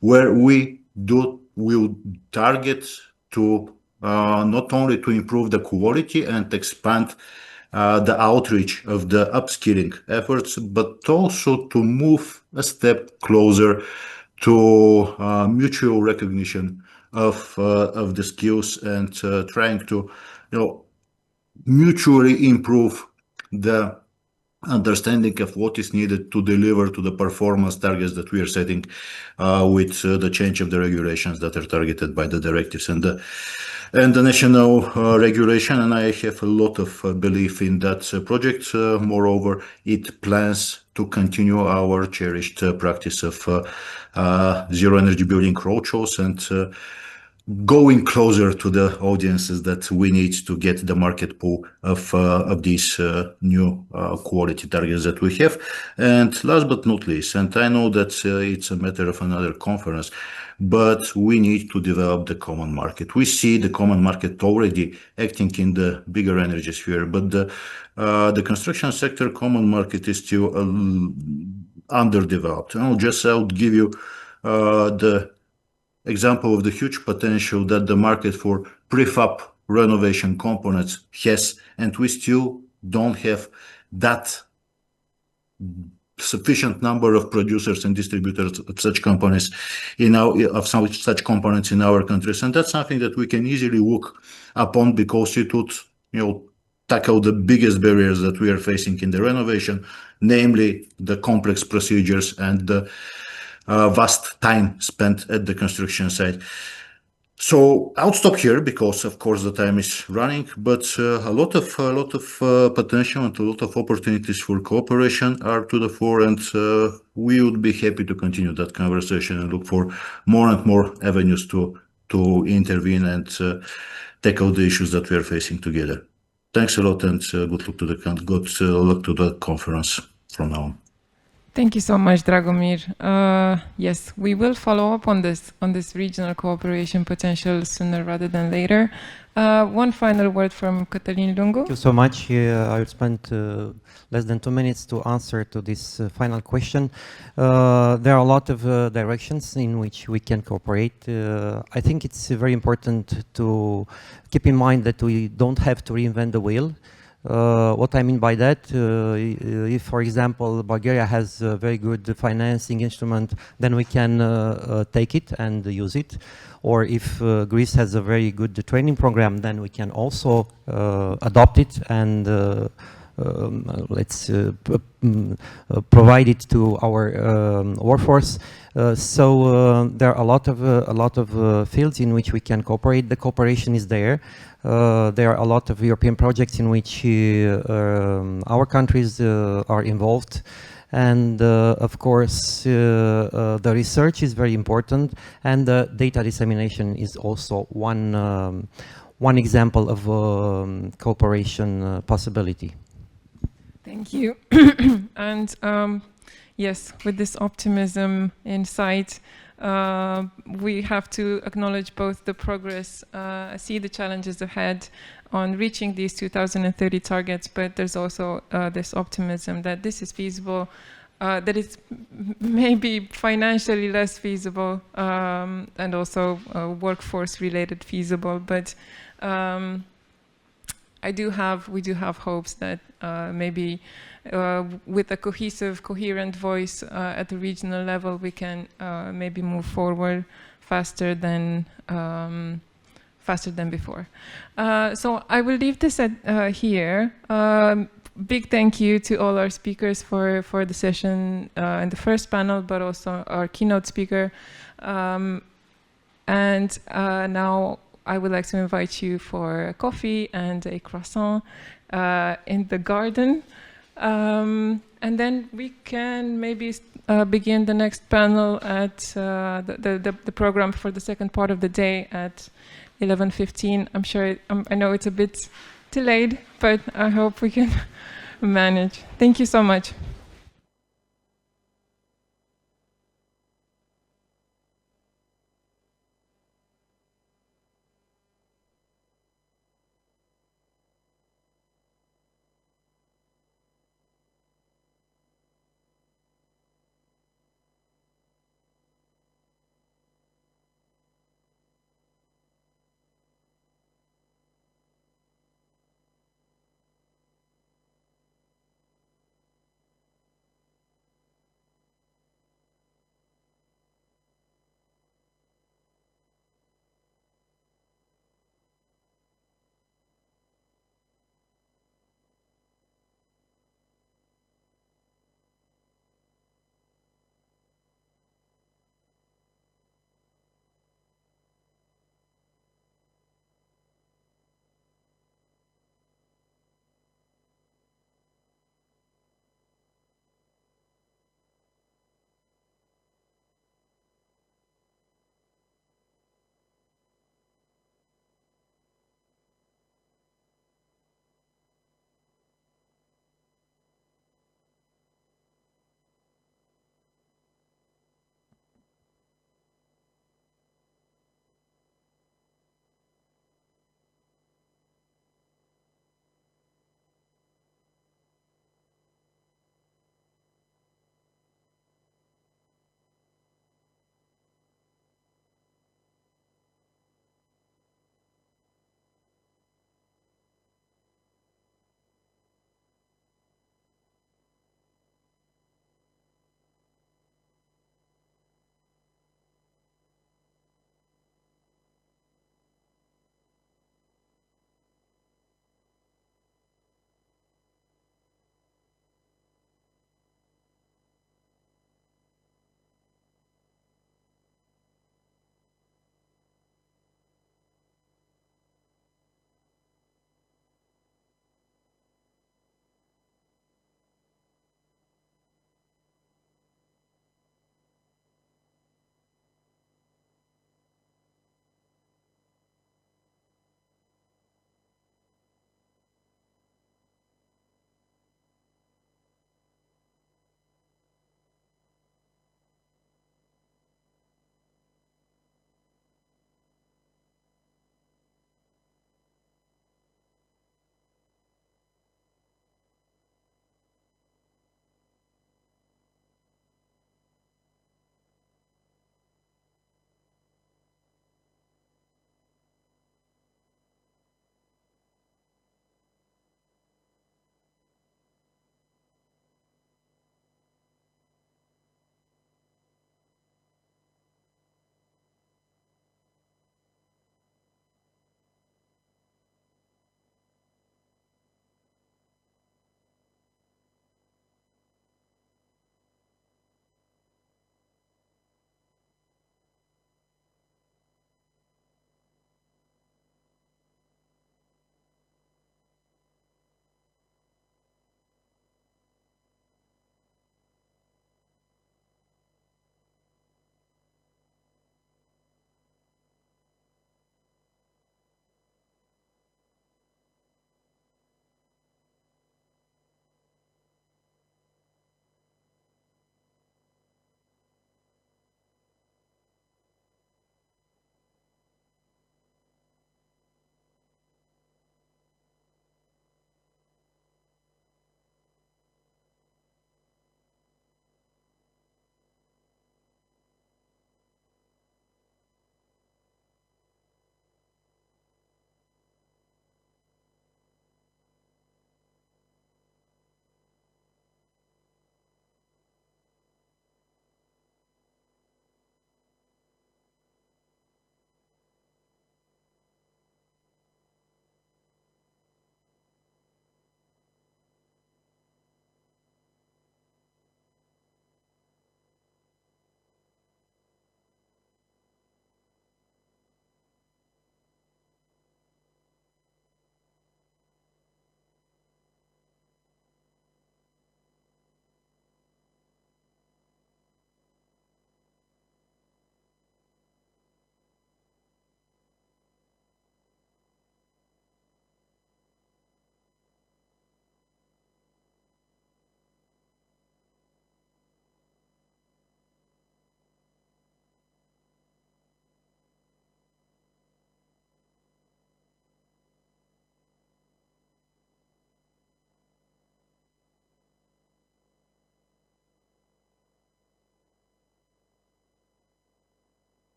where we will target to not only to improve the quality and expand the outreach of the upskilling efforts, but also to move a step closer to mutual recognition of the skills and trying to mutually improve the understanding of what is needed to deliver to the performance targets that we are setting with the change of the regulations that are targeted by the directives and the national regulation. And I have a lot of belief in that project. Moreover, it plans to continue our cherished practice of zero energy building roadshows and going closer to the audiences that we need to get the market pool of these new quality targets that we have. And last but not least, and I know that it's a matter of another conference, but we need to develop the common market. We see the common market already acting in the bigger energy sphere, but the construction sector common market is still underdeveloped. I'll give you the example of the huge potential that the market for prefab renovation components has, and we still don't have that sufficient number of producers and distributors of such companies such components in our countries, and that's something that we can easily look upon because it would, tackle the biggest barriers that we are facing in the renovation, namely the complex procedures and the vast time spent at the construction site. So I'll stop here because, of course, the time is running. But a lot of potential and a lot of opportunities for cooperation are to the fore, and we would be happy to continue that conversation and look for more and more avenues to intervene and tackle the issues that we are facing together. Thanks a lot, and good luck to the conference from now on. Thank you so much, Dragomir. Yes, we will follow up on this regional cooperation potential sooner rather than later. One final word from Cătălin Lungu. Thank you so much. I will spend less than 2 minutes to answer to this final question. There are a lot of directions in which we can cooperate. I think it's very important to keep in mind that we don't have to reinvent the wheel. What I mean by that, if, for example, Bulgaria has a very good financing instrument, then we can take it and use it. Or if Greece has a very good training program, then we can also adopt it and let's provide it to our workforce. So there are a lot of fields in which we can cooperate. The cooperation is there. There are a lot of European projects in which our countries are involved. And of course, the research is very important, and the data dissemination is also one example of cooperation possibility. Thank you. And yes, with this optimism in sight, we have to acknowledge both the progress, see the challenges ahead on reaching these 2030 targets, but there's also this optimism that this is feasible, that it's maybe financially less feasible, and also workforce-related feasible. But we do have hopes that maybe with a coherent voice at the regional level, we can maybe move forward faster than before. So I will leave this here. Big thank you to all our speakers for the session in the first panel, but also our keynote speaker. And now I would like to invite you for a coffee and a croissant in the garden. And then we can maybe begin the next panel at the program for the second part of the day at 11:15. I'm sure, I know it's a bit delayed, but I hope we can manage. Thank you so much.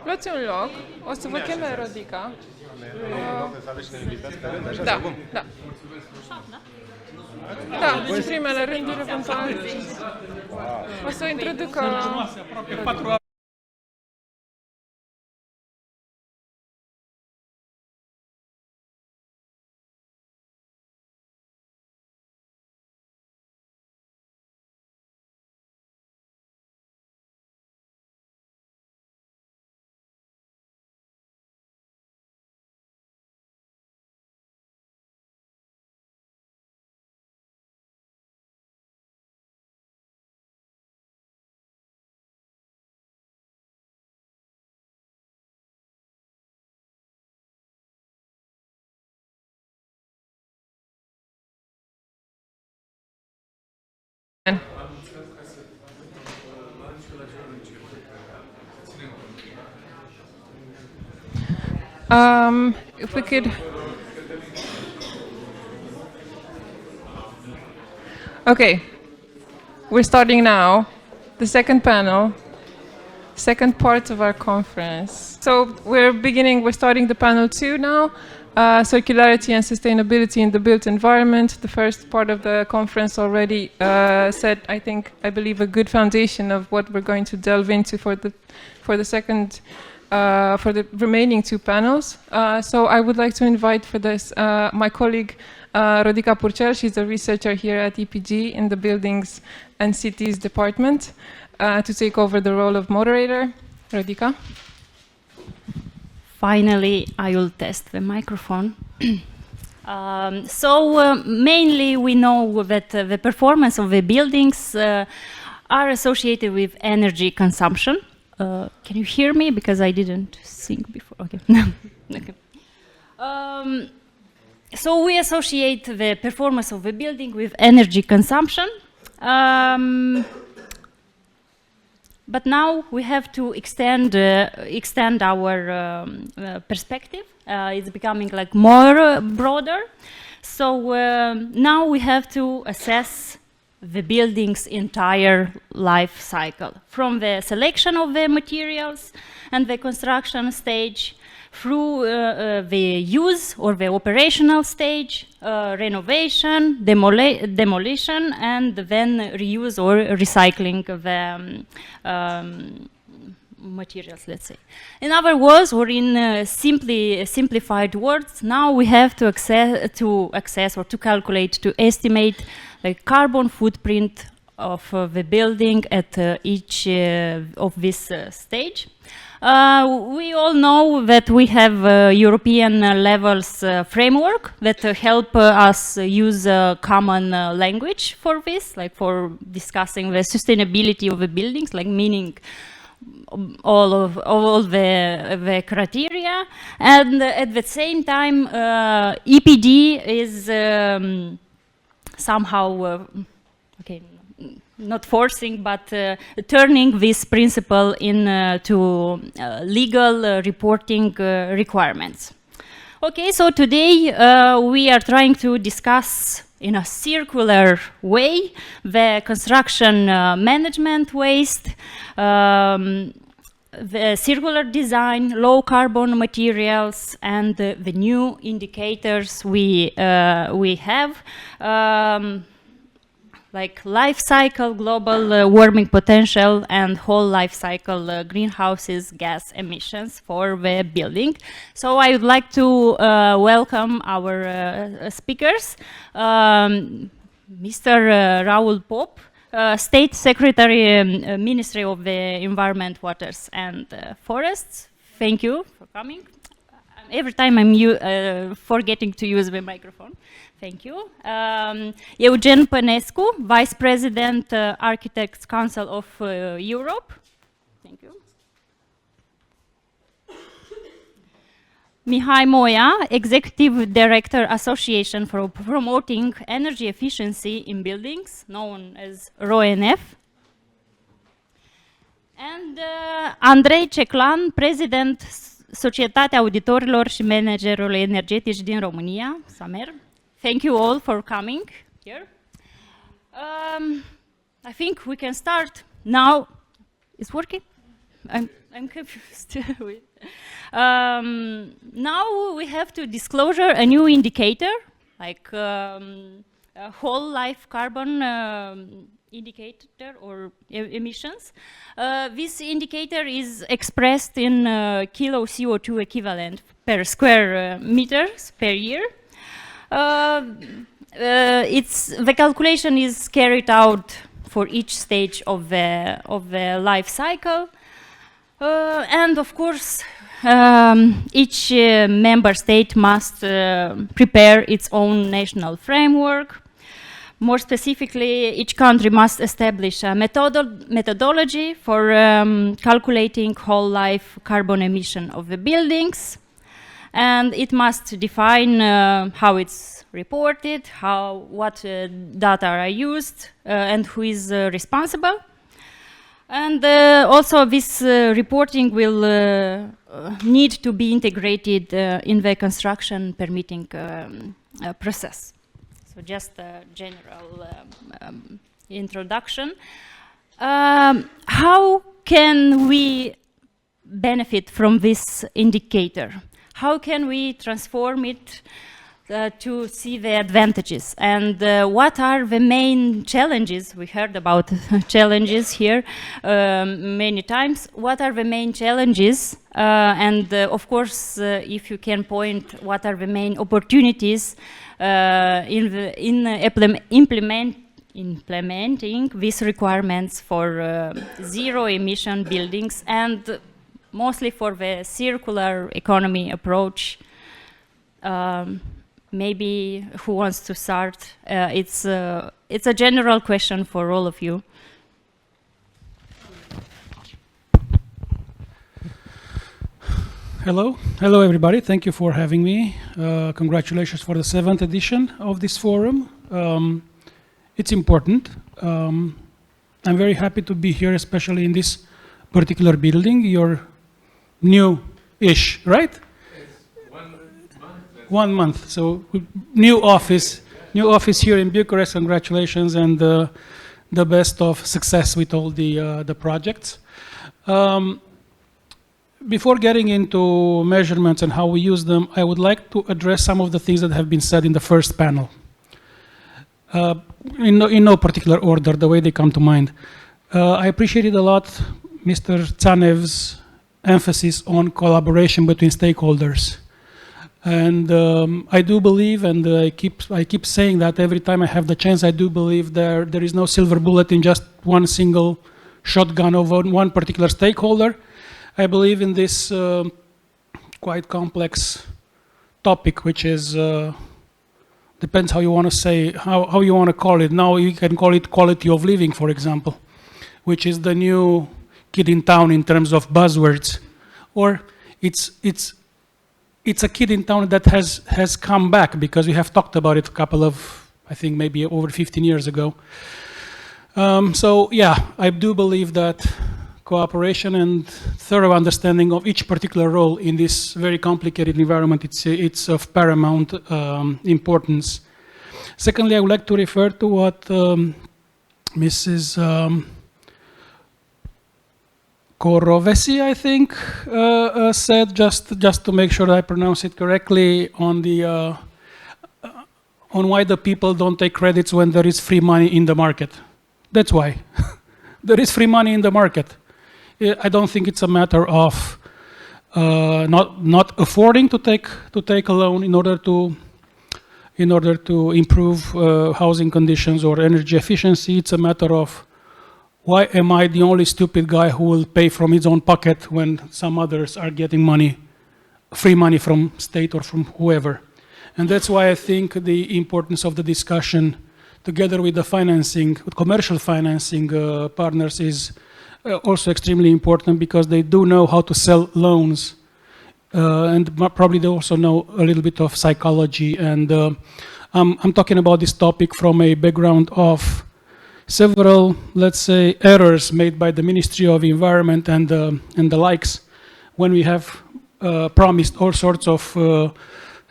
Luați un loc, o să vă cheme Rodica. Da, da. Da, deci primele rânduri eventual. O să introducă... If we could... Okay, we're starting now, the second panel, second part of our conference. So we're starting the panel 2 now, circularity and sustainability in the built environment. The first part of the conference already set, I believe, a good foundation of what we're going to delve into for the second, for the remaining 2 panels. So I would like to invite for this my colleague Rodica Purcel. She's a researcher here at EPG in the Buildings and Cities Department to take over the role of moderator. Rodica. Finally, I will test the microphone. Mainly we know that the performance of the buildings are associated with energy consumption. Can you hear me? Because I didn't sing before. Okay. Okay. So we associate the performance of the building with energy consumption. But now we have to extend our perspective. It's becoming like more broader. So now we have to assess the building's entire life cycle, from the selection of the materials and the construction stage, through the use or the operational stage, renovation, demolition, and then reuse or recycling of the materials, let's say. In other words, or in simplified words, now we have to access or to calculate, to estimate the carbon footprint of the building at each of this stage. We all know that we have European levels framework that help us use a common language for this, like for discussing the sustainability of the buildings, like meaning all the criteria. And at the same time, EPD is somehow, okay, not forcing, but turning this principle into legal reporting requirements. Okay, so today we are trying to discuss in a circular way the construction management waste, the circular design, low carbon materials, and the new indicators we have. Like life cycle, global warming potential, and whole life cycle greenhouses gas emissions for the building. So I would like to welcome our speakers, Mr. Raul Pop, State Secretary, Ministry of the Environment, Waters and Forests. Thank you for coming. Every time I'm forgetting to use the microphone. Thank you. Eugen Pănescu, Vice President, Architects Council of Europe. Thank you. Mihai Moia, Executive Director, Association for Promoting Energy Efficiency in Buildings, known as RONF. And Andrei Ceclan, President, Societatea Auditorilor și Managerului Energetici din România, SAMER. Thank you all for coming here. I think we can start now. It's working? I'm confused. Now we have to disclosure a new indicator, like a whole life carbon indicator or emissions. This indicator is expressed in kilo CO2 equivalent per square meters per year. The calculation is carried out for each stage of the life cycle. And of course, each member state must prepare its own national framework. More specifically, each country must establish a methodology for calculating whole life carbon emission of the buildings. And it must define how it's reported, what data are used, and who is responsible. And also this reporting will need to be integrated in the construction permitting process. So just a general introduction. How can we benefit from this indicator? How can we transform it to see the advantages? And what are the main challenges? We heard about challenges here many times. What are the main challenges? And of course, if you can point, what are the main opportunities in implementing these requirements for zero emission buildings, and mostly for the circular economy approach. Maybe who wants to start? It's a general question for all of you. Hello everybody. Thank you for having me. Congratulations for the 7th edition of this forum. It's important. I'm very happy to be here, especially in this particular building. You're new-ish, right? Yes, 1 month. So new office here in Bucharest. Congratulations, and the best of success with all the projects. Before getting into measurements and how we use them, I would like to address some of the things that have been said in the first panel. In no particular order, the way they come to mind. I appreciated a lot Mr. Tsanev's emphasis on collaboration between stakeholders. And I do believe, and I keep saying that every time I have the chance, I do believe there is no silver bullet in just one single shotgun of one particular stakeholder. I believe in this quite complex topic, which is, depends how you want to say, how you want to call it. Now you can call it quality of living, for example, which is the new kid in town in terms of buzzwords. Or it's a kid in town that has come back, because we have talked about it a couple of, I think maybe over 15 years ago. So yeah, I do believe that cooperation and thorough understanding of each particular role in this very complicated environment, it's of paramount importance. Secondly, I would like to refer to what Mrs. Korovesi, I think, said, just to make sure that I pronounce it correctly, on the on why the people don't take credits when there is free money in the market. That's why. There is free money in the market. I don't think it's a matter of not affording to take a loan in order to improve housing conditions or energy efficiency. It's a matter of, why am I the only stupid guy who will pay from his own pocket when some others are getting money, free money from state or from whoever? And that's why I think the importance of the discussion, together with the financing, with commercial financing partners, is also extremely important, because they do know how to sell loans, and probably they also know a little bit of psychology. And I'm talking about this topic from a background of several, let's say, errors made by the Ministry of Environment and the likes, when we have promised all sorts of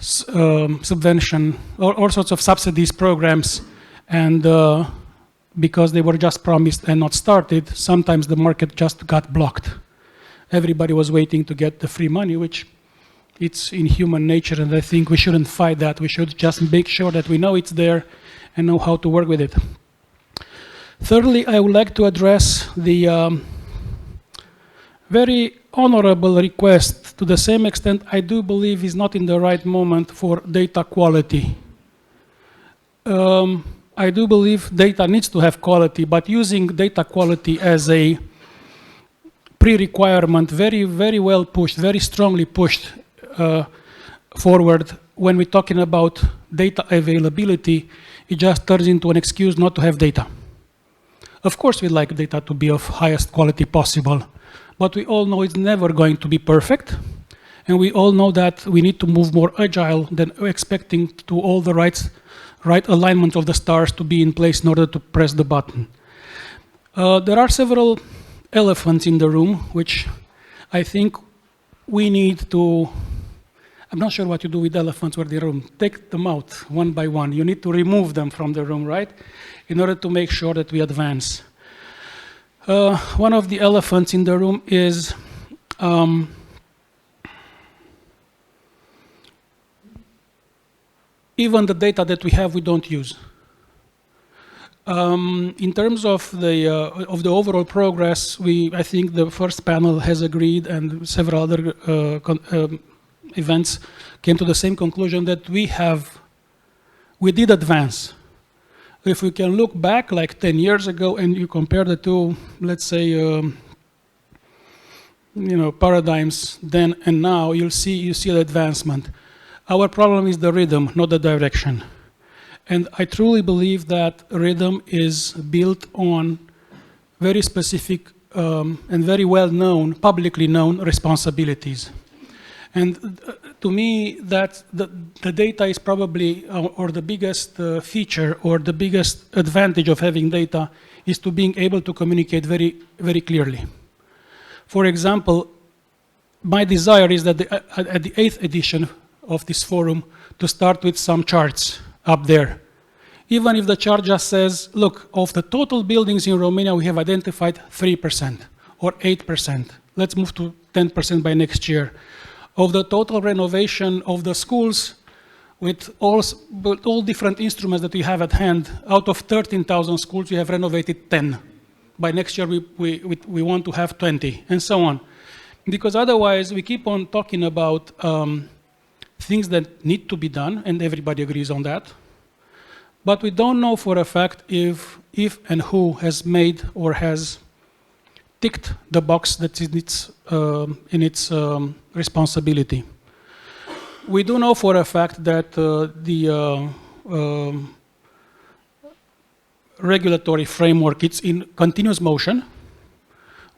subvention, all sorts of subsidies programs, and because they were just promised and not started, sometimes the market just got blocked. everybody was waiting to get the free money, which it's in human nature, and I think we shouldn't fight that. We should just make sure that we know it's there and know how to work with it. Thirdly, I would like to address the very honorable request. To the same extent, I do believe is not in the right moment for data quality. I do believe data needs to have quality, but using data quality as a pre-requirement, very, very well pushed, very strongly pushed forward when we're talking about data availability, it just turns into an excuse not to have data. Of course, we'd like data to be of highest quality possible, but we all know it's never going to be perfect, and we all know that we need to move more agile than expecting to all the right alignment of the stars to be in place in order to press the button. There are several elephants in the room, which I think we need to, I'm not sure what you do with elephants in the room. Take them out one by one. You need to remove them from the room, right? In order to make sure that we advance. One of the elephants in the room is even the data that we have, we don't use. In terms of the overall progress, I think the first panel has agreed, and several other events came to the same conclusion that we did advance. If we can look back like 10 years ago and you compare the two, let's say, paradigms then and now, you see the advancement. Our problem is the rhythm, not the direction. And I truly believe that rhythm is built on very specific and very well-known, publicly known responsibilities. And to me, that the data is probably, or the biggest feature or the biggest advantage of having data is to being able to communicate very, very clearly. For example, my desire is that at the 8th edition of this forum to start with some charts up there. Even if the chart just says, look, of the total buildings in Romania, we have identified 3% or 8%. Let's move to 10% by next year. Of the total renovation of the schools, with all different instruments that we have at hand, out of 13,000 schools, we have renovated 10. By next year, we want to have 20, and so on. Because otherwise, we keep on talking about things that need to be done, and everybody agrees on that. But we don't know for a fact if and who has made or has ticked the box that is in its responsibility. We do know for a fact that the regulatory framework is in continuous motion.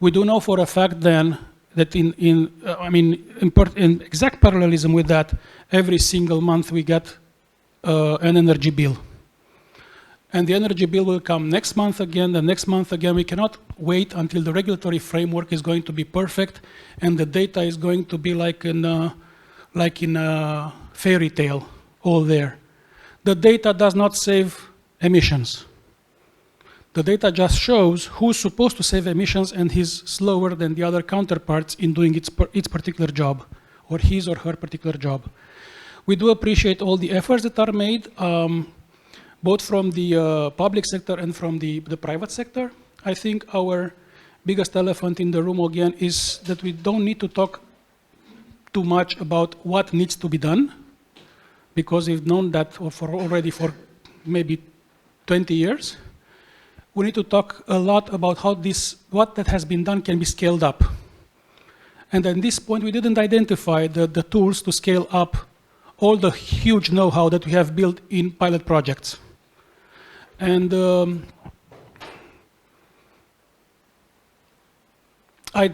We do know for a fact then that in exact parallelism with that, every single month we get an energy bill. And the energy bill will come next month again, the next month again. We cannot wait until the regulatory framework is going to be perfect and the data is going to be like in a fairy tale, all there. The data does not save emissions. The data just shows who's supposed to save emissions and he's slower than the other counterparts in doing its particular job, or his or her particular job. We do appreciate all the efforts that are made, both from the public sector and from the private sector. I think our biggest elephant in the room again is that we don't need to talk too much about what needs to be done, because we've known that already for maybe 20 years. We need to talk a lot about how what that has been done can be scaled up. And at this point, we didn't identify the tools to scale up all the huge know-how that we have built in pilot projects. And I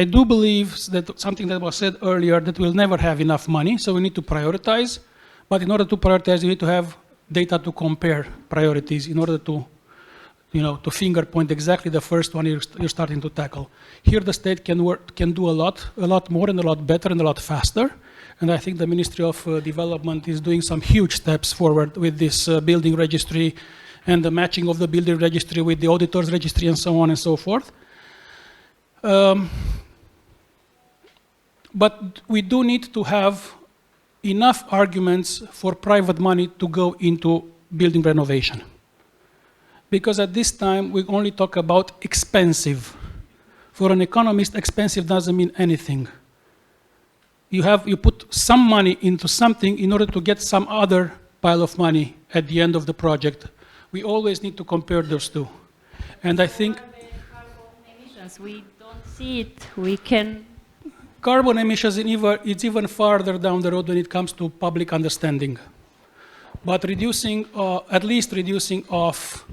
do believe that something that was said earlier, that we'll never have enough money, so we need to prioritize. But in order to prioritize, you need to have data to compare priorities in order to, to finger point exactly the first one you're starting to tackle. Here, the state can do a lot more and a lot better and a lot faster. And I think the Ministry of Development is doing some huge steps forward with this building registry and the matching of the building registry with the auditor's registry and so on and so forth. But we do need to have enough arguments for private money to go into building renovation. Because at this time, we only talk about expensive. For an economist, expensive doesn't mean anything. You put some money into something in order to get some other pile of money at the end of the project. We always need to compare those two. And I think we don't see it. We can. Carbon emissions it's even farther down the road when it comes to public understanding. But reducing, at least reducing off.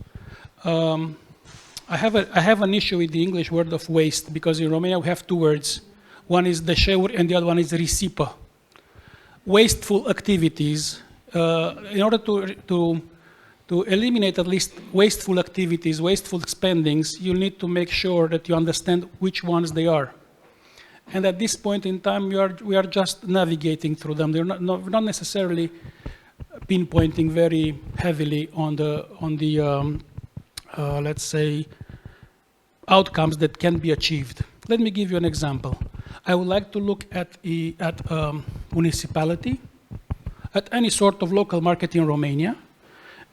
I have an issue with the English word of waste, because in Romania we have two words. One is deșeuri and the other one is risipă. Wasteful activities. In order to eliminate at least wasteful activities, wasteful spendings, you need to make sure that you understand which ones they are. And at this point in time, we are just navigating through them. They're not necessarily pinpointing very heavily on the let's say, outcomes that can be achieved. Let me give you an example. I would like to look at municipality, at any sort of local market in Romania,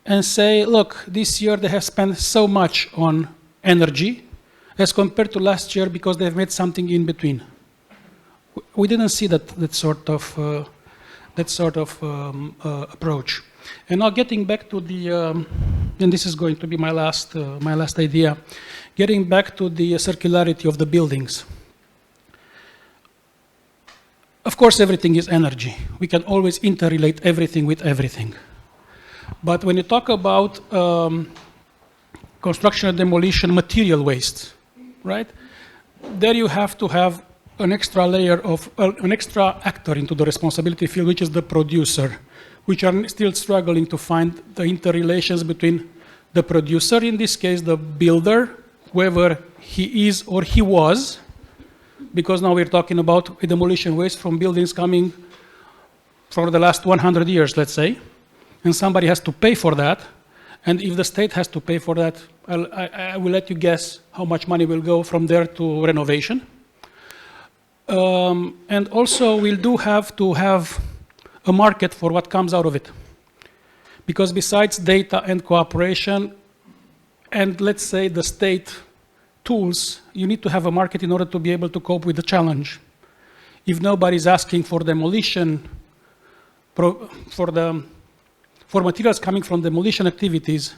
and say, look, this year they have spent so much on energy as compared to last year because they've made something in between. We didn't see that sort of approach. And now getting back to the, and this is going to be my last idea, getting back to the circularity of the buildings. Of course, everything is energy. We can always interrelate everything with everything. But when you talk about construction and demolition material waste, right? There you have to have an extra layer of, an extra actor into the responsibility field, which is the producer, which are still struggling to find the interrelations between the producer, in this case the builder, whoever he is or he was, because now we're talking about demolition waste from buildings coming for the last 100 years, let's say, and somebody has to pay for that, and if the state has to pay for that, I will let you guess how much money will go from there to renovation. And also we'll do have to have a market for what comes out of it. Because besides data and cooperation, and let's say the state tools, you need to have a market in order to be able to cope with the challenge. If nobody's asking for demolition, for materials coming from demolition activities,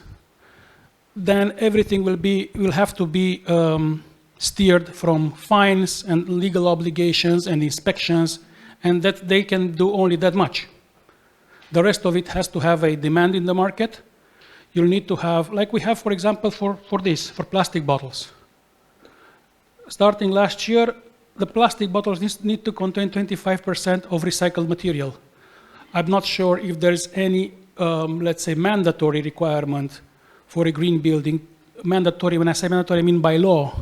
then everything will have to be steered from fines and legal obligations and inspections, and that they can do only that much. The rest of it has to have a demand in the market. You'll need to have, like we have, for example, for plastic bottles. Starting last year, the plastic bottles need to contain 25% of recycled material. I'm not sure if there's any, let's say, mandatory requirement for a green building. Mandatory, when I say mandatory, I mean by law,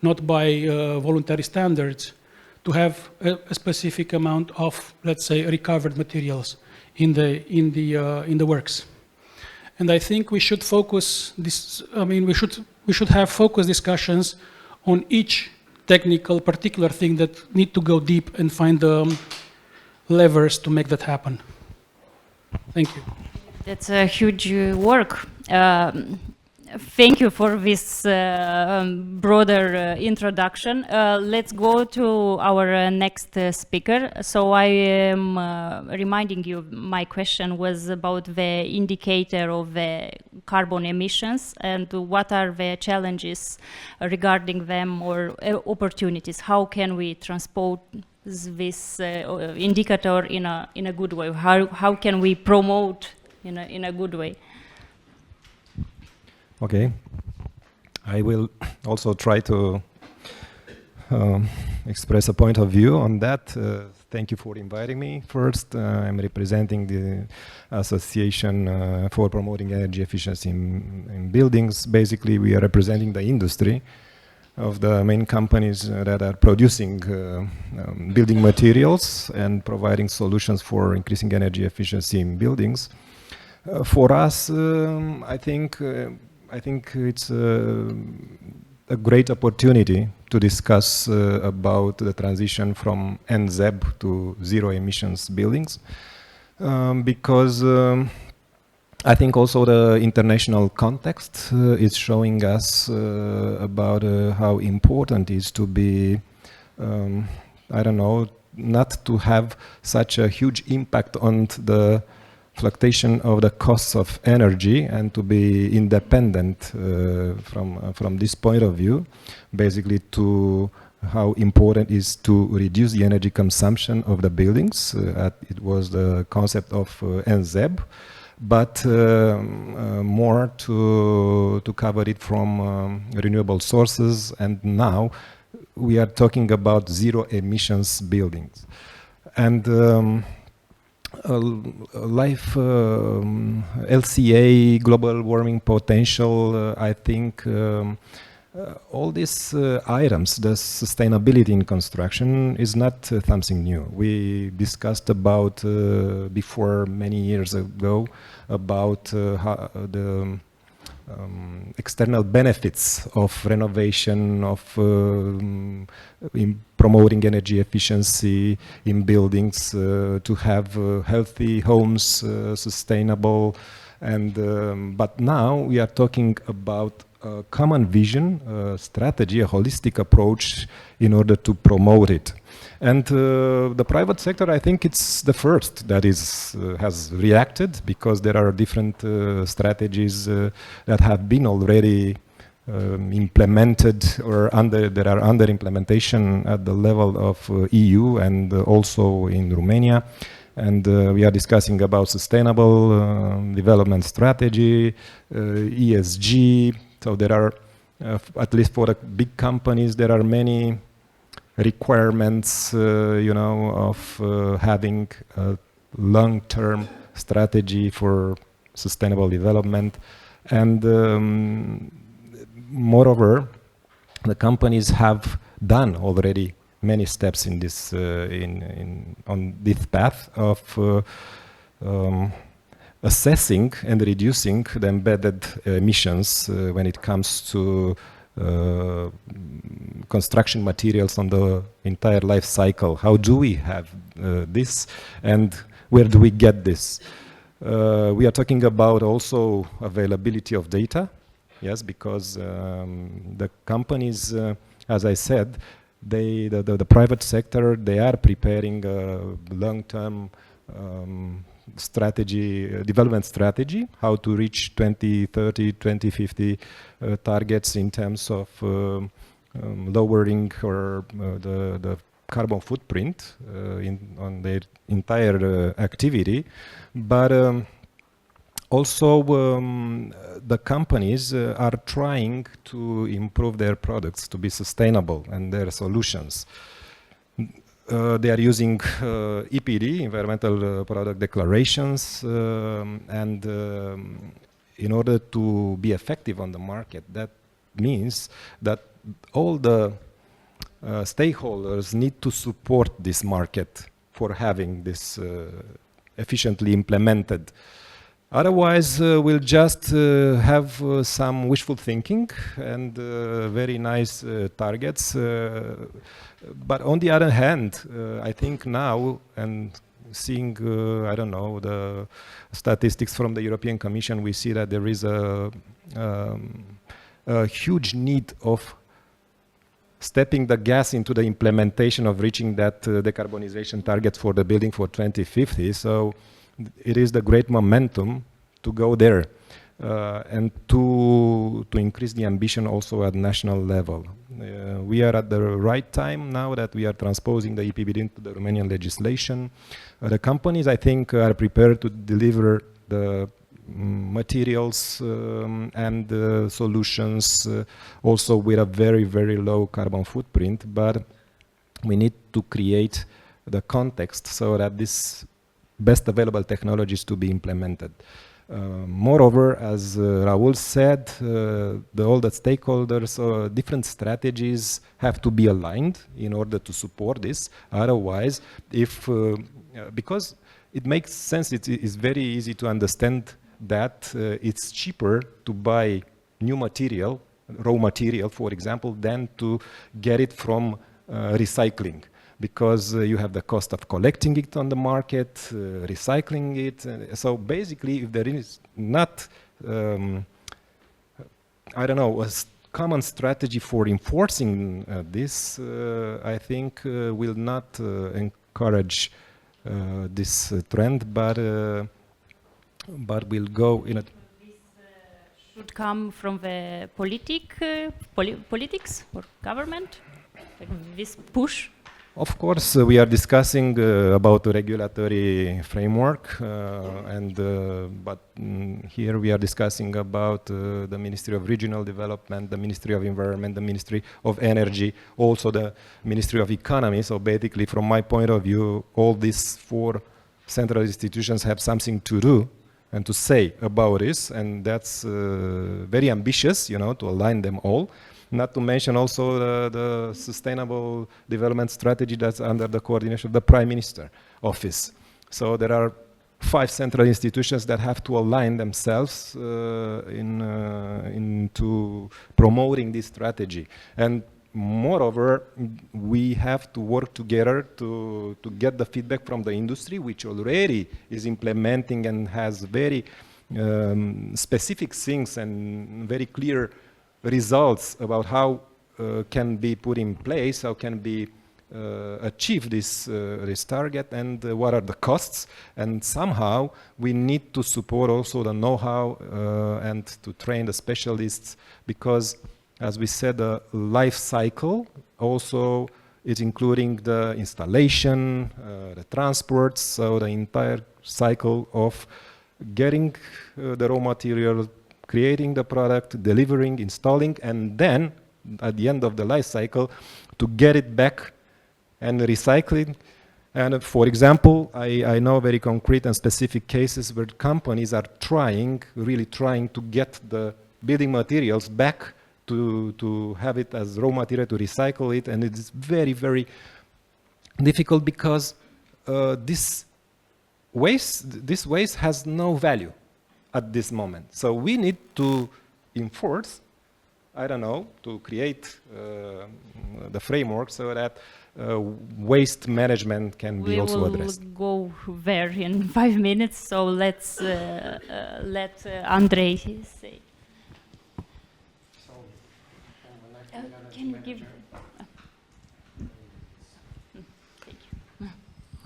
not by voluntary standards, to have a specific amount of, let's say, recovered materials in the works. And I think we should focus this. I mean, we should have focused discussions on each technical particular thing that need to go deep and find the levers to make that happen. Thank you. That's a huge work. Thank you for this broader introduction. Let's go to our next speaker. So I am reminding you, my question was about the indicator of the carbon emissions and what are the challenges regarding them or opportunities. How can we transpose this indicator in a good way? How can we promote in a good way? Okay, I will also try to express a point of view on that. Thank you for inviting me. First, I'm representing the Association for Promoting Energy Efficiency in Buildings. Basically, we are representing the industry of the main companies that are producing building materials and providing solutions for increasing energy efficiency in buildings. For us, I think it's the a great opportunity to discuss about the transition from NZEB to zero emissions buildings, because I think also the international context is showing us about how important it is to be, I don't know, not to have such a huge impact on the fluctuation of the costs of energy and to be independent from this point of view, basically to how important it is to reduce the energy consumption of the buildings. It was the concept of NZEB, but more to cover it from renewable sources, and now we are talking about zero emissions buildings. And life LCA, global warming potential, I think all these items, the sustainability in construction is not something new. We discussed about before many years ago about how the external benefits of renovation, of in promoting energy efficiency in buildings, to have healthy homes, sustainable, and but now we are talking about a common vision, strategy, a holistic approach in order to promote it. And the private sector, I think it's the first that has reacted, because there are different strategies that have been already implemented or that are under implementation at the level of EU and also in Romania. And we are discussing about sustainable development strategy, ESG. So there are, at least for the big companies, there are many requirements, of having a long-term strategy for sustainable development. And moreover, the companies have done already many steps in this on this path of assessing and reducing the embedded emissions when it comes to construction materials on the entire life cycle. How do we have this, and where do we get this? We are talking about also availability of data, yes, because the companies, as I said, the private sector, they are preparing a long-term development strategy, how to reach 2030, 2050 targets in terms of lowering or the carbon footprint on their entire activity. But also the companies are trying to improve their products to be sustainable and their solutions. They are using EPD, environmental product declarations, and in order to be effective on the market, that means that all the stakeholders need to support this market for having this efficiently implemented. Otherwise, we'll just have some wishful thinking and very nice targets. But on the other hand, I think now, and seeing, I don't know, the statistics from the European Commission, we see that there is a huge need of stepping the gas into the implementation of reaching that decarbonisation target for the building for 2050. So it is the great momentum to go there and to increase the ambition also at national level. We are at the right time now that we are transposing the EPBD into the Romanian legislation. The companies, I think, are prepared to deliver the materials and solutions also with a very, very low carbon footprint, but we need to create the context so that this best available technologies to be implemented. Moreover, as Raul said, all the stakeholders, different strategies have to be aligned in order to support this. Otherwise, because it makes sense, it is very easy to understand that it's cheaper to buy new material raw material, for example, than to get it from recycling, because you have the cost of collecting it on the market, recycling it. So basically, if there is not, I don't know, a common strategy for enforcing this, I think will not encourage this trend, but will go in a... Should come from the politics or government, like this push? Of course, we are discussing about the regulatory framework, but here we are discussing about the Ministry of Regional Development, the Ministry of Environment, the Ministry of Energy, also the Ministry of Economy. So basically, from my point of view, all these 4 central institutions have something to do and to say about this, and that's very ambitious, you know, to align them all. Not to mention also the sustainable development strategy that's under the coordination of the Prime Minister office. So there are 5 central institutions that have to align themselves into promoting this strategy. And moreover, we have to work together to get the feedback from the industry, which already is implementing and has very specific things and very clear results about how can be put in place, how can be achieve this target, and what are the costs. And somehow we need to support also the know-how and to train the specialists, because as we said, the life cycle also is including the installation, the transport, so the entire cycle of getting the raw material, creating the product, delivering, installing, and then at the end of the life cycle to get it back and recycling. And for example, I know very concrete and specific cases where companies are really trying to get the building materials back to have it as raw material, to recycle it, and it's very, very difficult because this waste has no value at this moment. So we need to enforce, I don't know, to create the framework so that waste management can be also addressed. We will go there in 5 minutes, so let's let Andrei say. Can you give... Thank you.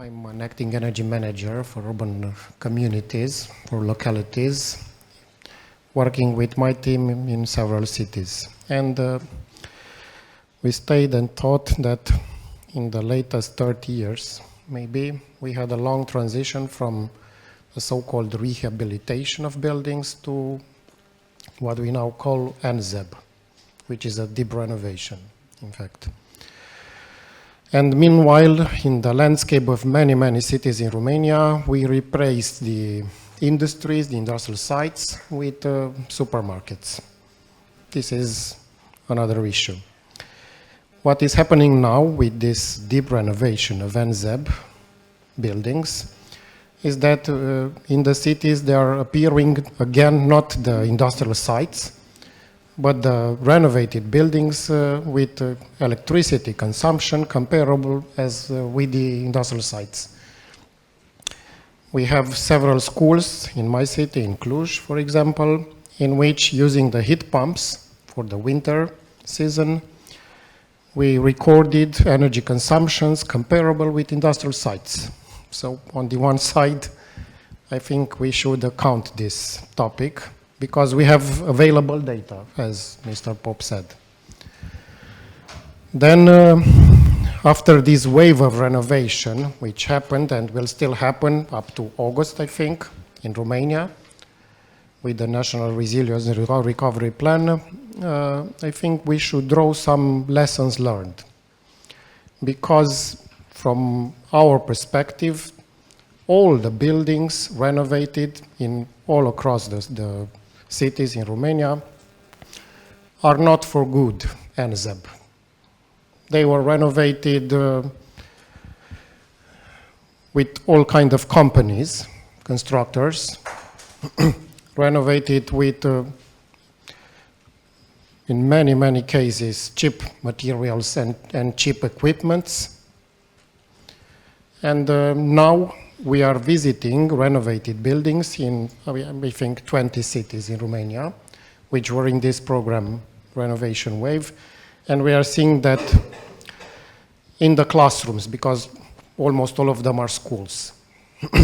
I'm an acting energy manager for urban communities, for localities, working with my team in several cities. And we stayed and thought that in the latest 30 years, maybe we had a long transition from the so-called rehabilitation of buildings to what we now call NZEB, which is a deep renovation, in fact. And meanwhile, in the landscape of many, many cities in Romania, we replaced the industries, the industrial sites, with supermarkets. This is another issue. What is happening now with this deep renovation of NZEB buildings is that in the cities they are appearing again not the industrial sites, but the renovated buildings with electricity consumption comparable as with the industrial sites. We have several schools in my city, in Cluj, for example, in which using the heat pumps for the winter season, we recorded energy consumptions comparable with industrial sites. So on the one side, I think we should account this topic, because we have available data, as Mr. Pop said. Then, after this wave of renovation, which happened and will still happen up to August, I think, in Romania, with the National Resilience and Recovery Plan, I think we should draw some lessons learned. Because from our perspective, all the buildings renovated in all across the cities in Romania are not for good NZEB. They were renovated with all kinds of companies, constructors, renovated with in many, many cases, cheap materials and cheap equipments. And now we are visiting renovated buildings in, I think, 20 cities in Romania, which were in this program, Renovation Wave. And we are seeing that in the classrooms, because almost all of them are schools,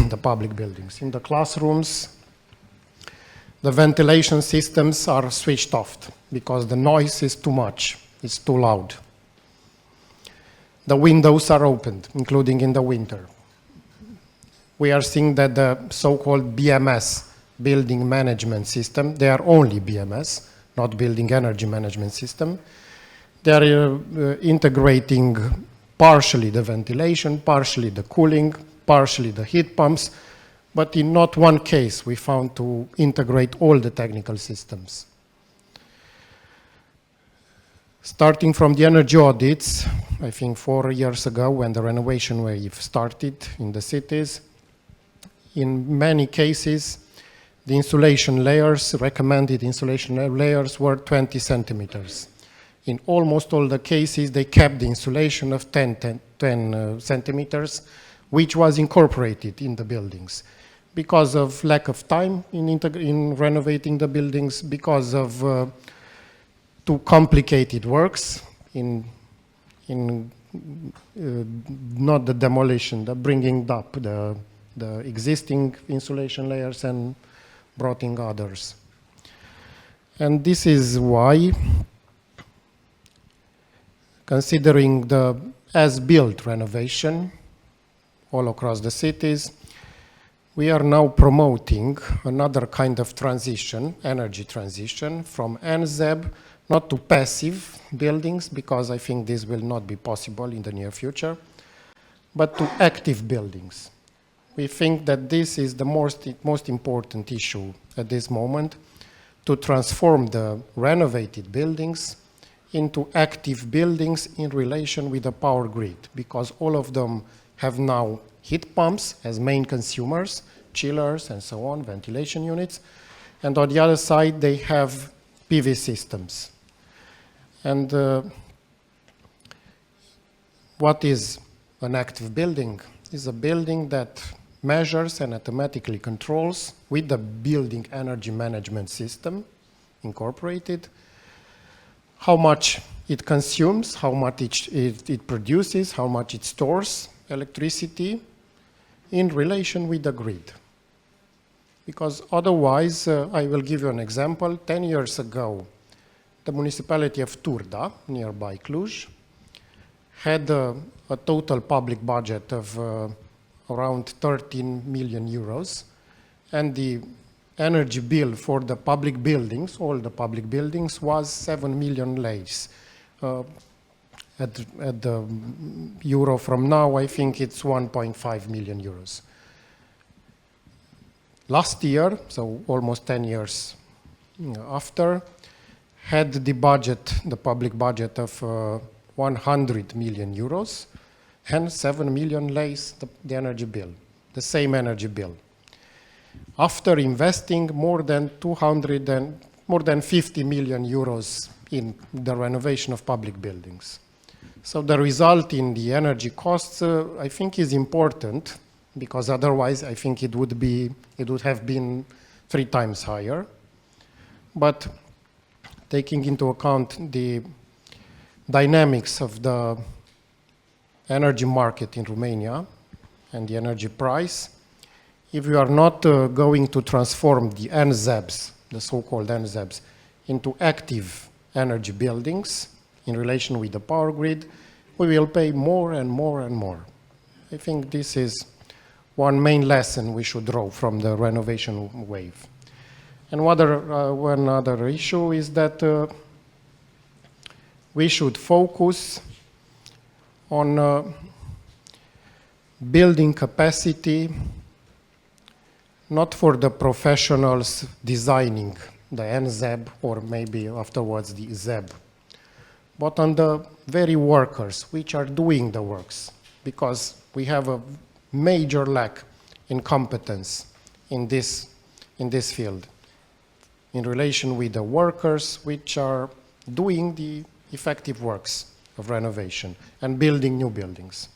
the public buildings. In the classrooms, the ventilation systems are switched off because the noise is too much, it's too loud. The windows are opened, including in the winter. We are seeing that the so-called BMS, Building Management System, they are only BMS, not Building Energy Management System. They are integrating partially the ventilation, partially the cooling, partially the heat pumps, but in not one case we found to integrate all the technical systems. Starting from the energy audits, I think 4 years ago when the renovation wave started in the cities, in many cases the insulation layers, recommended insulation layers were 20 centimeters. In almost all the cases they kept the insulation of 10 centimeters, which was incorporated in the buildings because of lack of time in renovating the buildings, because of too complicated works in not the demolition, the bringing up the existing insulation layers and brought in others. And this is why, considering the as-built renovation all across the cities, we are now promoting another kind of transition, energy transition, from NZEB, not to passive buildings, because I think this will not be possible in the near future, but to active buildings. We think that this is the most important issue at this moment, to transform the renovated buildings into active buildings in relation with the power grid, because all of them have now heat pumps as main consumers, chillers and so on, ventilation units, and on the other side they have PV systems. And what is an active building? It's a building that measures and automatically controls with the building energy management system incorporated how much it consumes, how much it produces, how much it stores electricity in relation with the grid. Because otherwise, I will give you an example. 10 years ago, the municipality of Turda, nearby Cluj, had a total public budget of around 13 million euros, and the energy bill for the public buildings, all the public buildings, was 7 million leis. At the euro from now, I think it's 1.5 million euros. Last year, so almost 10 years after, had the budget, the public budget of 100 million euros, and 7 million leis the energy bill, the same energy bill. After investing more than 50 million euros in the renovation of public buildings. So the result in the energy costs, I think, is important, because otherwise I think it would have been 3 times higher. But taking into account the dynamics of the energy market in Romania and the energy price, if you are not going to transform the NZEBs, the so-called NZEBs, into active energy buildings in relation with the power grid, we will pay more and more and more. I think this is one main lesson we should draw from the renovation wave. And one other issue is that we should focus on building capacity, not for the professionals designing the NZEB or maybe afterwards the ZEB, but on the very workers which are doing the works, because we have a major lack in competence in this field in relation with the workers which are doing the effective works of renovation and building new buildings.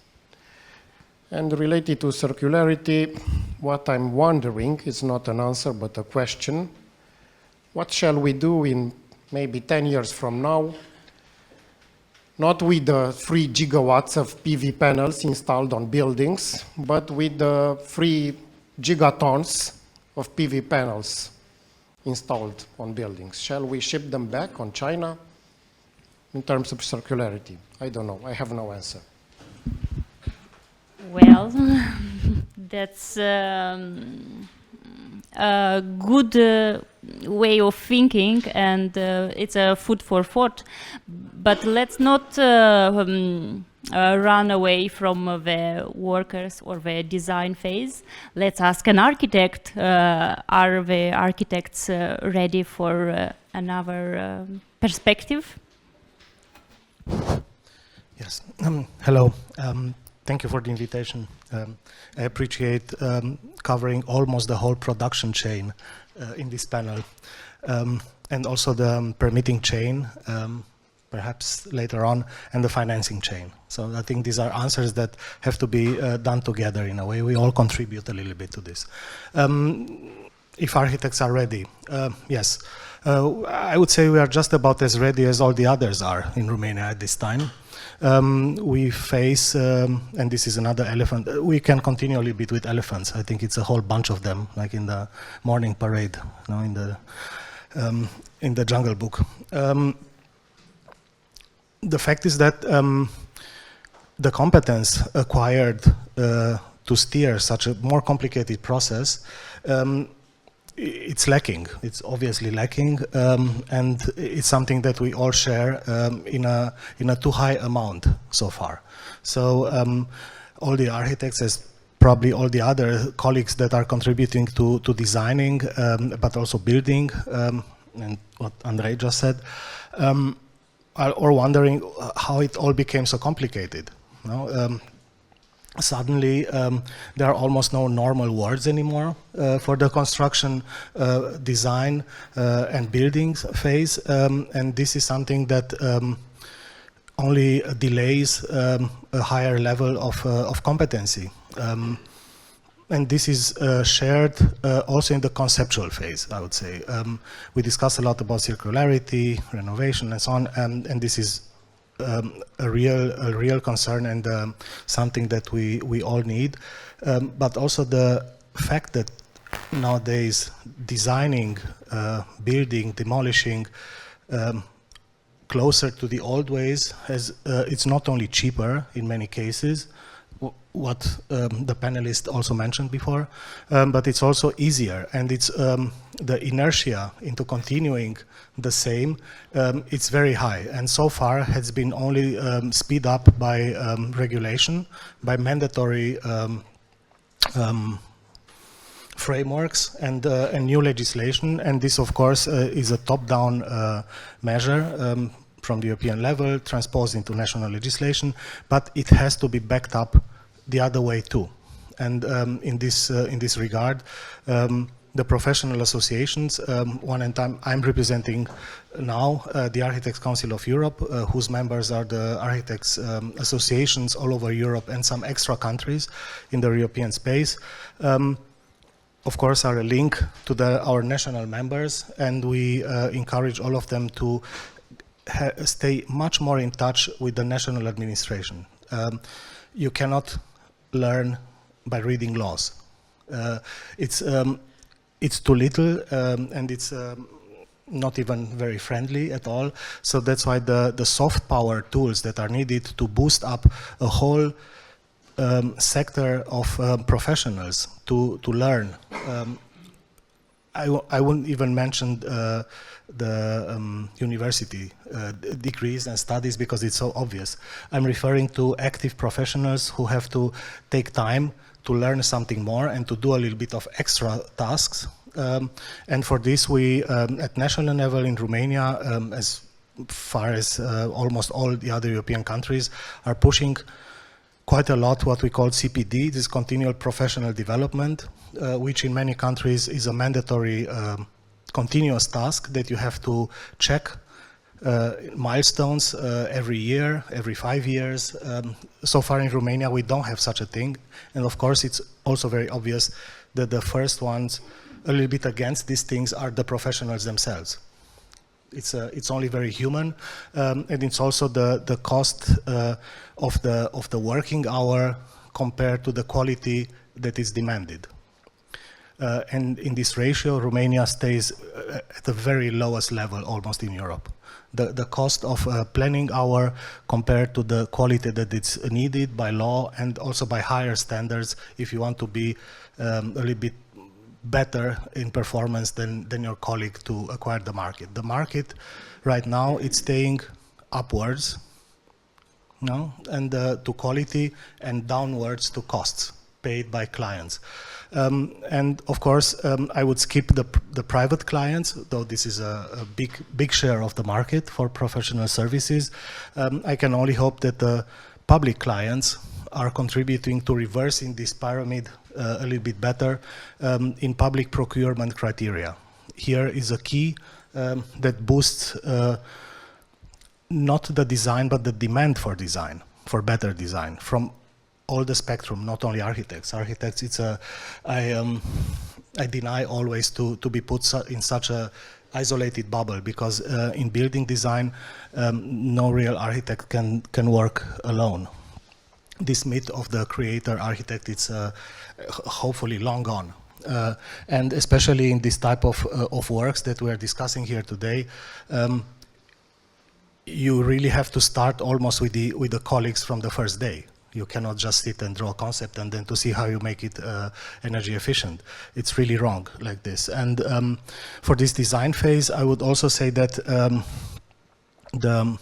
And related to circularity, what I'm wondering is not an answer but a question. What shall we do in maybe 10 years from now, not with the 3 gigawatts of PV panels installed on buildings, but with the 3 gigatons of PV panels installed on buildings? Shall we ship them back on China in terms of circularity? I don't know. I have no answer. Well, that's a good way of thinking, and it's a food for thought. But let's not run away from the workers or the design phase. Let's ask an architect, are the architects ready for another perspective? Yes. Hello. Thank you for the invitation. I appreciate covering almost the whole production chain in this panel, and also the permitting chain, perhaps later on, and the financing chain. So I think these are answers that have to be done together in a way. We all contribute a little bit to this. If architects are ready, yes. I would say we are just about as ready as all the others are in Romania at this time. We face, and this is another elephant, we can continually beat with elephants. I think it's a whole bunch of them, like in the morning parade, you know, in the Jungle Book. The fact is that the competence acquired to steer such a more complicated process, it's lacking. It's obviously lacking, and it's something that we all share in a too high amount so far. So all the architects, as probably all the other colleagues that are contributing to designing, but also building, and what Andrei just said, are wondering how it all became so complicated. You know? Suddenly, there are almost no normal words anymore for the construction, design, and buildings phase, and this is something that only delays a higher level of competency. And this is shared also in the conceptual phase, I would say. We discuss a lot about circularity, renovation, and so on, and this is a real concern and something that we all need. But also the fact that nowadays designing, building, demolishing closer to the old ways, it's not only cheaper in many cases, what the panelist also mentioned before, but it's also easier, and it's the inertia into continuing the same, it's very high, and so far has been only speed up by regulation, by mandatory frameworks and new legislation, and this of course is a top-down measure from the European level, transposed into national legislation, but it has to be backed up the other way too. And in this regard, the professional associations, one at a time, I'm representing now the Architects Council of Europe, whose members are the architects associations all over Europe and some extra countries in the European space. Of course, are a link to our national members, and we encourage all of them to stay much more in touch with the national administration. You cannot learn by reading laws. It's too little, and it's not even very friendly at all. So that's why the soft power tools that are needed to boost up a whole sector of professionals to learn. I wouldn't even mention the university degrees and studies because it's so obvious. I'm referring to active professionals who have to take time to learn something more and to do a little bit of extra tasks. And for this, we, at national level in Romania, as far as almost all the other European countries, are pushing quite a lot what we call CPD, this continual professional development, which in many countries is a mandatory continuous task that you have to check milestones every year, every 5 years. So far in Romania, we don't have such a thing. And of course, it's also very obvious that the first ones a little bit against these things are the professionals themselves. It's only very human, and it's also the cost of the working hour compared to the quality that is demanded. And in this ratio, Romania stays at the very lowest level almost in Europe. The cost of planning hour compared to the quality that it's needed by law and also by higher standards if you want to be a little bit better in performance than your colleague to acquire the market. The market right now, it's staying upwards, no? And to quality and downwards to costs paid by clients. And of course, I would skip the private clients, though this is a big share of the market for professional services. I can only hope that the public clients are contributing to reversing this pyramid a little bit better in public procurement criteria. Here is a key that boosts not the design, but the demand for design, for better design, from all the spectrum, not only architects. Architects, I deny always to be put in such a isolated bubble, because in building design, no real architect can work alone. This myth of the creator architect, it's hopefully long gone. And especially in this type of works that we're discussing here today, you really have to start almost with the colleagues from the first day. You cannot just sit and draw a concept and then to see how you make it energy efficient. It's really wrong like this. And for this design phase, I would also say that the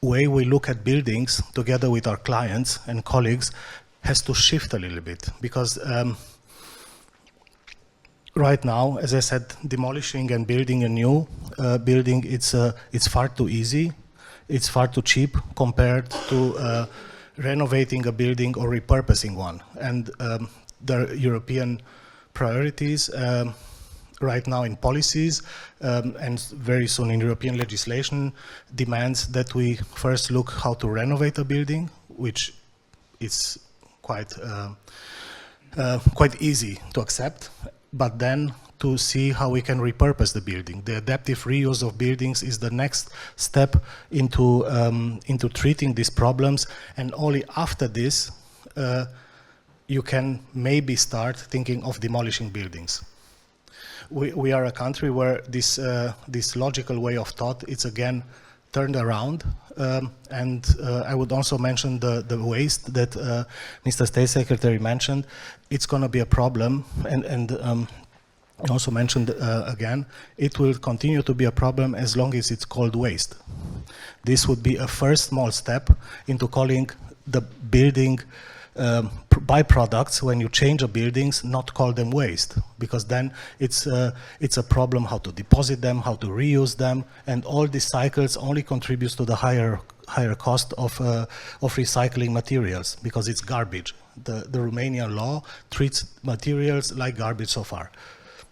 way we look at buildings together with our clients and colleagues has to shift a little bit, because right now, as I said, demolishing and building a new building, it's far too easy, it's far too cheap compared to renovating a building or repurposing one. And the European priorities right now in policies and very soon in European legislation demands that we first look how to renovate a building, which is quite easy to accept, but then to see how we can repurpose the building. The adaptive reuse of buildings is the next step into treating these problems, and only after this you can maybe start thinking of demolishing buildings. We are a country where this logical way of thought, it's again turned around, and I would also mention the waste that Mr. State Secretary mentioned. It's going to be a problem, and also mentioned again, it will continue to be a problem as long as it's called waste. This would be a first small step into calling the building byproducts when you change a buildings, not call them waste, because then it's a problem how to deposit them, how to reuse them, and all these cycles only contributes to the higher cost of recycling materials, because it's garbage. The Romanian law treats materials like garbage so far.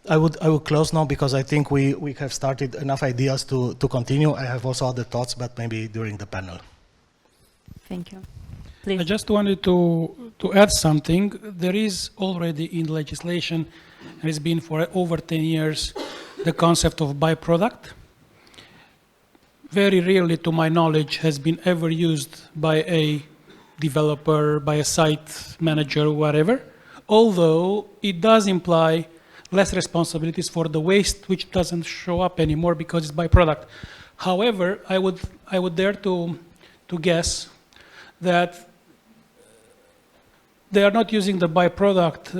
I would close now, because I think we have started enough ideas to continue. I have also other thoughts, but maybe during the panel. Thank you. Please. I just wanted to add something. There is already in legislation, has been for over 10 years, the concept of byproduct. Very rarely, to my knowledge, has been ever used by a developer, by a site manager, whatever, although it does imply less responsibilities for the waste, which doesn't show up anymore because it's byproduct. However, I would dare to guess that they are not using the byproduct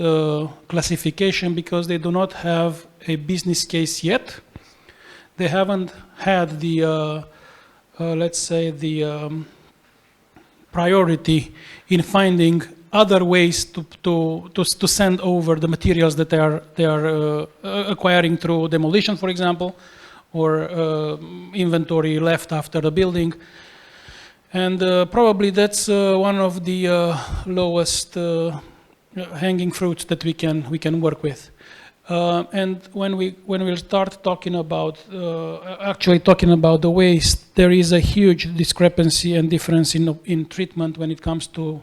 classification because they do not have a business case yet. They haven't had the, let's say, the priority in finding other ways to send over the materials that they are acquiring through demolition, for example, or inventory left after the building. And probably that's one of the lowest hanging fruits that we can work with. And when we start talking about, actually talking about the waste, there is a huge discrepancy and difference in treatment when it comes to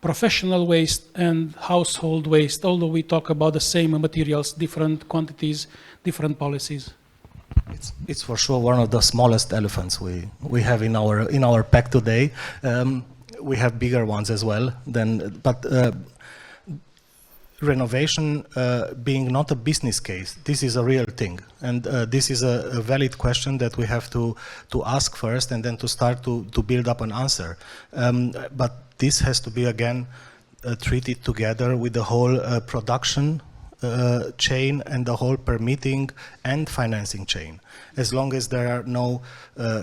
professional waste and household waste, although we talk about the same materials, different quantities, different policies. It's for sure one of the smallest elephants we have in our pack today. We have bigger ones as well, but renovation being not a business case, this is a real thing, and this is a valid question that we have to ask first, and then to start to build up an answer. But this has to be again treated together with the whole production chain and the whole permitting and financing chain. As long as there are no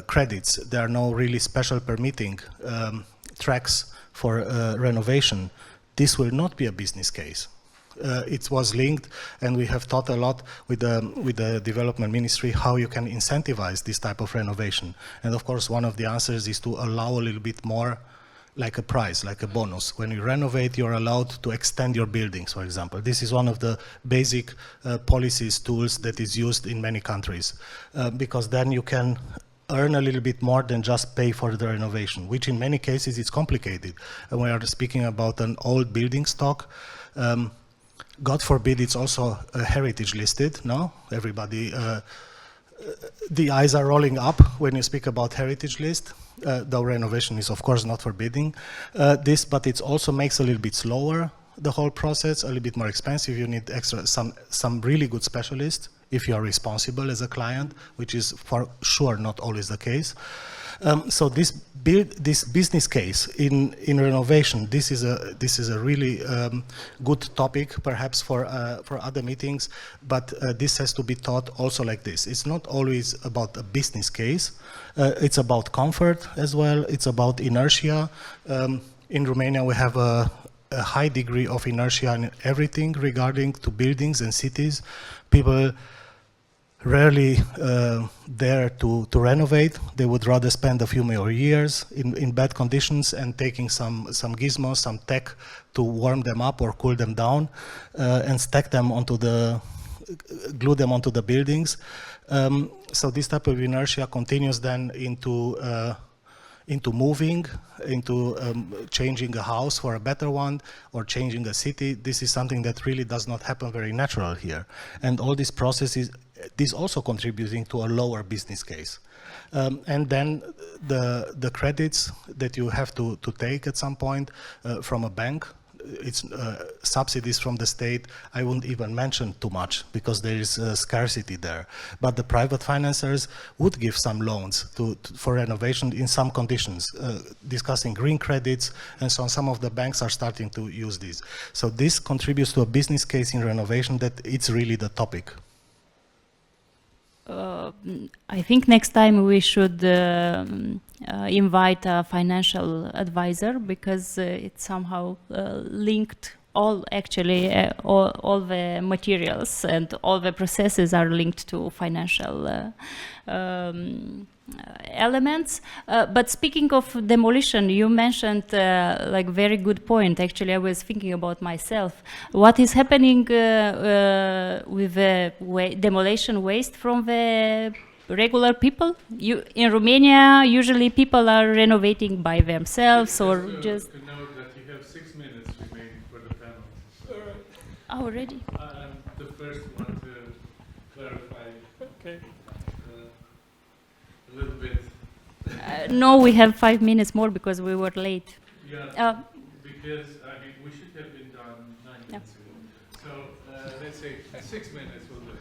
credits, there are no really special permitting tracks for renovation, this will not be a business case. It was linked, and we have thought a lot with the development ministry how you can incentivize this type of renovation. And of course, one of the answers is to allow a little bit more, like a prize, like a bonus. When you renovate, you're allowed to extend your buildings, for example. This is one of the basic policies, tools that is used in many countries, because then you can earn a little bit more than just pay for the renovation, which in many cases is complicated. And we are speaking about an old building stock. God forbid it's also heritage listed, no? Everybody, the eyes are rolling up when you speak about heritage list. Though renovation is of course not forbidding this, but it also makes a little bit slower the whole process, a little bit more expensive. You need extra some really good specialists if you are responsible as a client, which is for sure not always the case. So this business case in renovation, this is a really good topic perhaps for other meetings, but this has to be taught also like this. It's not always about a business case. It's about comfort as well. It's about inertia. In Romania, we have a high degree of inertia in everything regarding to buildings and cities. People rarely dare to renovate. They would rather spend a few more years in bad conditions and taking some gizmos, some tech to warm them up or cool them down and stack them glue them onto the buildings. So this type of inertia continues then into moving, into changing a house for a better one, or changing a city. This is something that really does not happen very natural here. And all these processes, this also contributing to a lower business case. And then the credits that you have to take at some point from a bank, it's subsidies from the state, I wouldn't even mention too much because there is scarcity there. But the private financiers would give some loans for renovation in some conditions, discussing green credits and so on. Some of the banks are starting to use these. So this contributes to a business case in renovation that it's really the topic. I think next time we should invite a financial advisor, because it's somehow linked. All the materials and all the processes are linked to financial elements. But speaking of demolition, you mentioned like very good point. Actually, I was thinking about myself. What is happening with the demolition waste from the regular people? In Romania, usually people are renovating by themselves or just. To note that you have 6 minutes remaining for the panel. Already. I'm the first one to clarify. Okay. A little bit. No, we have 5 minutes more because we were late. Yeah, because I mean we should have been done 9 minutes ago. So let's say 6 minutes will do.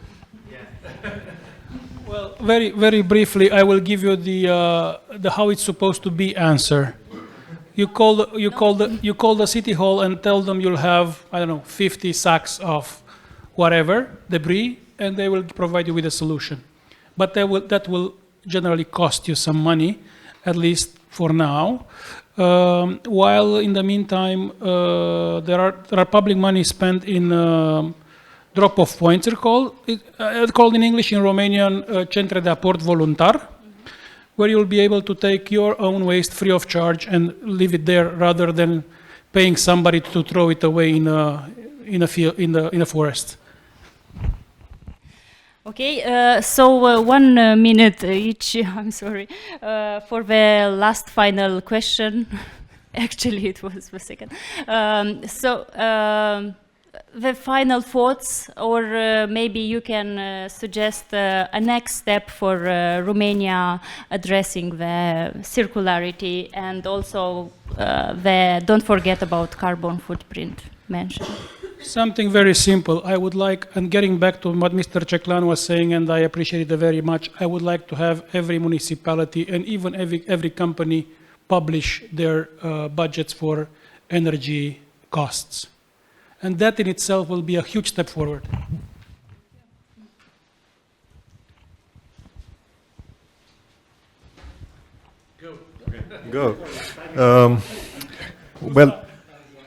Yeah. Well, very briefly, I will give you the how it's supposed to be answer. You call the city hall and tell them you'll have, I don't know, 50 sacks of whatever debris, and they will provide you with a solution. But that will generally cost you some money, at least for now. While in the meantime, there are public money spent in drop-off points. Called in English, in Romanian, centre de aport voluntar, where you'll be able to take your own waste free of charge and leave it there, rather than paying somebody to throw it away in a forest. Okay, so 1 minute each, I'm sorry, for the last final question. Actually, it was the second. The final thoughts, or maybe you can suggest a next step for Romania addressing the circularity and also don't forget about carbon footprint mentioned. Something very simple. I would like, and getting back to what Mr. Ceclan was saying, and I appreciate it very much, I would like to have every municipality and even every company publish their budgets for energy costs. And that in itself will be a huge step forward. Go. Well,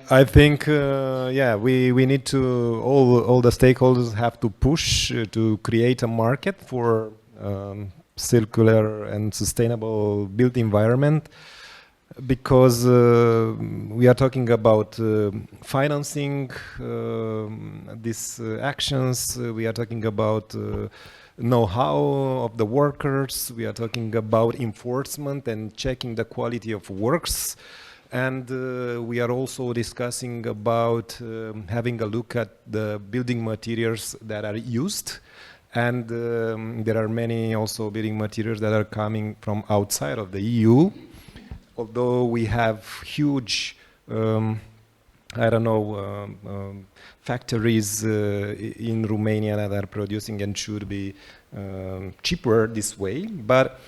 I think, yeah, we need to, all the stakeholders have to push to create a market for circular and sustainable built environment, because we are talking about financing these actions, we are talking about know-how of the workers, we are talking about enforcement and checking the quality of works. And we are also discussing about having a look at the building materials that are used. And there are many also building materials that are coming from outside of the EU. Although we have huge, I don't know, factories in Romania that are producing and should be cheaper this way. But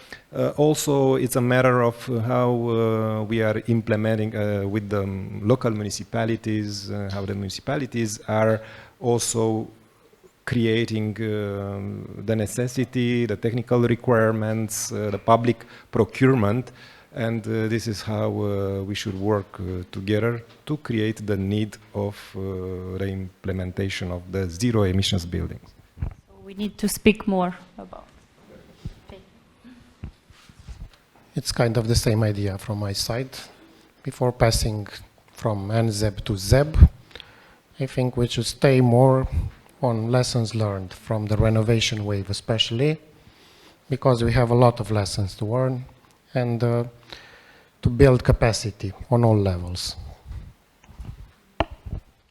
also it's a matter of how we are implementing with the local municipalities, how the municipalities are also creating the necessity, the technical requirements, the public procurement. And this is how we should work together to create the need of the implementation of the zero emissions buildings. So we need to speak more about it. It's kind of the same idea from my side. Before passing from NZEB to ZEB, I think we should stay more on lessons learned from the renovation wave especially, because we have a lot of lessons to learn, and to build capacity on all levels.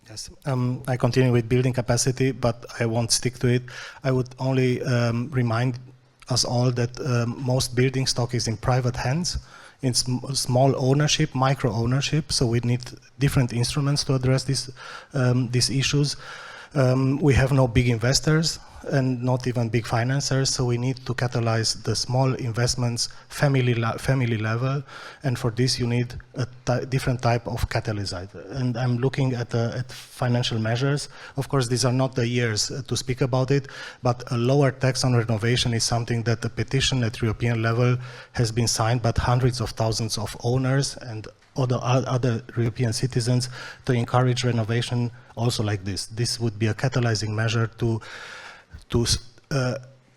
Yes, I continue with building capacity, but I won't stick to it. I would only remind us all that most building stock is in private hands. It's small ownership, micro ownership, so we need different instruments to address these issues. We have no big investors and not even big financiers, so we need to catalyze the small investments family level, and for this you need a different type of catalyst. And I'm looking at financial measures. Of course, these are not the years to speak about it, but a lower tax on renovation is something that the petition at European level has been signed by hundreds of thousands of owners and other European citizens to encourage renovation also like this. This would be a catalyzing measure to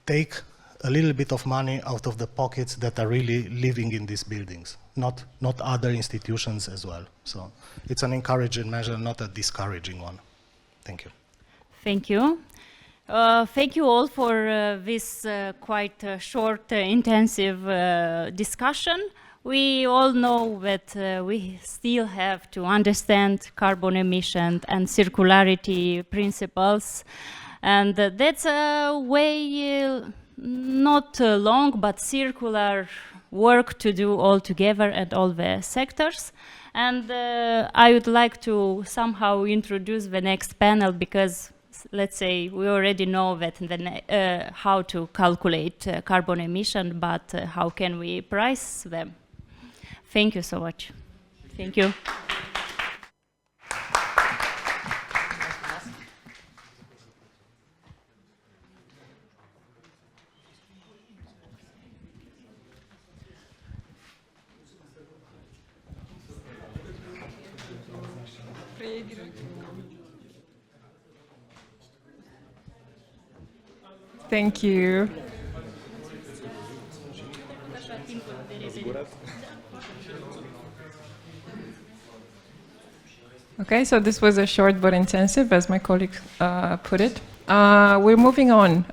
take a little bit of money out of the pockets that are really living in these buildings, not other institutions as well. So it's an encouraging measure, not a discouraging one. Thank you. Thank you. Thank you all for this quite short, intensive discussion. We all know that we still have to understand carbon emission and circularity principles, and that's a way not long but circular work to do all together at all the sectors. And I would like to somehow introduce the next panel, because let's say we already know that how to calculate carbon emission, but how can we price them? Thank you so much. Thank you. Thank you. Okay, so this was a short but intensive, as my colleague put it. We're moving on.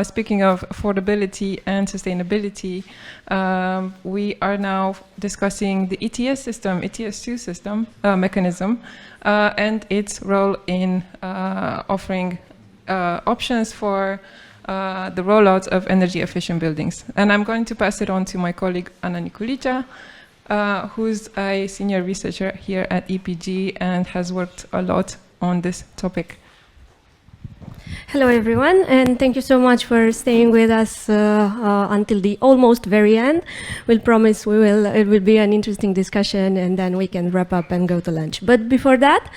Speaking of affordability and sustainability, we are now discussing the ETS system, ETS2 system mechanism, and its role in offering options for the rollout of energy efficient buildings. And I'm going to pass it on to my colleague Anna Nikolica, who's a senior researcher here at EPG and has worked a lot on this topic. Hello everyone, and thank you so much for staying with us until the almost very end. We'll promise it will be an interesting discussion, and then we can wrap up and go to lunch. But before that,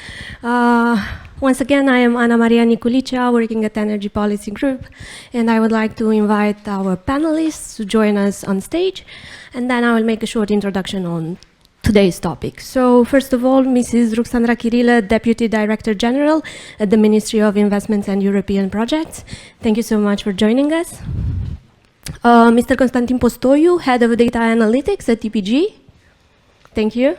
once again, I am Ana Maria Nikolica, working at Energy Policy Group, and I would like to invite our panelists to join us on stage, and then I will make a short introduction on today's topic. So first of all, Mrs. Ruxandra Chirilă, Deputy Director General at the Ministry of Investments and European Projects. Thank you so much for joining us. Mr. Constantin Postoiu, Head of Data Analytics at EPG. Thank you.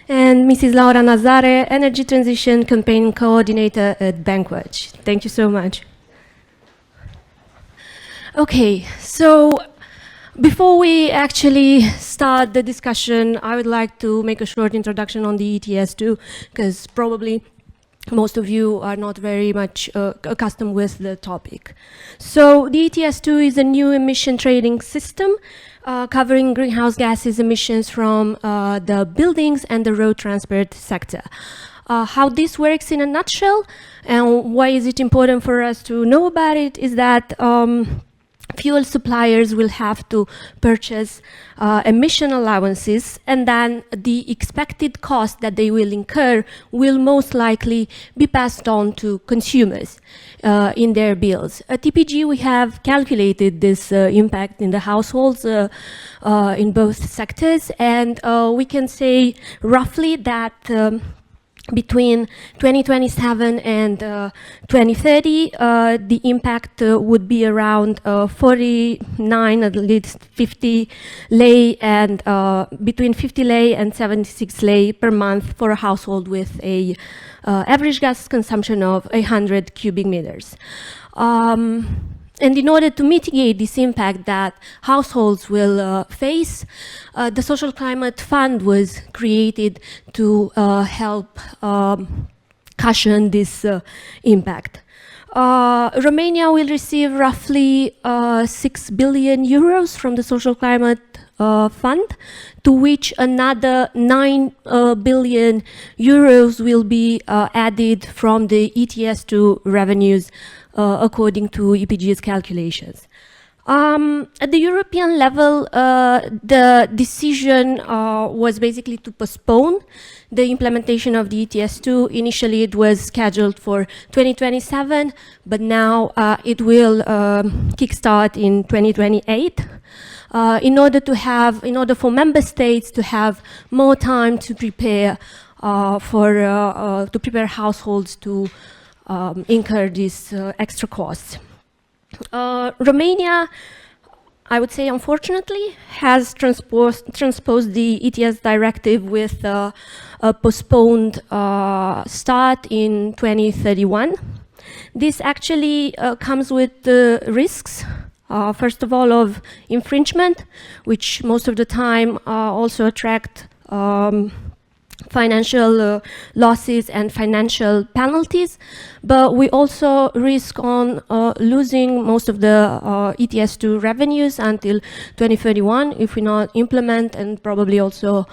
And Mrs. Laura Nazare, Energy Transition Campaign Coordinator at Bankwatch. Thank you so much. Okay, so before we actually start the discussion, I would like to make a short introduction on the ETS2, because probably most of you are not very much accustomed with the topic. So the ETS2 is a new emission trading system covering greenhouse gases emissions from the buildings and the road transport sector. How this works in a nutshell, and why is it important for us to know about it, is that fuel suppliers will have to purchase emission allowances, and then the expected cost that they will incur will most likely be passed on to consumers in their bills. At TPG, we have calculated this impact in the households in both sectors, and we can say roughly that between 2027 and 2030, the impact would be around 49, at least 50 lei, and between 50 lei and 76 lei per month for a household with a average gas consumption of 100 cubic meters. And in order to mitigate this impact that households will face, the Social Climate Fund was created to help cushion this impact. Romania will receive roughly 6 billion euros from the Social Climate Fund, to which another 9 billion euros will be added from the ETS2 revenues, according to EPG's calculations. At the European level, the decision was basically to postpone the implementation of the ETS2. Initially, it was scheduled for 2027, but now it will kickstart in 2028. In order for member states to have more time to prepare households to incur these extra costs. Romania, I would say unfortunately, has transposed the ETS directive with a postponed start in 2031. This actually comes with risks. First of all, of infringement, which most of the time also attract financial losses and financial penalties, but we also risk on losing most of the ETS2 revenues until 2031 if we not implement, and probably also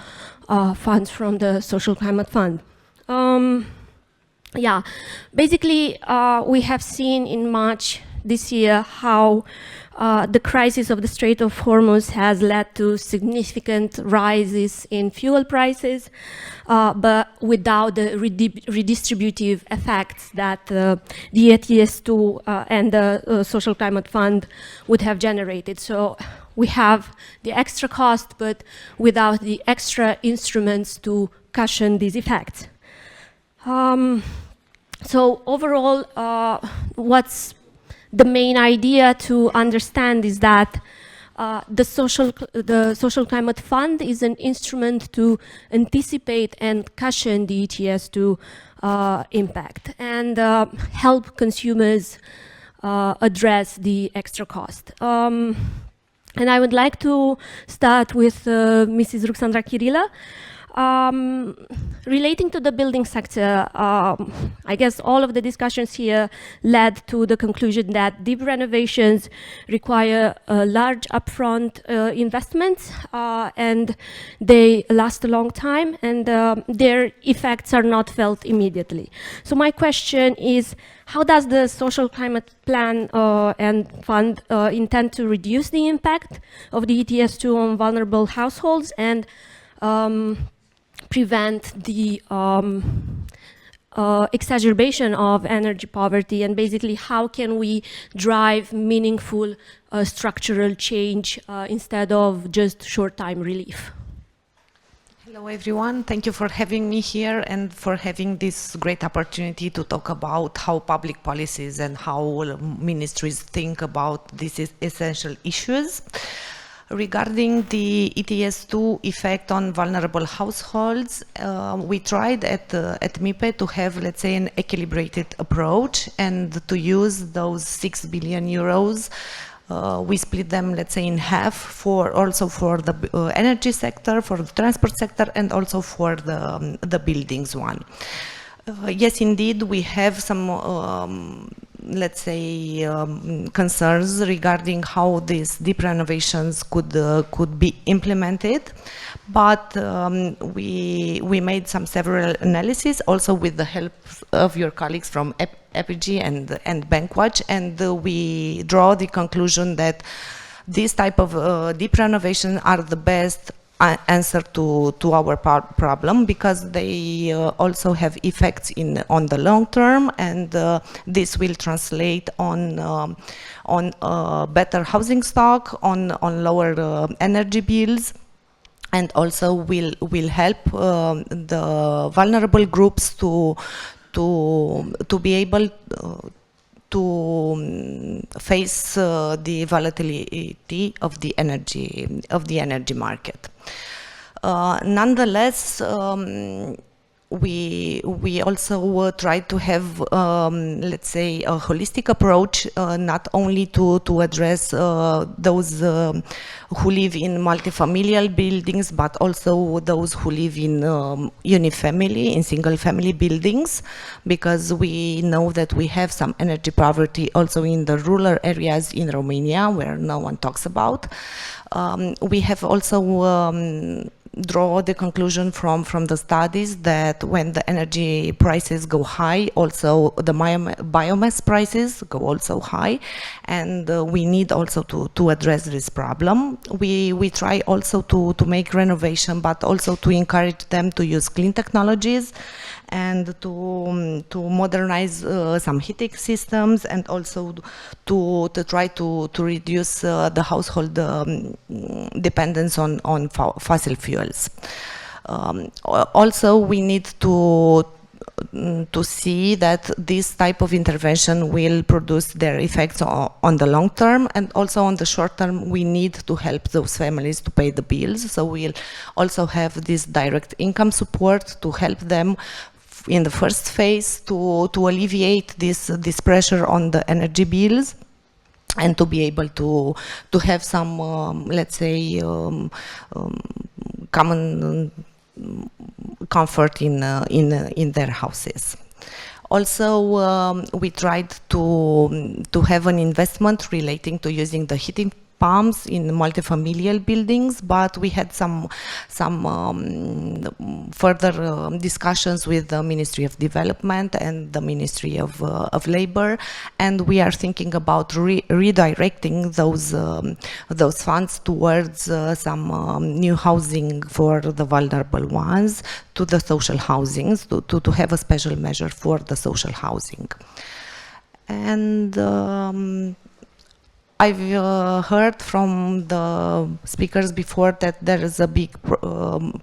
funds from the Social Climate Fund. Yeah, basically we have seen in March this year how the crisis of the Strait of Hormuz has led to significant rises in fuel prices, but without the redistributive effects that the ETS2 and the Social Climate Fund would have generated. So we have the extra cost, but without the extra instruments to cushion these effects. So overall, what's the main idea to understand is that The Social Climate Fund is an instrument to anticipate and cushion the ETS2 impact and help consumers address the extra cost. And I would like to start with Mrs. Ruxandra Kirila. Relating to the building sector, I guess all of the discussions here led to the conclusion that deep renovations require large upfront investments and they last a long time and their effects are not felt immediately. So my question is, how does the Social Climate Plan and Fund intend to reduce the impact of the ETS2 on vulnerable households and prevent the exacerbation of energy poverty, and basically how can we drive meaningful structural change instead of just short-time relief? Hello everyone, thank you for having me here and for having this great opportunity to talk about how public policies and how ministries think about these essential issues. Regarding the ETS2 effect on vulnerable households, we tried at MIPE to have, let's say, an equilibrated approach and to use those 6 billion euros. We split them, let's say, in half also for the energy sector, for the transport sector, and also for the buildings one. Yes, indeed, we have some let's say, concerns regarding how these deep renovations could be implemented, but we made several analyses also with the help of your colleagues from EPBD and Bankwatch, and we draw the conclusion that these type of deep renovations are the best answer to our problem, because they also have effects on the long term, and this will translate on better housing stock, on lower energy bills, and also will help the vulnerable groups to be able to face the volatility of the energy market. Nonetheless, we also try to have, let's say, a holistic approach, not only to address those who live in multifamilial buildings, but also those who live in unifamily, in single-family buildings, because we know that we have some energy poverty also in the rural areas in Romania, where no one talks about. We have also draw the conclusion from the studies that when the energy prices go high, also the biomass prices go also high, and we need also to address this problem. We try also to make renovation, but also to encourage them to use clean technologies and to modernize some heating systems, and also to try to reduce the household dependence on fossil fuels. Also, we need to see that this type of intervention will produce their effects on the long term, and also on the short term we need to help those families to pay the bills. So we'll also have this direct income support to help them in the first phase to alleviate this pressure on the energy bills, and to be able to have some let's say common comfort in their houses. Also, we tried to have an investment relating to using the heating pumps in multifamilial buildings, but we had some further discussions with the Ministry of Development and the Ministry of Labor, and we are thinking about redirecting those funds towards some new housing for the vulnerable ones, to the social housings, to have a special measure for the social housing. And I've heard from the speakers before that there is a big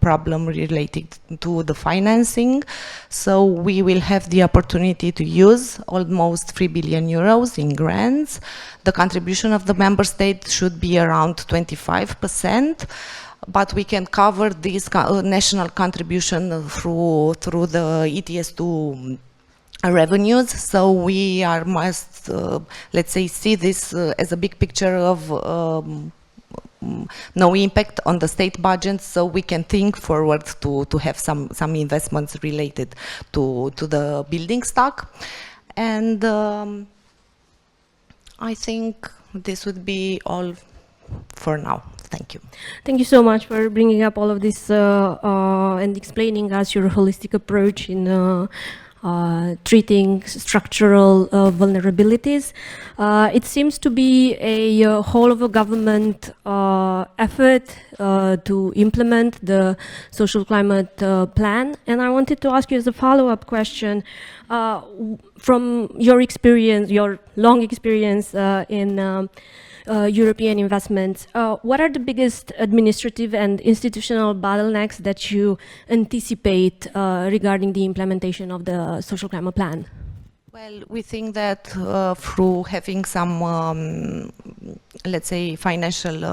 problem related to the financing. So we will have the opportunity to use almost 3 billion euros in grants. The contribution of the member state should be around 25%, but we can cover this national contribution through the ETS2 revenues. So we must, let's say, see this as a big picture of no impact on the state budget, so we can think forward to have some investments related to the building stock. And I think this would be all for now. Thank you. Thank you so much for bringing up all of this and explaining us your holistic approach in treating structural vulnerabilities. It seems to be a whole of a government effort to implement the social climate plan. And I wanted to ask you as a follow-up question, from your experience, your long experience in European investments, what are the biggest administrative and institutional bottlenecks that you anticipate regarding the implementation of the social climate plan? Well, we think that through having some, let's say, financial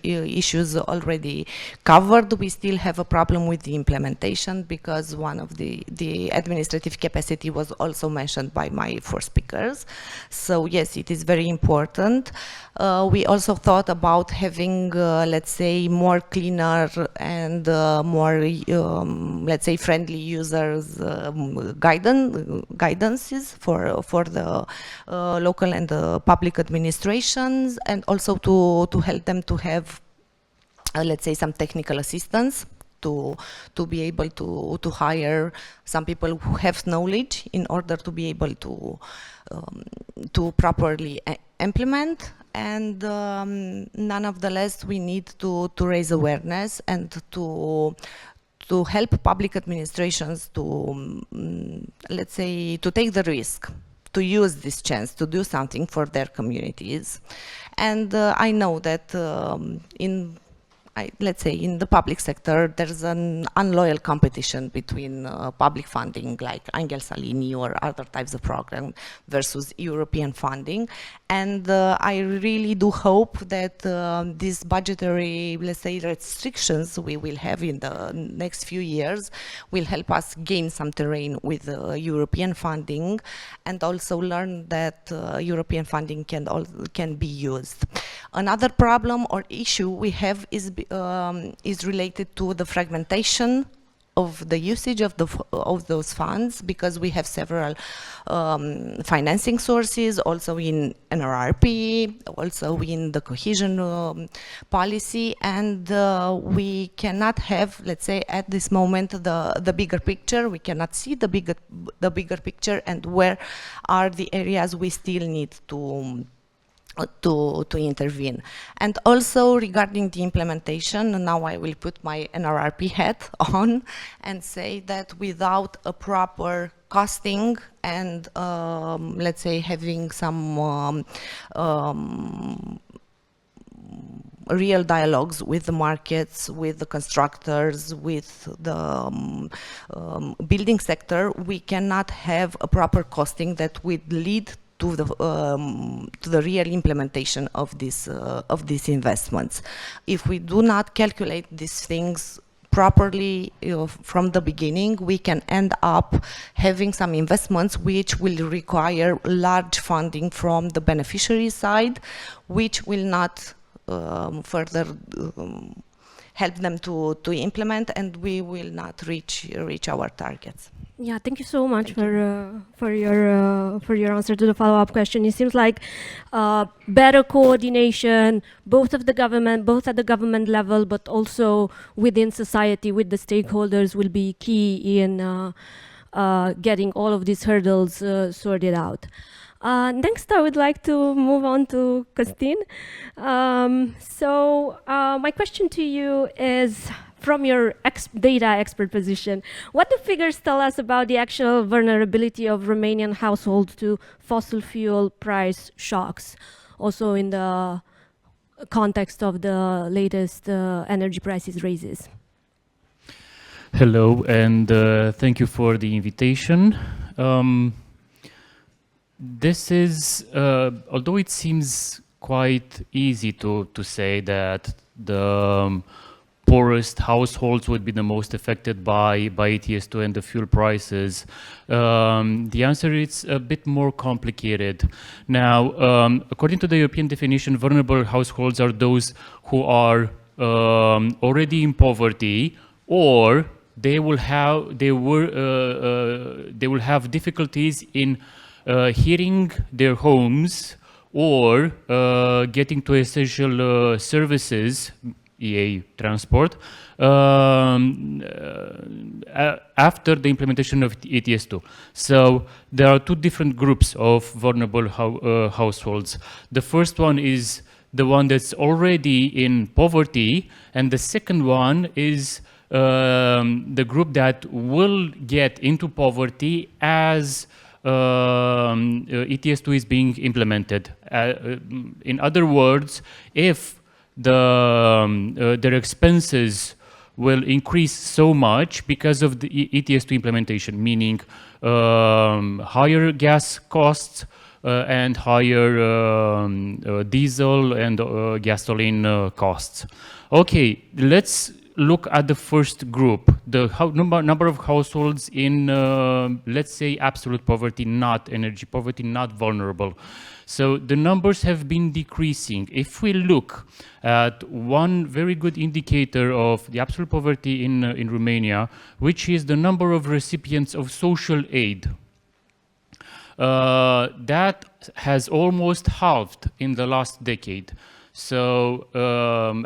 issues already covered, we still have a problem with the implementation, because one of the administrative capacity was also mentioned by my four speakers. So yes, it is very important. We also thought about having, let's say, more cleaner and more, let's say, friendly users guidances for the local and the public administrations, and also to help them to have, let's say, some technical assistance to be able to hire some people who have knowledge in order to be able to properly implement. And nonetheless, we need to raise awareness and to help public administrations to, let's say, to take the risk, to use this chance to do something for their communities. And I know that let's say in the public sector, there's an unloyal competition between public funding like Angel Salini or other types of programs versus European funding. And I really do hope that these budgetary, let's say, restrictions we will have in the next few years will help us gain some terrain with European funding, and also learn that European funding can be used. Another problem or issue we have is related to the fragmentation of the usage of those funds, because we have several financing sources, also in NRRP, also in the cohesion policy, and we cannot have, let's say, at this moment, the bigger picture. We cannot see the bigger picture, and where are the areas we still need to intervene. And also regarding the implementation, now I will put my NRRP hat on and say that without a proper costing and let's say having some real dialogues with the markets, with the constructors, with the building sector, we cannot have a proper costing that would lead to the real implementation of these investments. If we do not calculate these things properly from the beginning, we can end up having some investments which will require large funding from the beneficiary side, which will not further help them to implement, and we will not reach our targets. Yeah, thank you so much for your answer to the follow-up question. It seems like better coordination, both at the government level, but also within society, with the stakeholders, will be key in getting all of these hurdles sorted out. Next, I would like to move on to Costin. My question to you is, from your data expert position, what do figures tell us about the actual vulnerability of Romanian households to fossil fuel price shocks? also in the context of the latest energy prices raises. Hello, and thank you for the invitation. This is, although it seems quite easy to say that the poorest households would be the most affected by ETS2 and the fuel prices, the answer is a bit more complicated. Now, according to the European definition, vulnerable households are those who are already in poverty, or they will have difficulties in heating their homes or getting to essential services, EA transport, after the implementation of ETS2. So there are two different groups of vulnerable households. The first one is the one that's already in poverty, and the second one is the group that will get into poverty as ETS2 is being implemented. In other words, if their expenses will increase so much because of the ETS2 implementation, meaning higher gas costs and higher diesel and gasoline costs. Okay, let's look at the first group, the number of households in, let's say, absolute poverty, not energy poverty, not vulnerable. So the numbers have been decreasing. If we look at one very good indicator of the absolute poverty in Romania, which is the number of recipients of social aid, that has almost halved in the last decade. So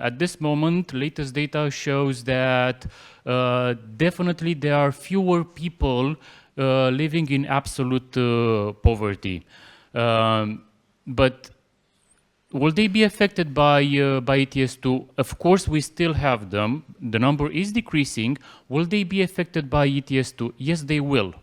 at this moment, latest data shows that definitely there are fewer people living in absolute poverty. But will they be affected by ETS2? Of course, we still have them. The number is decreasing. Will they be affected by ETS2? Yes, they will.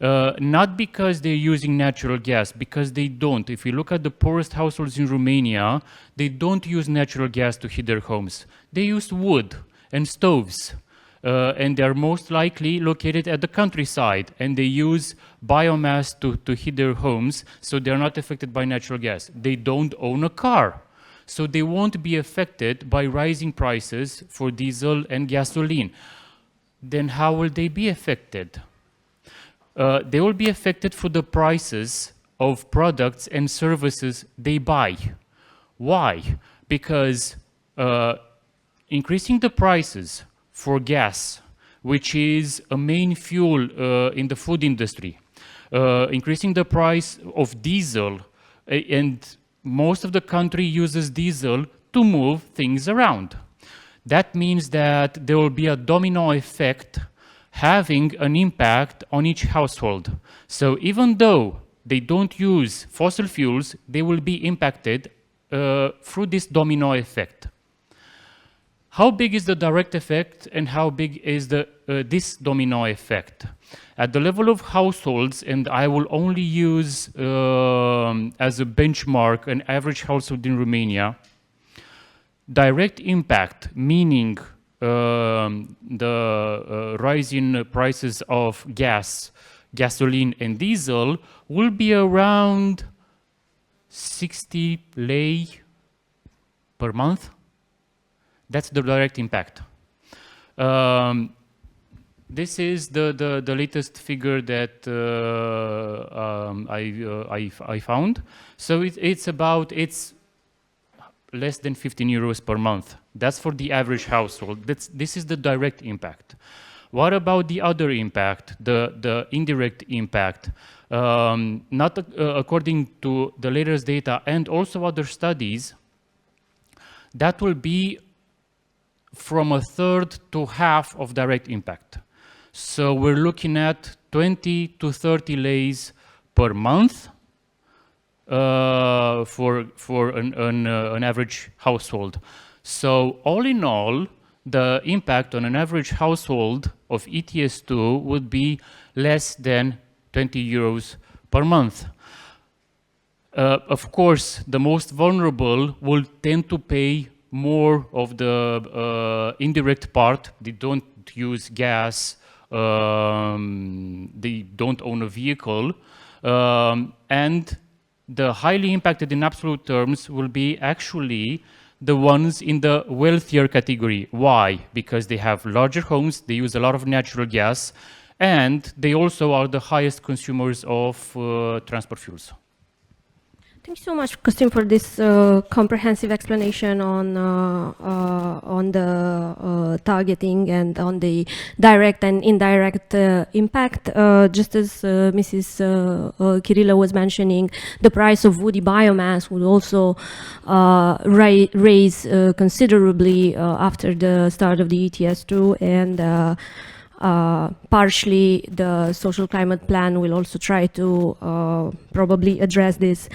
Not because they're using natural gas, because they don't. If you look at the poorest households in Romania, they don't use natural gas to heat their homes. They use wood and stoves. And they're most likely located at the countryside, and they use biomass to heat their homes, so they're not affected by natural gas. They don't own a car, so they won't be affected by rising prices for diesel and gasoline. Then how will they be affected? They will be affected for the prices of products and services they buy. Why? Because increasing the prices for gas, which is a main fuel in the food industry, increasing the price of diesel, and most of the country uses diesel to move things around. That means that there will be a domino effect having an impact on each household. So even though they don't use fossil fuels, they will be impacted through this domino effect. How big is the direct effect, and how big is this domino effect? At the level of households, and I will only use as a benchmark an average household in Romania, direct impact, meaning the rise in prices of gas, gasoline and diesel, will be around 60 lei per month. That's the direct impact. This is the latest figure that I found. So it's less than 15 euros per month. That's for the average household. This is the direct impact. What about the other impact, the indirect impact? Not according to the latest data and also other studies, that will be from a third to half of direct impact. So we're looking at 20 to 30 leis per month for an average household. So all in all, the impact on an average household of ETS2 would be less than 20 euros per month. Of course, the most vulnerable will tend to pay more of the indirect part. They don't use gas, they don't own a vehicle, and the highly impacted in absolute terms will be actually the ones in the wealthier category. Why? Because they have larger homes, they use a lot of natural gas, and they also are the highest consumers of transport fuels. Thank you so much, Costin, for this comprehensive explanation on the targeting and on the direct and indirect impact. Just as Mrs. Kirillov was mentioning, the price of woody biomass would also raise considerably after the start of the ETS2, and partially the social climate plan will also try to probably address this.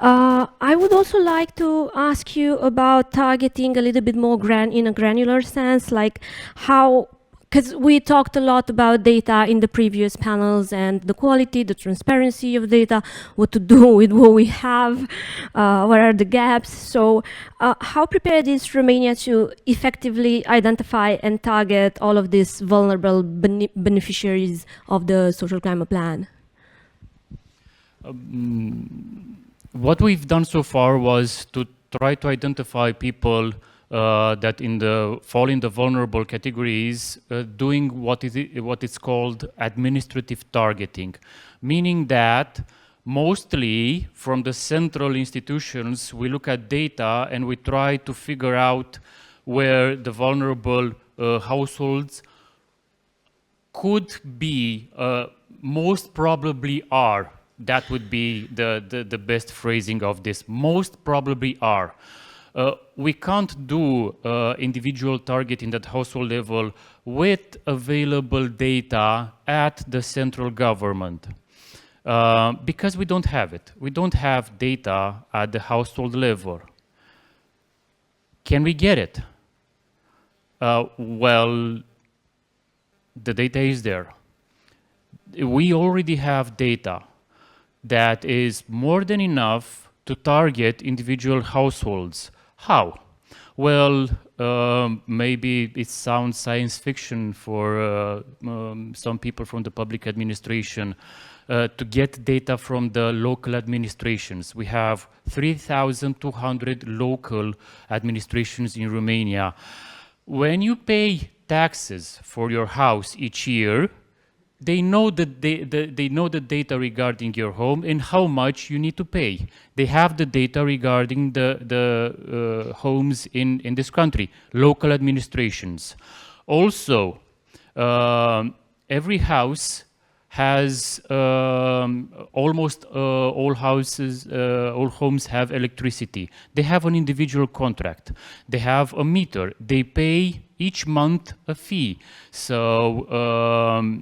I would also like to ask you about targeting a little bit more in a granular sense, like how, because we talked a lot about data in the previous panels and the quality, the transparency of data, what to do with what we have, what are the gaps. So how prepared is Romania to effectively identify and target all of these vulnerable beneficiaries of the social climate plan? What we've done so far was to try to identify people that fall in the vulnerable categories, doing what is called administrative targeting, meaning that mostly from the central institutions we look at data and we try to figure out where the vulnerable households could be, most probably are. That would be the best phrasing of this. Most probably are. We can't do individual targeting at household level with available data at the central government because we don't have it. We don't have data at the household level. Can we get it? Well, the data is there. We already have data that is more than enough to target individual households. How? Well, maybe it sounds science fiction for some people from the public administration to get data from the local administrations. We have 3,200 local administrations in Romania. When you pay taxes for your house each year, they know the data regarding your home and how much you need to pay. They have the data regarding the homes in this country, local administrations. Also, every house has almost all homes have electricity. They have an individual contract. They have a meter. They pay each month a fee. So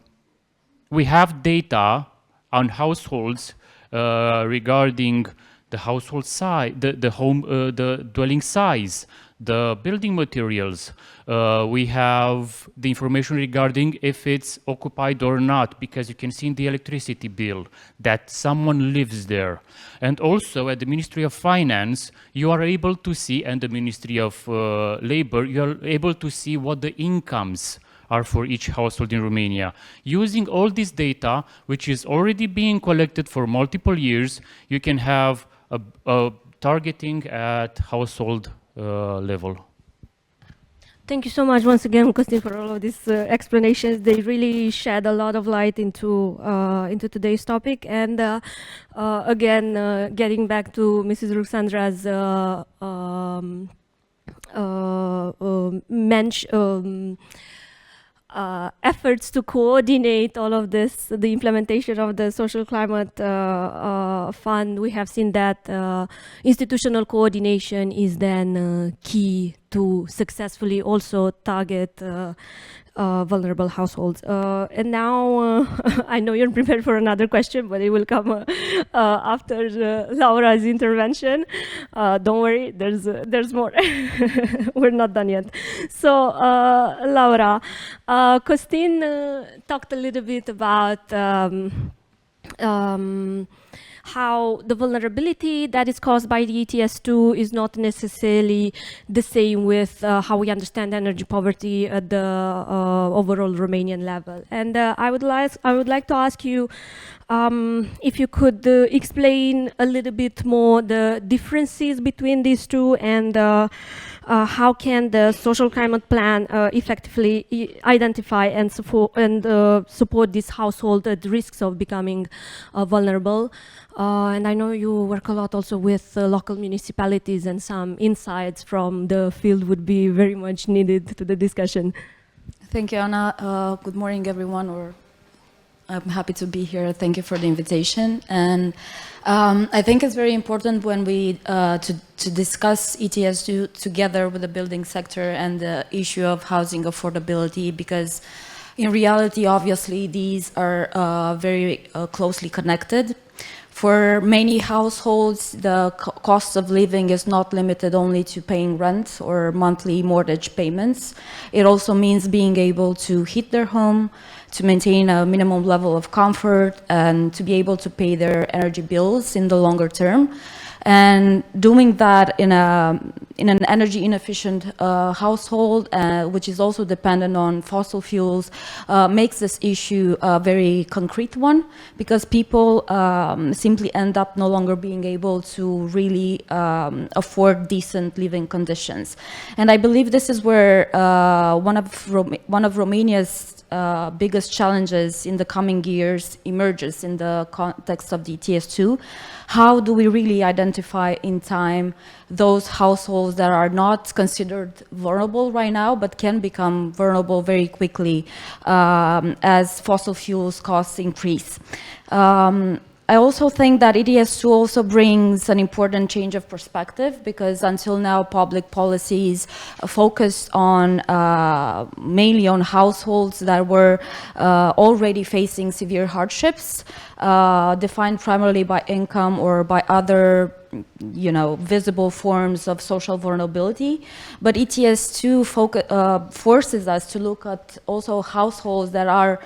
we have data on households regarding the household size, the dwelling size, the building materials. We have the information regarding if it's occupied or not, because you can see in the electricity bill that someone lives there. And also at the Ministry of Finance, you are able to see, and the Ministry of Labor, you are able to see what the incomes are for each household in Romania. Using all this data, which is already being collected for multiple years, you can have a targeting at household level. Thank you so much once again, Costin, for all of these explanations. They really shed a lot of light into today's topic. And again, getting back to Mrs. Ruxandra's efforts to coordinate all of this, the implementation of the Social Climate Fund, we have seen that institutional coordination is then key to successfully also target vulnerable households. And now I know you're prepared for another question, but it will come after Laura's intervention. Don't worry, there's more. We're not done yet. So Laura, Costin talked a little bit about how the vulnerability that is caused by the ETS2 is not necessarily the same with how we understand energy poverty at the overall Romanian level. And I would like to ask you if you could explain a little bit more the differences between these two, and how can the social climate plan effectively identify and support this household at risks of becoming vulnerable. And I know you work a lot also with local municipalities, and some insights from the field would be very much needed to the discussion. Thank you, Anna. Good morning, everyone. I'm happy to be here. Thank you for the invitation. And I think it's very important when we to discuss ETS2 together with the building sector and the issue of housing affordability, because in reality, obviously, these are very closely connected. For many households, the cost of living is not limited only to paying rent or monthly mortgage payments. It also means being able to heat their home, to maintain a minimum level of comfort, and to be able to pay their energy bills in the longer term. And doing that in an energy inefficient household, which is also dependent on fossil fuels, makes this issue a very concrete one, because people simply end up no longer being able to really afford decent living conditions. And I believe this is where one of Romania's biggest challenges in the coming years emerges in the context of the ETS2. How do we really identify in time those households that are not considered vulnerable right now, but can become vulnerable very quickly as fossil fuels costs increase? I also think that ETS2 also brings an important change of perspective, because until now public policies focused on mainly on households that were already facing severe hardships, defined primarily by income or by other visible forms of social vulnerability. But ETS2 forces us to look at also households that are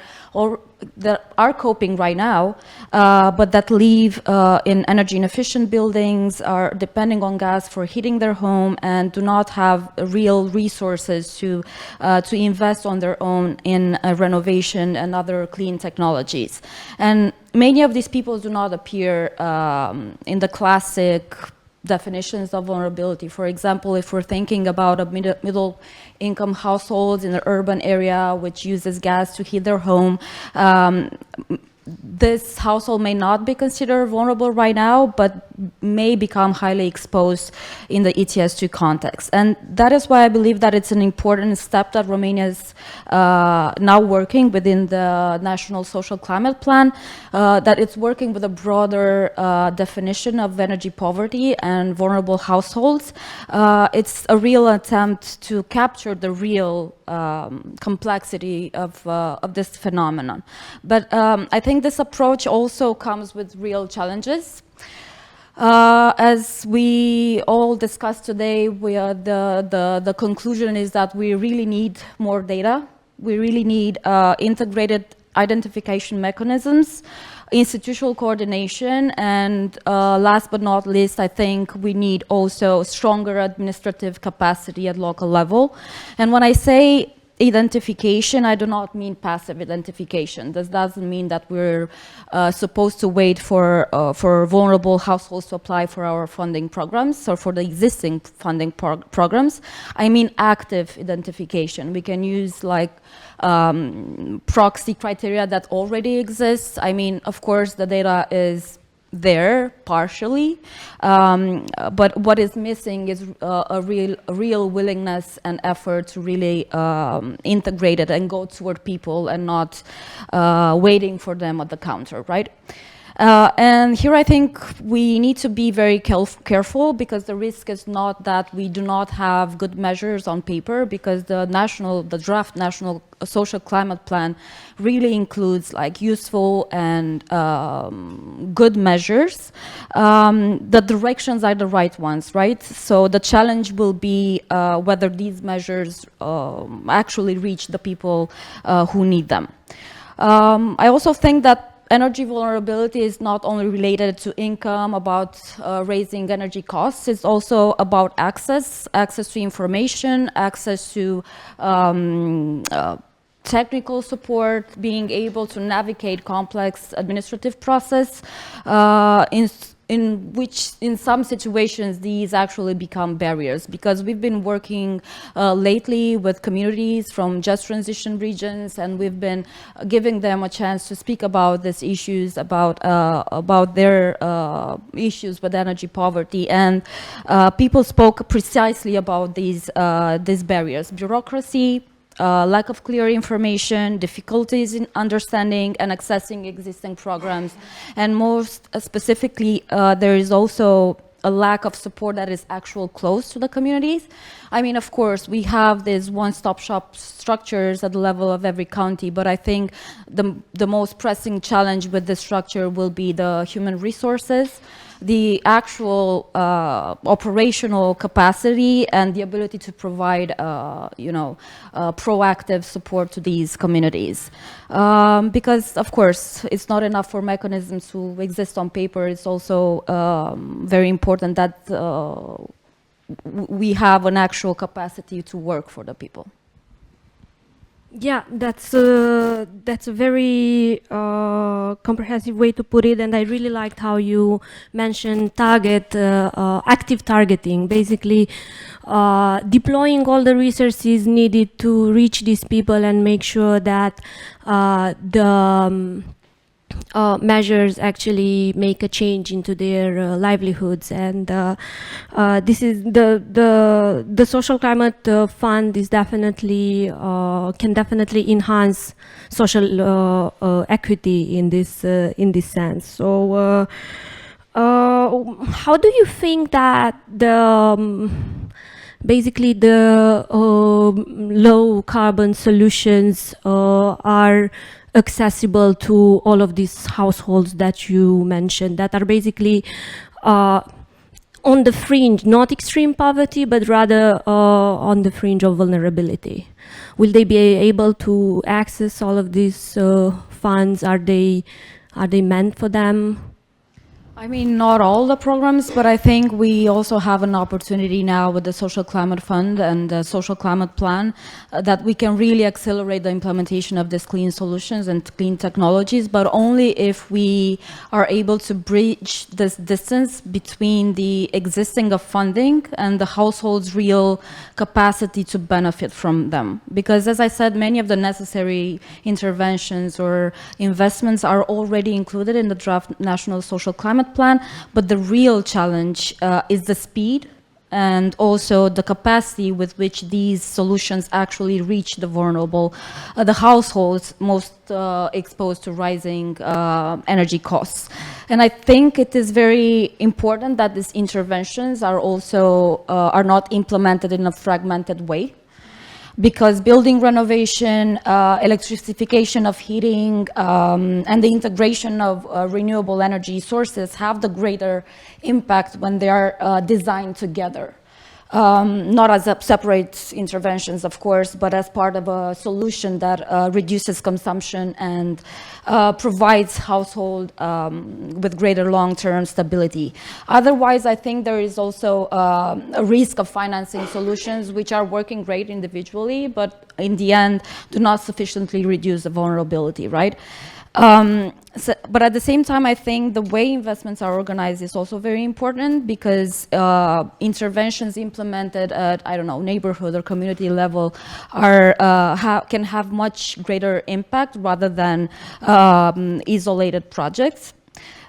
coping right now, but that live in energy inefficient buildings, are depending on gas for heating their home, and do not have real resources to invest on their own in renovation and other clean technologies. And many of these people do not appear in the classic definitions of vulnerability. For example, if we're thinking about a middle income households in an urban area which uses gas to heat their home, this household may not be considered vulnerable right now, but may become highly exposed in the ETS2 context. And that is why I believe that it's an important step that Romania is now working within the National Social Climate Plan, that it's working with a broader definition of energy poverty and vulnerable households. It's a real attempt to capture the real complexity of this phenomenon. But I think this approach also comes with real challenges. As we all discussed today, the conclusion is that we really need more data. We really need integrated identification mechanisms, institutional coordination, and last but not least, I think we need also stronger administrative capacity at local level. And when I say identification, I do not mean passive identification. This doesn't mean that we're supposed to wait for vulnerable households to apply for our funding programs or for the existing funding programs. I mean active identification. We can use like proxy criteria that already exists. I mean, of course, the data is there partially, but what is missing is a real willingness and effort to really integrate it and go toward people and not waiting for them at the counter, right? And here I think we need to be very careful, because the risk is not that we do not have good measures on paper, because the draft National Social Climate Plan really includes like useful and good measures. The directions are the right ones, right? So the challenge will be whether these measures actually reach the people who need them. I also think that energy vulnerability is not only related to income, about raising energy costs, it's also about access to information, access to technical support, being able to navigate complex administrative process, in which in some situations these actually become barriers, because we've been working lately with communities from just transition regions, and we've been giving them a chance to speak about these issues, about their issues with energy poverty, and people spoke precisely about these barriers: bureaucracy, lack of clear information, difficulties in understanding and accessing existing programs, and most specifically, there is also a lack of support that is actual close to the communities. I mean, of course, we have these one-stop shop structures at the level of every county, but I think the most pressing challenge with this structure will be the human resources, the actual operational capacity, and the ability to provide, proactive support to these communities. Because, of course, it's not enough for mechanisms to exist on paper. It's also very important that we have an actual capacity to work for the people. Yeah, that's a very comprehensive way to put it, and I really liked how you mentioned active targeting, basically deploying all the resources needed to reach these people and make sure that the measures actually make a change into their livelihoods. And this is the social climate fund is definitely can definitely enhance social equity in this sense. So how do you think that basically the low carbon solutions are accessible to all of these households that you mentioned, that are basically on the fringe, not extreme poverty, but rather on the fringe of vulnerability? Will they be able to access all of these funds? Are they meant for them? I mean, not all the programs, but I think we also have an opportunity now with the Social Climate Fund and the Social Climate Plan that we can really accelerate the implementation of these clean solutions and clean technologies, but only if we are able to bridge this distance between the existing of funding and the household's real capacity to benefit from them. Because as I said, many of the necessary interventions or investments are already included in the draft National Social Climate Plan, but the real challenge is the speed and also the capacity with which these solutions actually reach the vulnerable, the households most exposed to rising energy costs. And I think it is very important that these interventions are also are not implemented in a fragmented way, because building renovation, electrification of heating, and the integration of renewable energy sources have the greater impact when they are designed together. Not as separate interventions, of course, but as part of a solution that reduces consumption and provides household with greater long-term stability. Otherwise, I think there is also a risk of financing solutions which are working great individually, but in the end do not sufficiently reduce the vulnerability, right? But at the same time, I think the way investments are organized is also very important, because interventions implemented at, I don't know, neighborhood or community level are can have much greater impact rather than isolated projects.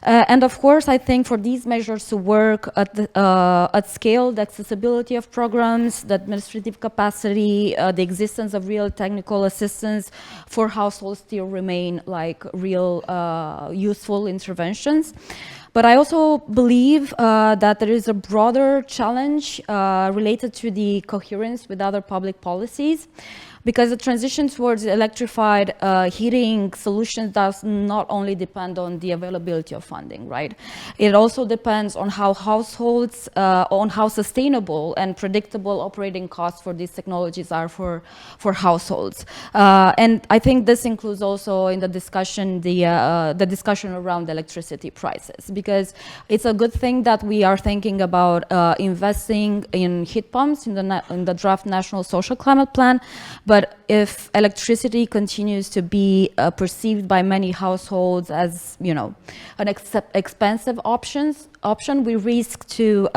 And of course, I think for these measures to work at scale, the accessibility of programs, the administrative capacity, the existence of real technical assistance for households still remain like real useful interventions. But I also believe that there is a broader challenge related to the coherence with other public policies, because the transition towards electrified heating solutions does not only depend on the availability of funding, right? It also depends on how households, on how sustainable and predictable operating costs for these technologies are for households. And I think this includes also in the discussion, the discussion around electricity prices, because it's a good thing that we are thinking about investing in heat pumps in the draft National Social Climate Plan. But if electricity continues to be perceived by many households as, you know, an expensive option, we risk to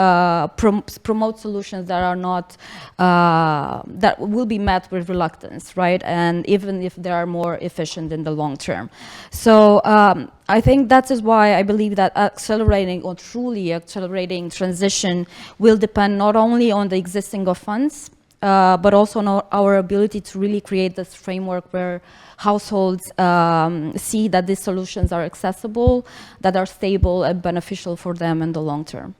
promote solutions that are not, that will be met with reluctance, right? And even if they are more efficient in the long term. So I think that is why I believe that accelerating or truly accelerating transition will depend not only on the existing of funds, but also on our ability to really create this framework where households see that these solutions are accessible, that are stable and beneficial for them in the long term.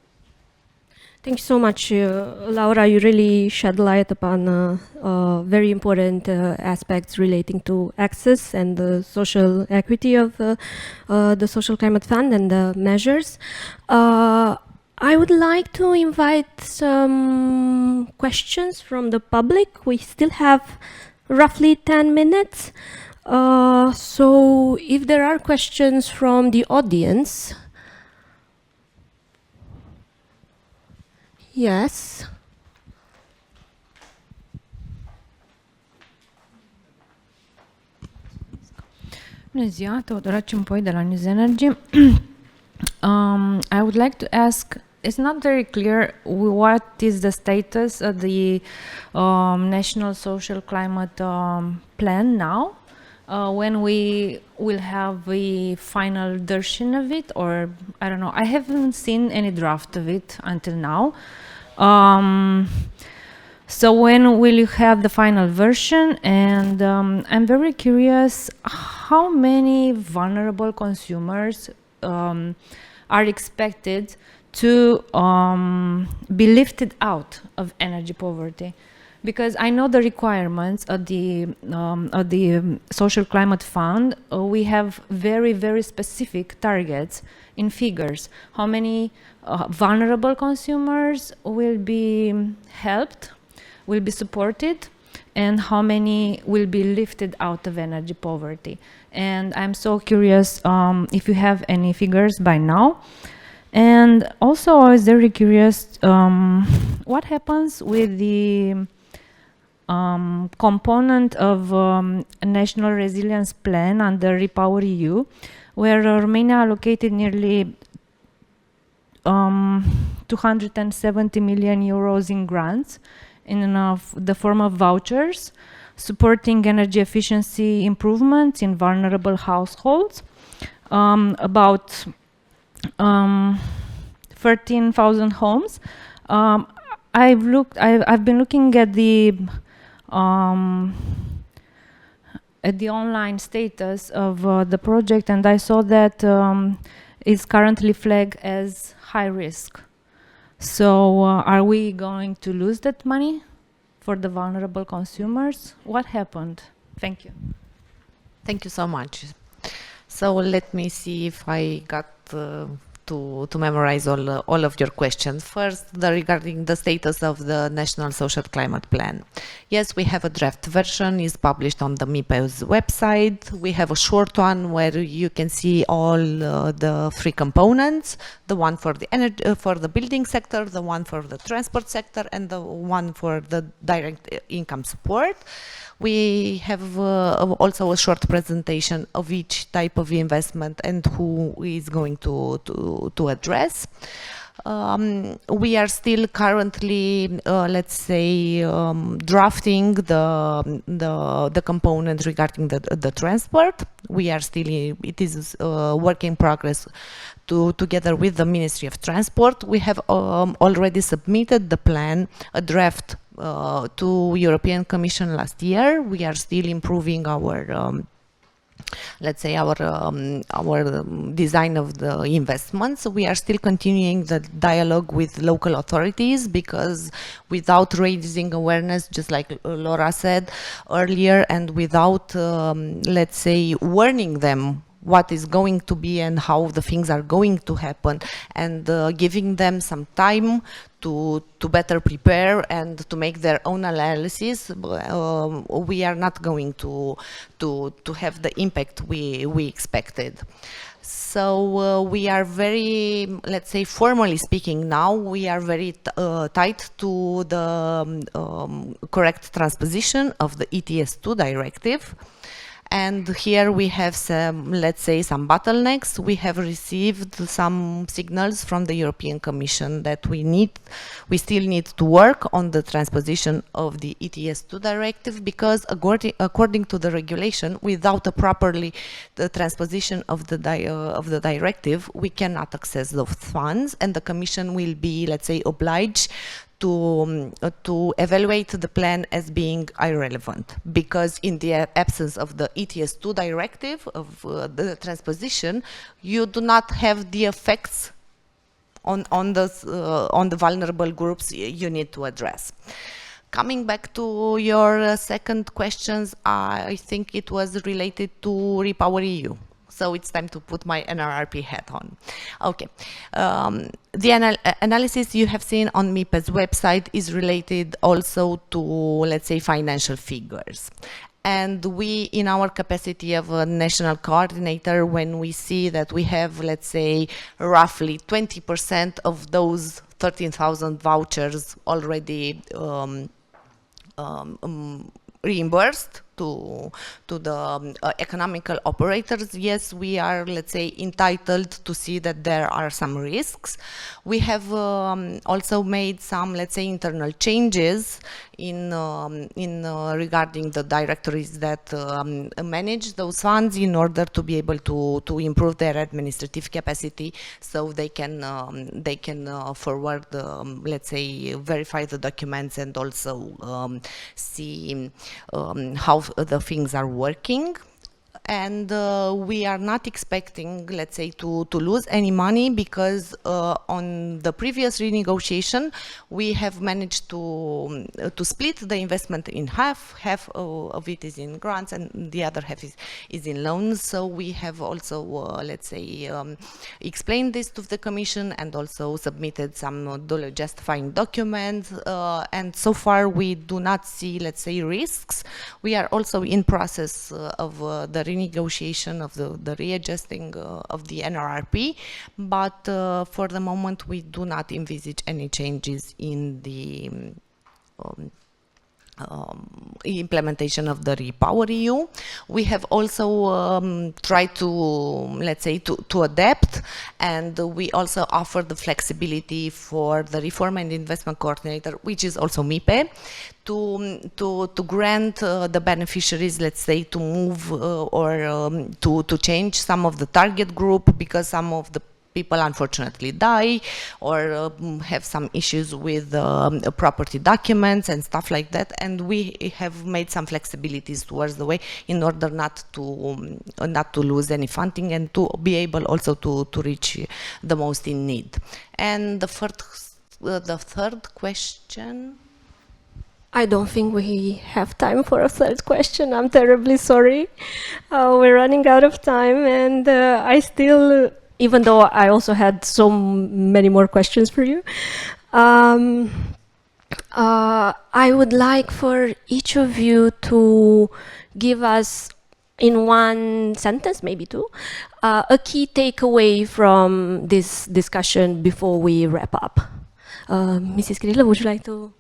Thank you so much, Laura. You really shed light upon very important aspects relating to access and the social equity of the Social Climate Fund and the measures. I would like to invite some questions from the public. We still have roughly 10 minutes. So if there are questions from the audience. Yes. Bună ziua, Teodora Cimpoi de la News Energy. I would like to ask, it's not very clear what is the status of the National Social Climate Plan now, when we will have the final version of it, or I don't know, I haven't seen any draft of it until now. So when will you have the final version? And I'm very curious, how many vulnerable consumers are expected to be lifted out of energy poverty? Because I know the requirements of the Social Climate Fund. We have very, very specific targets in figures. How many vulnerable consumers will be helped, will be supported, and how many will be lifted out of energy poverty? And I'm so curious if you have any figures by now. And also I was very curious what happens with the component of a National Resilience Plan under Repower EU, where Romania allocated nearly 270 million euros in grants in the form of vouchers, supporting energy efficiency improvements in vulnerable households. About 13,000 homes. I've been looking at the online status of the project, and I saw that it's currently flagged as high risk. So are we going to lose that money for the vulnerable consumers? What happened? Thank you. Thank you so much. So let me see if I got to memorize all of your questions. First, regarding the status of the National Social Climate Plan. Yes, we have a draft version. It's published on the MIPE's website. We have a short one where you can see all the three components: the one for the energy, for the building sector, the one for the transport sector, and the one for the direct income support. We have also a short presentation of each type of investment and who is going to address. We are still currently, let's say, drafting the component regarding the transport. We are still, it is a work in progress together with the Ministry of Transport. We have already submitted the plan, a draft, to European Commission last year. We are still improving our let's say our design of the investments. We are still continuing the dialogue with local authorities, because without raising awareness, just like Laura said earlier, and without let's say warning them what is going to be and how the things are going to happen, and giving them some time to better prepare and to make their own analysis, we are not going to have the impact we expected. So we are very, let's say, formally speaking now, we are very tight to the correct transposition of the ETS2 directive. And here we have some, let's say, some bottlenecks. We have received some signals from the European Commission that we still need to work on the transposition of the ETS2 directive, because according to the regulation, without a properly the transposition of the directive, we cannot access those funds, and the Commission will be, let's say, obliged to evaluate the plan as being irrelevant, because in the absence of the ETS2 directive of the transposition, you do not have the effects on the vulnerable groups you need to address. Coming back to your second questions, I think it was related to Repower EU. So it's time to put my NRRP hat on. Okay. The analysis you have seen on MIPE's website is related also to, let's say, financial figures. And we, in our capacity of a national coordinator, when we see that we have, let's say, roughly 20% of those 13,000 vouchers already reimbursed to the economical operators, yes, we are, let's say, entitled to see that there are some risks. We have also made some, let's say, internal changes in regarding the directories that manage those funds, in order to be able to improve their administrative capacity, so they can forward, let's say, verify the documents, and also see how the things are working. And we are not expecting, let's say, to lose any money, because on the previous renegotiation we have managed to split the investment in half. Half of it is in grants and the other half is in loans. So we have also, let's say, explained this to the Commission, and also submitted some justifying documents. And so far we do not see, let's say, risks. We are also in process of the renegotiation of the readjusting of the NRRP, but for the moment we do not envisage any changes in the implementation of the Repower EU. We have also tried to, let's say, to adapt, and we also offer the flexibility for the Reform and Investment Coordinator, which is also MIPE, to grant the beneficiaries, let's say, to move or to change some of the target group, because some of the people unfortunately die or have some issues with property documents and stuff like that, and we have made some flexibilities towards the way, in order not to lose any funding, and to be able also to reach the most in need. And the third question. I don't think we have time for a third question. I'm terribly sorry. We're running out of time, and I still, even though I also had so many more questions for you, I would like for each of you to give us, in one sentence, maybe two, a key takeaway from this discussion before we wrap up. Mrs. Kirillov, would you like to?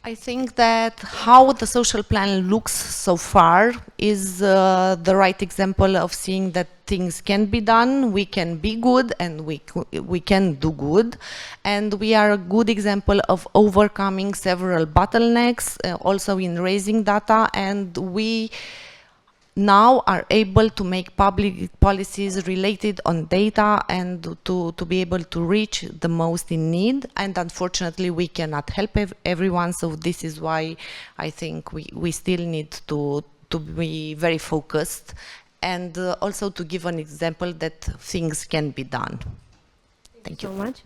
I think that how the social plan looks so far is the right example of seeing that things can be done, we can be good, and we can do good. And we are a good example of overcoming several bottlenecks, also in raising data, and we now are able to make public policies related on data, and to be able to reach the most in need. And unfortunately we cannot help everyone, so this is why I think we still need to to be very focused, and also to give an example that things can be done. Thank you so much.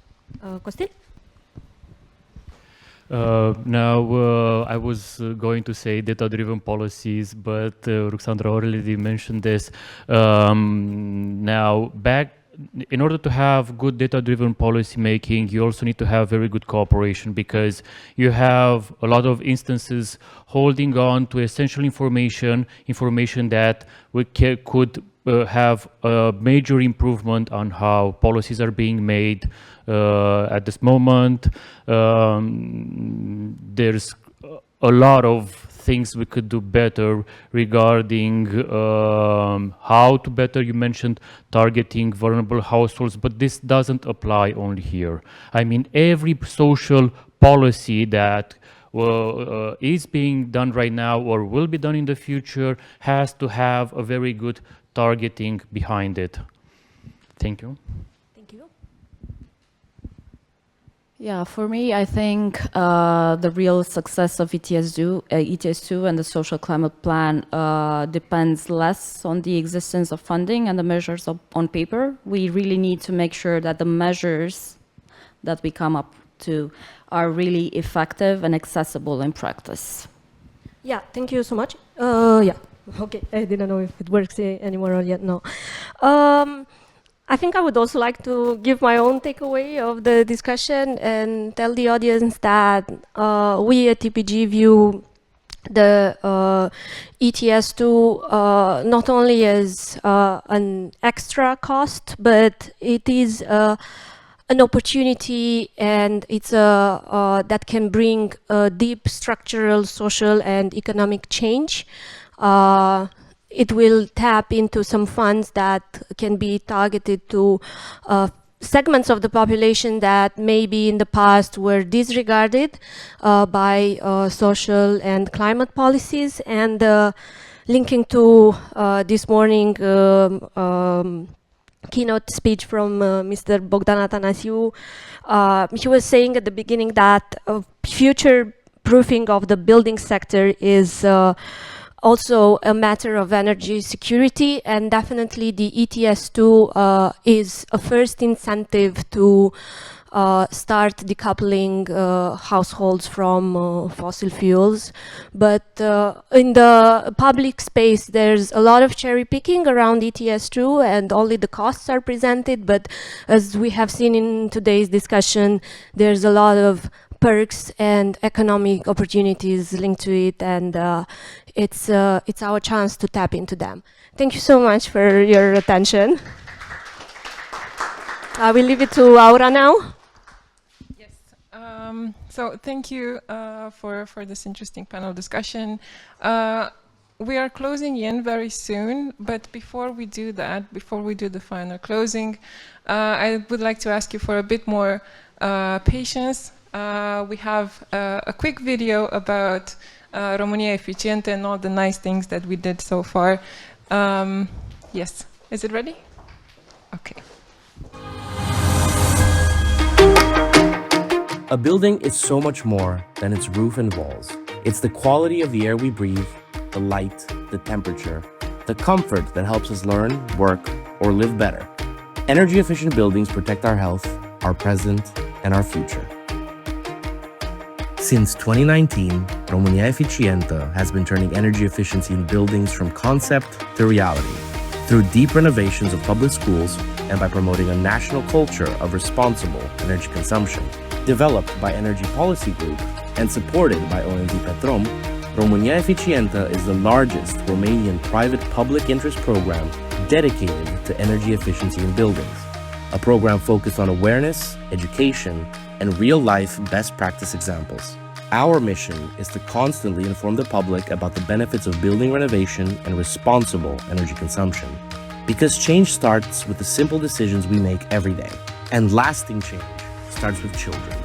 Costin? I was going to say data-driven policies, but Ruxandra already mentioned this. In order to have good data-driven policy making, you also need to have very good cooperation, because you have a lot of instances holding on to essential information that could have a major improvement on how policies are being made at this moment. There's a lot of things we could do better regarding how to better, you mentioned targeting vulnerable households, but this doesn't apply only here. I mean, every social policy that is being done right now or will be done in the future has to have a very good targeting behind it. Thank you. Thank you. Yeah, for me, I think the real success of ETS2 and the social climate plan depends less on the existence of funding and the measures on paper. We really need to make sure that the measures that we come up to are really effective and accessible in practice. Yeah, thank you so much. Yeah, okay, I didn't know if it works anymore or yet, no. I think I would also like to give my own takeaway of the discussion and tell the audience that we at TPG view the ETS2 not only as an extra cost, but it is an opportunity, and it's that can bring deep structural, social, and economic change. It will tap into some funds that can be targeted to segments of the population that maybe in the past were disregarded by social and climate policies. And linking to this morning keynote speech from Mr. Bogdan Atanasiu, he was saying at the beginning that future proofing of the building sector is also a matter of energy security, and definitely the ETS2 is a first incentive to start decoupling households from fossil fuels. But in the public space, there's a lot of cherry picking around ETS2, and only the costs are presented. But as we have seen in today's discussion, there's a lot of perks and economic opportunities linked to it, and it's our chance to tap into them. Thank you so much for your attention. I will leave it to Aura now. Yes. So thank you for this interesting panel discussion. We are closing in very soon, but before we do that, before we do the final closing, I would like to ask you for a bit more patience. We have a quick video about România Eficientă and all the nice things that we did so far. Yes, is it ready? Okay. A building is so much more than its roof and walls. It's the quality of the air we breathe, the light, the temperature, the comfort that helps us learn, work, or live better. Energy-efficient buildings protect our health, our present, and our future. Since 2019, România Eficientă has been turning energy efficiency in buildings from concept to reality through deep renovations of public schools and by promoting a national culture of responsible energy consumption. Developed by Energy Policy Group and supported by OMV Petrom, România Eficientă is the largest Romanian private public interest program dedicated to energy efficiency in buildings. A program focused on awareness, education, and real-life best practice examples. Our mission is to constantly inform the public about the benefits of building renovation and responsible energy consumption. Because change starts with the simple decisions we make every day. And lasting change starts with children.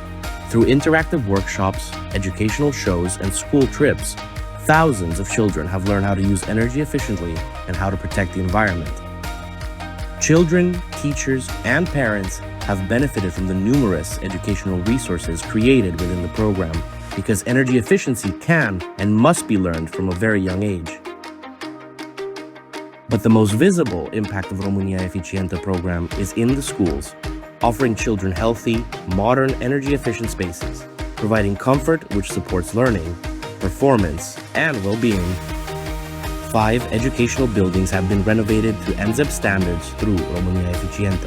Through interactive workshops, educational shows, and school trips, thousands of children have learned how to use energy efficiently and how to protect the environment. Children, teachers, and parents have benefited from the numerous educational resources created within the program, because energy efficiency can and must be learned from a very young age. But the most visible impact of România Eficientă program is in the schools, offering children healthy, modern, energy-efficient spaces, providing comfort which supports learning, performance, and well-being. 5 educational buildings have been renovated to NZEP standards through România Eficientă.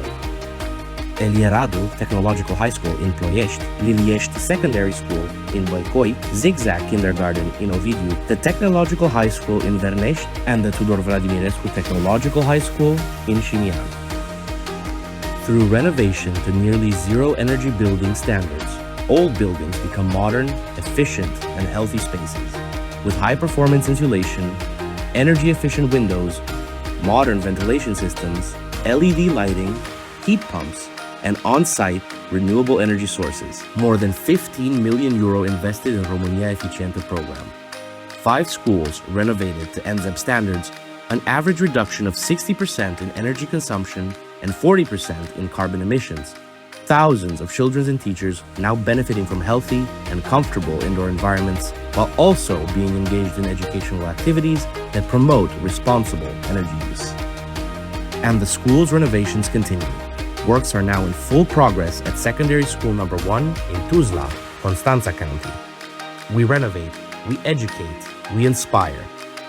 Elie Radu Technological High School in Ploiești, Liliești Secondary School in Băicoi, Zigzag Kindergarten in Ovidiu, the Technological High School in Vernești, and the Tudor Vladimirescu Technological High School in Șimian. Through renovation to nearly zero energy building standards, old buildings become modern, efficient, and healthy spaces, with high-performance insulation, energy-efficient windows, modern ventilation systems, LED lighting, heat pumps, and on-site renewable energy sources. More than 15 million euro invested in România Eficientă program. 5 schools renovated to NZEP standards, an average reduction of 60% in energy consumption and 40% in carbon emissions. Thousands of children and teachers now benefiting from healthy and comfortable indoor environments, while also being engaged in educational activities that promote responsible energy use. And the school's renovations continue. Works are now in full progress at secondary school number 1 in Tuzla, Constanța County. We renovate, we educate, we inspire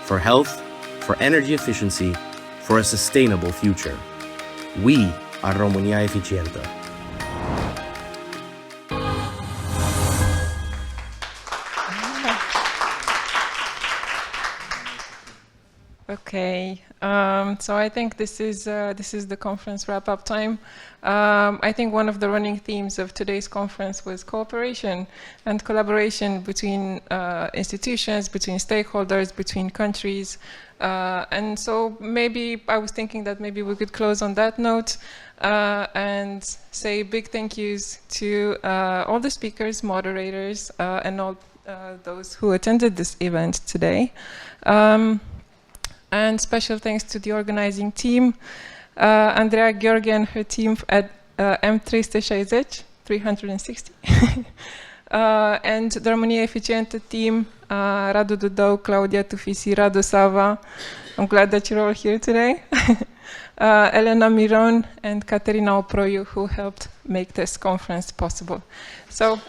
for health, for energy efficiency, for a sustainable future. We are România Eficientă. Okay, so I think this is the conference wrap-up time. I think one of the running themes of today's conference was cooperation and collaboration between institutions, between stakeholders, between countries. And so maybe I was thinking that maybe we could close on that note and say big thank yous to all the speakers, moderators, and all those who attended this event today. And special thanks to the organizing team, Andreea Gheorghe and her team at M360, 360. And the România Eficientă team, Radu Dudou, Claudia Tufisi, Radu Sava. I'm glad that you're all here today. Elena Miron and Caterina Oproiu, who helped make this conference possible. So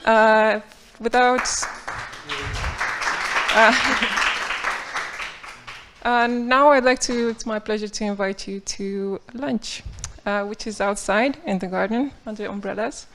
now I'd like to, it's my pleasure to invite you to lunch, which is outside in the garden under umbrellas.